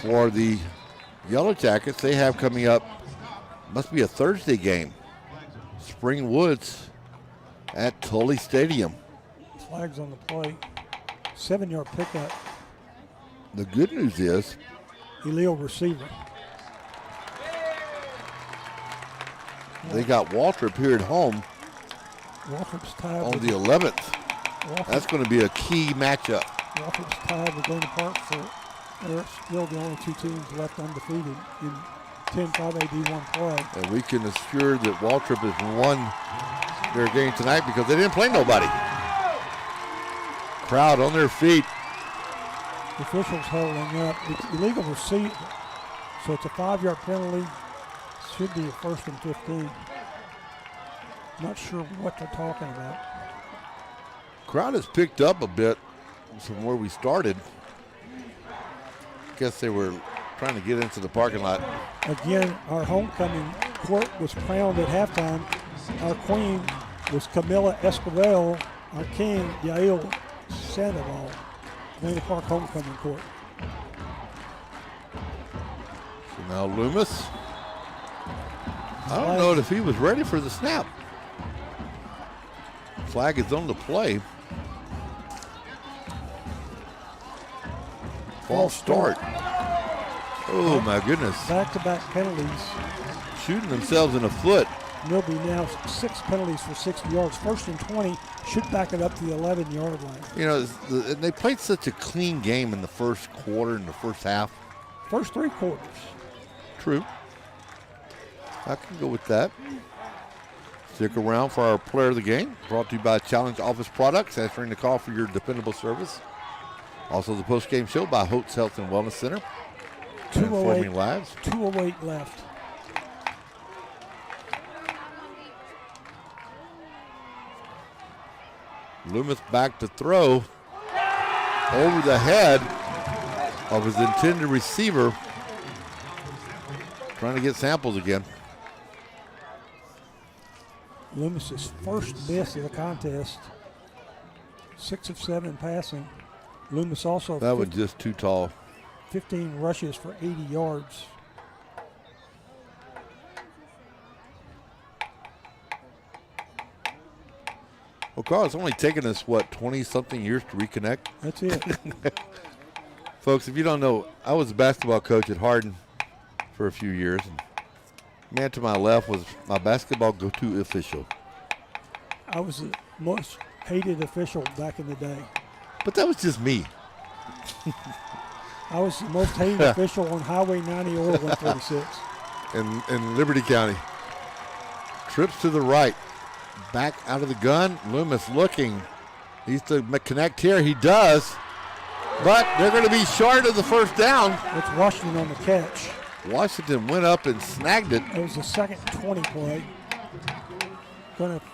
For the Yellow Jackets, they have coming up, must be a Thursday game, Spring Woods at Tully Stadium. Flags on the play. 7-yard pickup. The good news is, Illegal receiver. they got Waltrip here at home Waltrip's tied on with the 11th. Waltrip, That's going to be a key matchup. Waltrip's tied with Galena Park for they're still the only 2 teams left undefeated in 10-5 AD1 play. And we can assure that Waltrip has won their game tonight because they didn't play nobody. Crowd on their feet. The officials holding up. It's illegal receipt, so it's a 5-yard penalty. Should be a 1st and 15. Not sure what they're talking about. Crowd has picked up a bit from where we started. Guess they were trying to get into the parking lot. Again, our homecoming court was crowned at halftime. Our queen was Camila Esquivel. Our king, Yael Sandoval. Galena Park homecoming court. So now Loomis. I don't know if he was ready for the snap. Flag is on the play. False start. Oh, my goodness. Back-to-back penalties. Shooting themselves in the foot. Milby now 6 penalties for 60 yards. 1st and 20 should back it up to the 11-yard line. You know, they played such a clean game in the first quarter and the first half. First 3 quarters. True. I can go with that. Stick around for our player of the game. Brought to you by Challenge Office Products, answering the call for your dependable service. Also the post-game show by Holtz Health and Wellness Center. Transforming lives. 2:08 left. Loomis back to throw over the head of his intended receiver. Trying to get samples again. Loomis's first miss of the contest. 6 of 7 passing. Loomis also That was just too tall. 15 rushes for 80 yards. Well, Carl, it's only taken us, 20-something years to reconnect? That's it. Folks, if you don't know, I was a basketball coach at Hardin for a few years. And man to my left was my basketball go-to official. I was the most hated official back in the day. But that was just me. I was the most hated official on Highway 90 or 146. In Liberty County. Trips to the right. Back out of the gun. Loomis looking. Needs to connect here. He does. But they're going to be short of the first down. It's Washington on the catch. Washington went up and snagged it. It was the second 20 play. Going to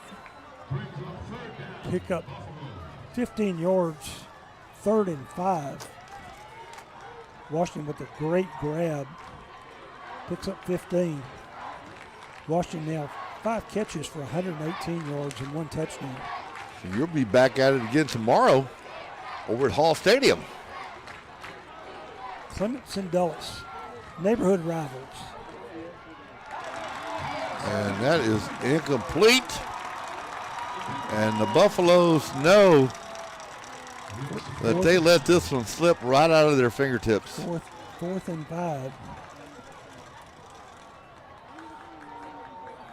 pick up 15 yards, 3rd and 5. Washington with a great grab. Picks up 15. Washington now 5 catches for 118 yards and 1 touchdown. And you'll be back at it again tomorrow over at Hall Stadium. Clements and Dulles, neighborhood rivals. And that is incomplete. And the Buffaloes know that they let this one slip right out of their fingertips. 4th and 5.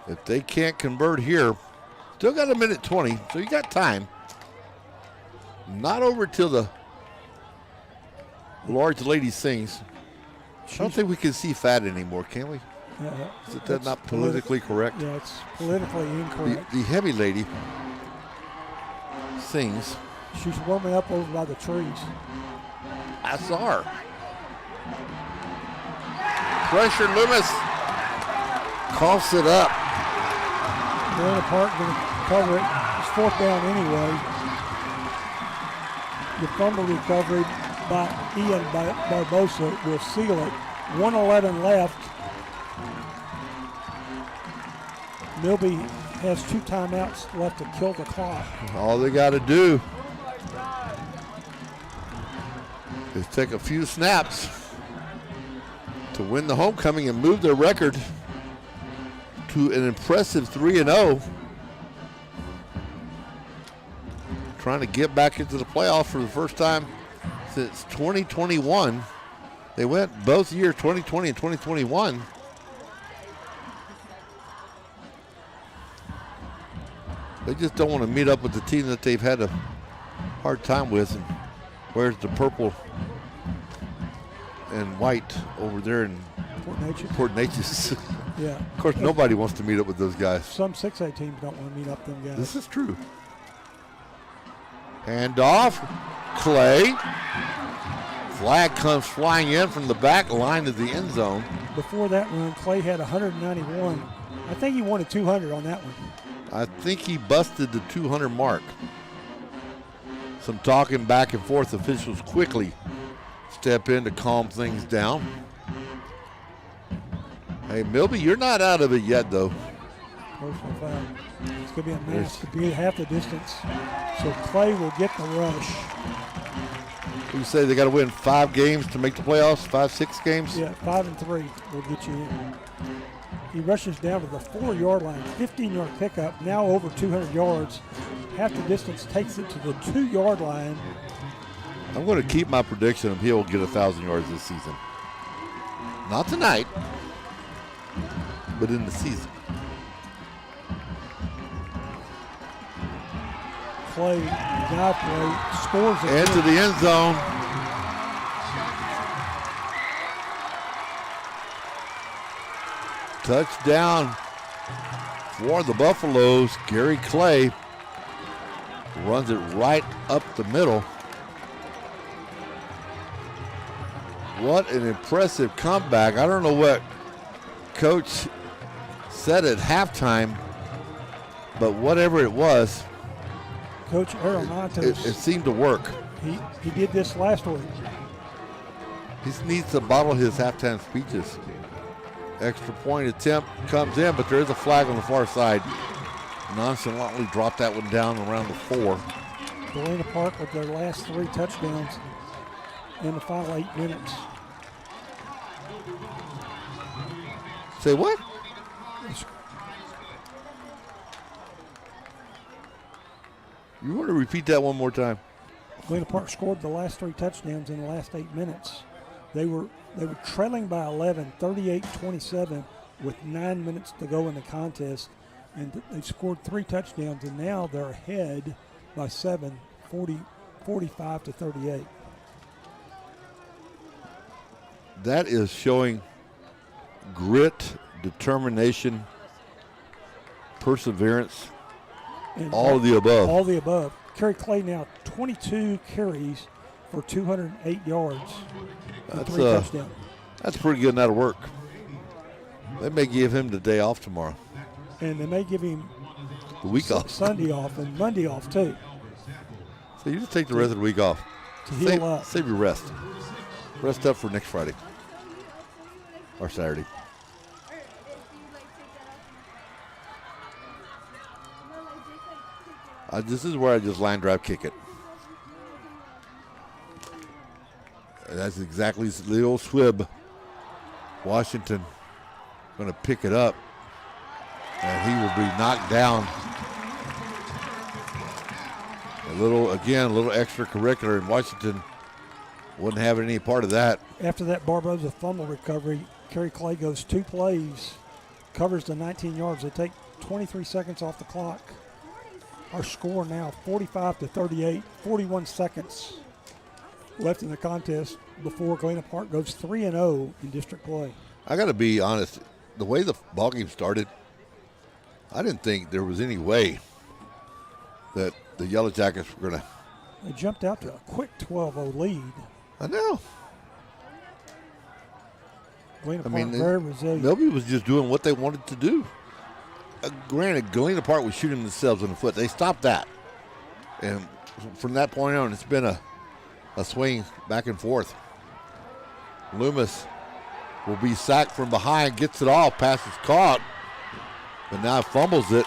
If they can't convert here, still got a minute 20, so you got time. Not over till the large lady sings. I don't think we can see fat anymore, can we? Is that not politically correct? Yeah, it's politically incorrect. The heavy lady sings. She's warming up over by the trees. I saw her. Pressure, Loomis coughs it up. Galina Park going to cover it. It's 4th down anyway. The fumble recovery by Ian Barbosa will seal it. 1:11 left. Milby has 2 timeouts left to kill the clock. All they got to do is take a few snaps to win the homecoming and move their record to an impressive 3-0. Trying to get back into the playoffs for the first time since 2021. They went both years, 2020 and 2021. They just don't want to meet up with the team that they've had a hard time with and wears the purple and white over there in Port Neches. Yeah. Of course, nobody wants to meet up with those guys. Some 6A teams don't want to meet up them guys. This is true. Handoff. Clay. Flag comes flying in from the back line of the end zone. Before that run, Clay had 191. I think he wanted 200 on that one. I think he busted the 200 mark. Some talking back and forth. Officials quickly step in to calm things down. Hey, Milby, you're not out of it yet, though. Personal foul. It's going to be a mess to be half the distance. So Clay will get the rush. You say they got to win 5 games to make the playoffs? 5, 6 games? Yeah, 5 and 3 will get you in. He rushes down to the 4-yard line, 15-yard pickup, now over 200 yards. Half the distance takes it to the 2-yard line. I'm going to keep my prediction of he'll get 1,000 yards this season. Not tonight, but in the season. Clay, dive play, scores it. Into the end zone. Touchdown for the Buffaloes. Gary Clay runs it right up the middle. What an impressive comeback. I don't know what Coach said at halftime, but whatever it was, Coach Aronatos, it seemed to work. He did this last week. He needs to bottle his halftime speeches. Extra point attempt comes in, but there is a flag on the far side. Nonchalantly dropped that one down around the 4. Galina Park with their last 3 touchdowns in the final 8 minutes. Say what? You want to repeat that one more time? Galena Park scored the last 3 touchdowns in the last 8 minutes. They were trailing by 11, 38-27, with 9 minutes to go in the contest, and they scored 3 touchdowns, and now they're ahead by 7, 45-38. That is showing grit, determination, perseverance, And all of the above. All the above. Kerry Clay now 22 carries for 208 yards. And That's 3 touchdowns. That's pretty good night of work. They may give him the day off tomorrow. And they may give him The week off. Sunday off and Monday off too. So you just take the rest of the week off. To heal up. Save your rest. Rest up for next Friday. Or Saturday. This is where I just line drive kick it. That's exactly the old swib. Washington going to pick it up. And he will be knocked down. A little extracurricular, and Washington wouldn't have any part of that. After that Barboza fumble recovery, Kerry Clay goes 2 plays, covers the 19 yards. They take 23 seconds off the clock. Our score now 45-38, 41 seconds left in the contest before Galena Park goes 3-0 in district play. I got to be honest, the way the ball game started, I didn't think there was any way that the Yellow Jackets were going to. They jumped out to a quick 12-0 lead. I know. Galena Park very resilient. Milby was just doing what they wanted to do. Granted, Galena Park was shooting themselves in the foot. They stopped that. And from that point on, it's been a swing back and forth. Loomis will be sacked from behind, gets it off, pass is caught, but now fumbles it,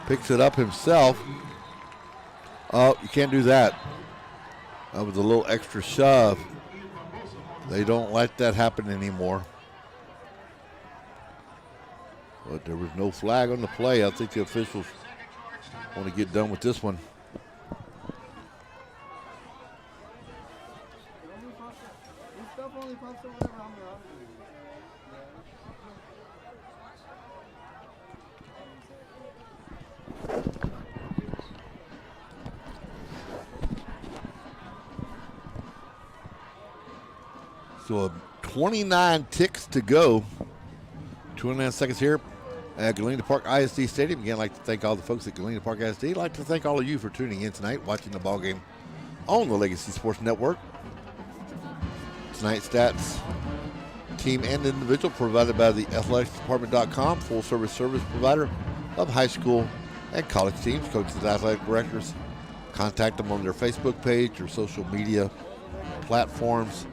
picks it up himself. Oh, you can't do that. That was a little extra shove. They don't let that happen anymore. But there was no flag on the play. I think the officials want to get done with this one. So 29 ticks to go. 29 seconds here at Galena Park ISD Stadium. Again, I'd like to thank all the folks at Galena Park ISD. I'd like to thank all of you for tuning in tonight, watching the ball game on the Legacy Sports Network. Tonight's stats, team and individual, provided by the athleticsdepartment.com, full service provider of high school and college teams, coaches and athletic directors. Contact them on their Facebook page or social media platforms.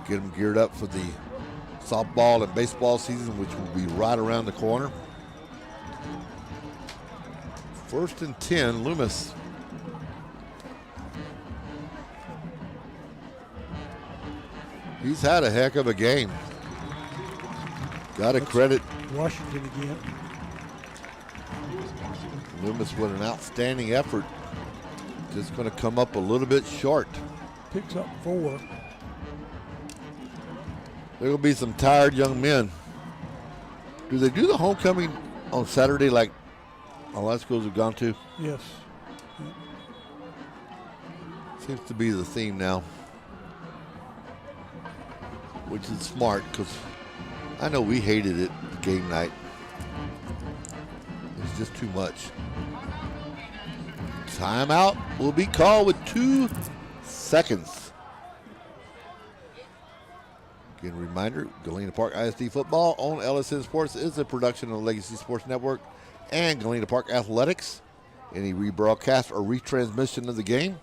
Get them geared up for the softball and baseball season, which will be right around the corner. 1st and 10, Loomis. He's had a heck of a game. Got to credit Washington again. Loomis with an outstanding effort. Just going to come up a little bit short. Picks up 4. There will be some tired young men. Do they do the homecoming on Saturday like a lot of schools have gone to? Yes. Seems to be the theme now, which is smart because I know we hated it game night. It's just too much. Timeout will be called with 2 seconds. Again, reminder, Galena Park ISD football on LSN Sports is a production of the Legacy Sports Network and Galena Park Athletics. Any rebroadcast or retransmission of the game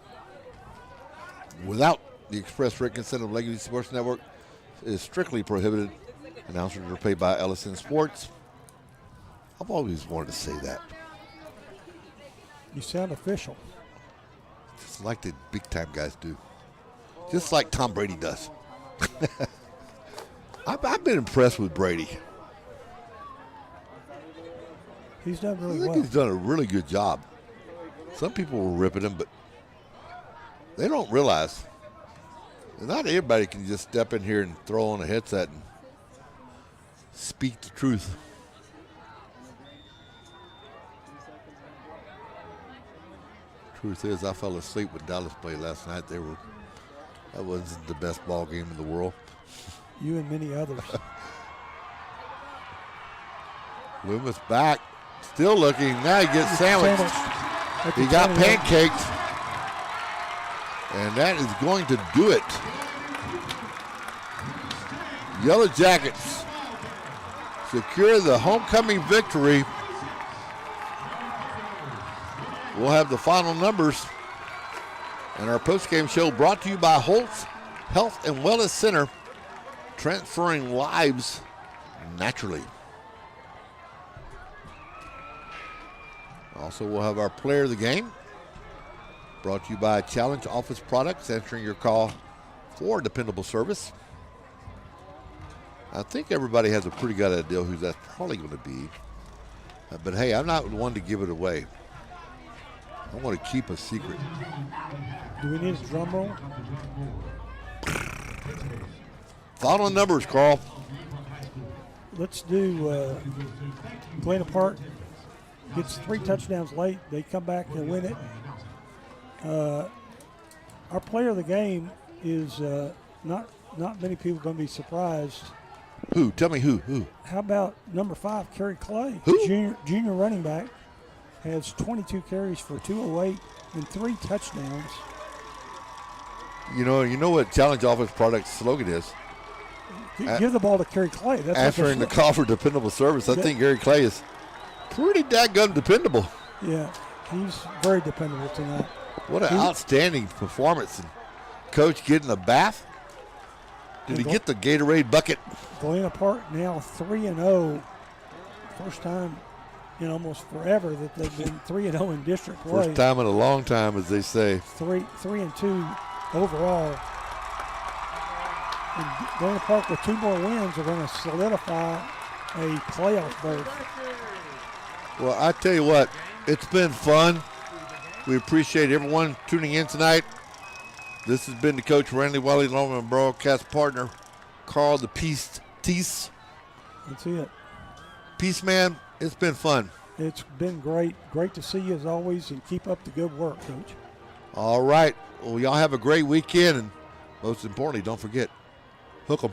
without the express written consent of Legacy Sports Network is strictly prohibited. Announcers are paid by LSN Sports. I've always wanted to say that. You sound official. Just like the big time guys do. Just like Tom Brady does. I've been impressed with Brady. He's done really I think well. he's done a really good job. Some people were ripping him, but they don't realize not everybody can just step in here and throw on a headset and speak the truth. Truth is, I fell asleep when Dallas played last night. That wasn't the best ball game in the world. You and many others. Loomis back. Still looking. Now he gets sandwiched. He got pancaked. And that is going to do it. Yellow Jackets secure the homecoming victory. We'll have the final numbers and our postgame show brought to you by Holtz Health and Wellness Center, transferring lives naturally. Also, we'll have our player of the game, brought to you by Challenge Office Products, answering your call for dependable service. I think everybody has a pretty good idea who that's probably going to be. But hey, I'm not one to give it away. I want to keep a secret. Do we need a drum roll? Final numbers, Carl. Let's do Galena Park gets 3 touchdowns late. They come back and win it. Our player of the game is not many people going to be surprised. Who? Tell me who. How about number 5, Kerry Clay? Who? Junior running back. Has 22 carries for 208 and 3 touchdowns. You know what Challenge Office Products slogan is? Give the ball to Kerry Clay. That's answering the call for dependable service. I think Kerry Clay is pretty dadgum dependable. Yeah, he's very dependable tonight. What an outstanding performance. And Coach getting a bath. Did he get the Gatorade bucket? Galina Park now 3-0. First time in almost forever that they've been 3-0 in district play. First time in a long time, as they say. 3-2 overall. And Galena Park with 2 more wins are going to solidify a playoff berth. Well, I tell you what, it's been fun. We appreciate everyone tuning in tonight. This has been the Coach Randy Wiley, along with my broadcast partner, Carl the Peace Teese. That's it. Peace, man. It's been fun. It's been great. Great to see you as always, and keep up the good work, Coach. All right. Well, y'all have a great weekend, and most importantly, don't forget, hook 'em.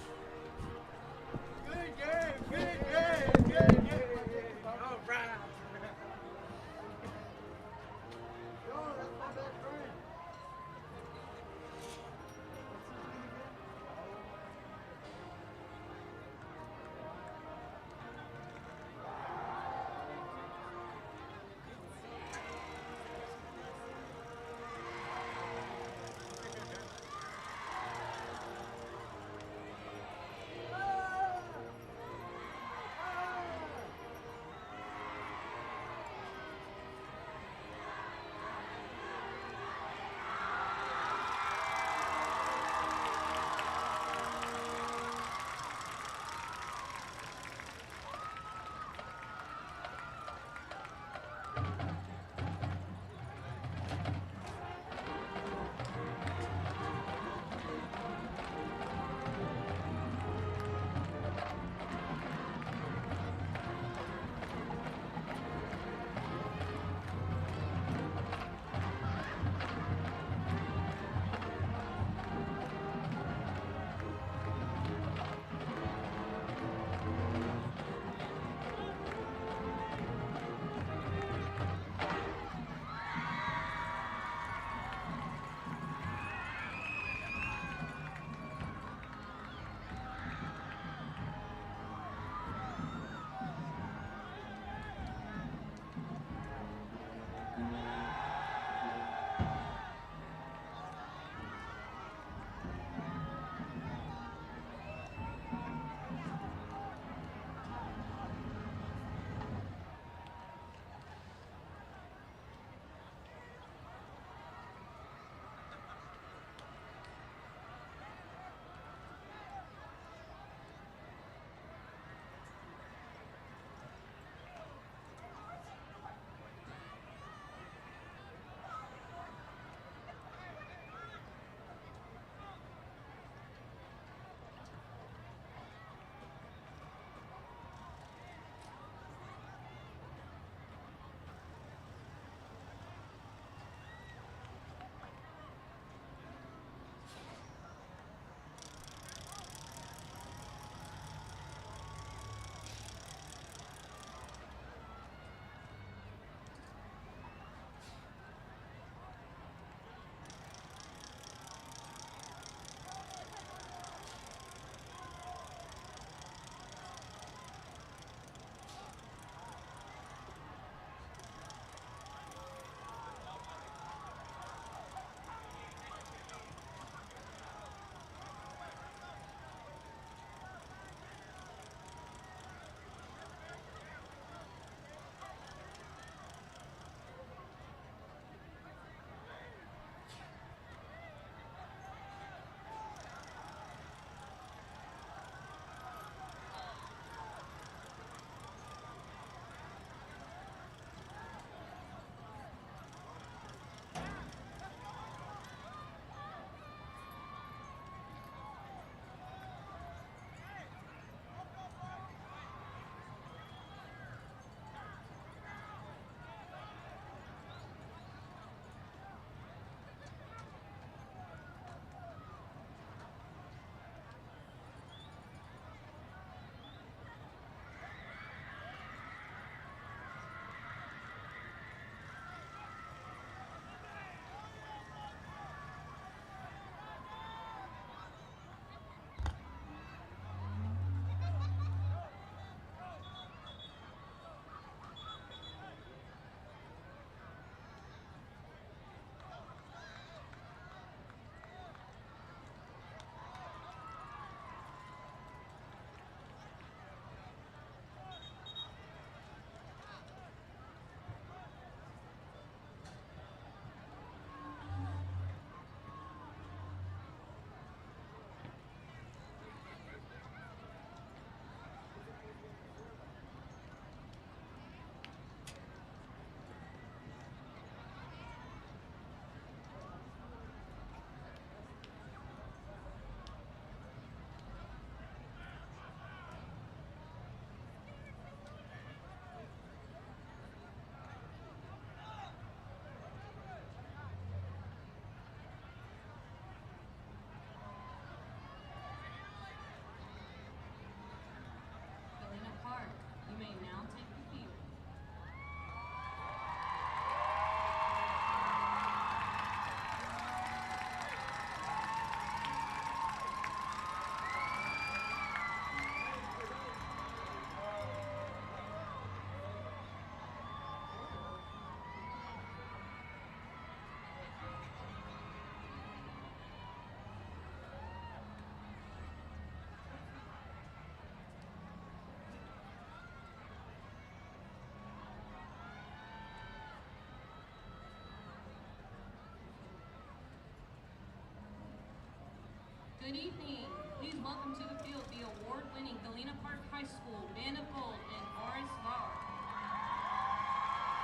Good evening. Please welcome to the field the award-winning Galina Park High School Band of Gold and Boris Var.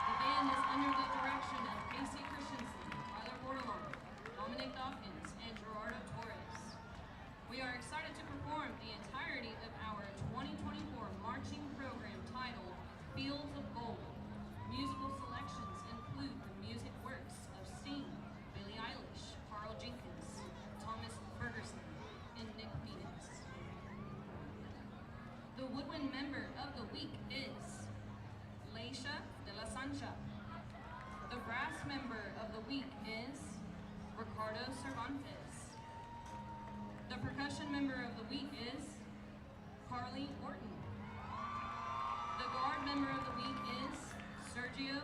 The band is under the direction of Casey Christensen, Tyler Bordelon, Dominic Dawkins, and Gerardo Torres. We are excited to perform the entirety of our 2024 marching program titled Fields of Gold. Musical selections include the music works of Sting, Billie Eilish, Carl Jenkins, Thomas Ferguson, and Nick Venus. The woodwind member of the week is Leisha de la Sancha. The brass member of the week is Ricardo Cervantes. The percussion member of the week is Carly Orton. The guard member of the week is Sergio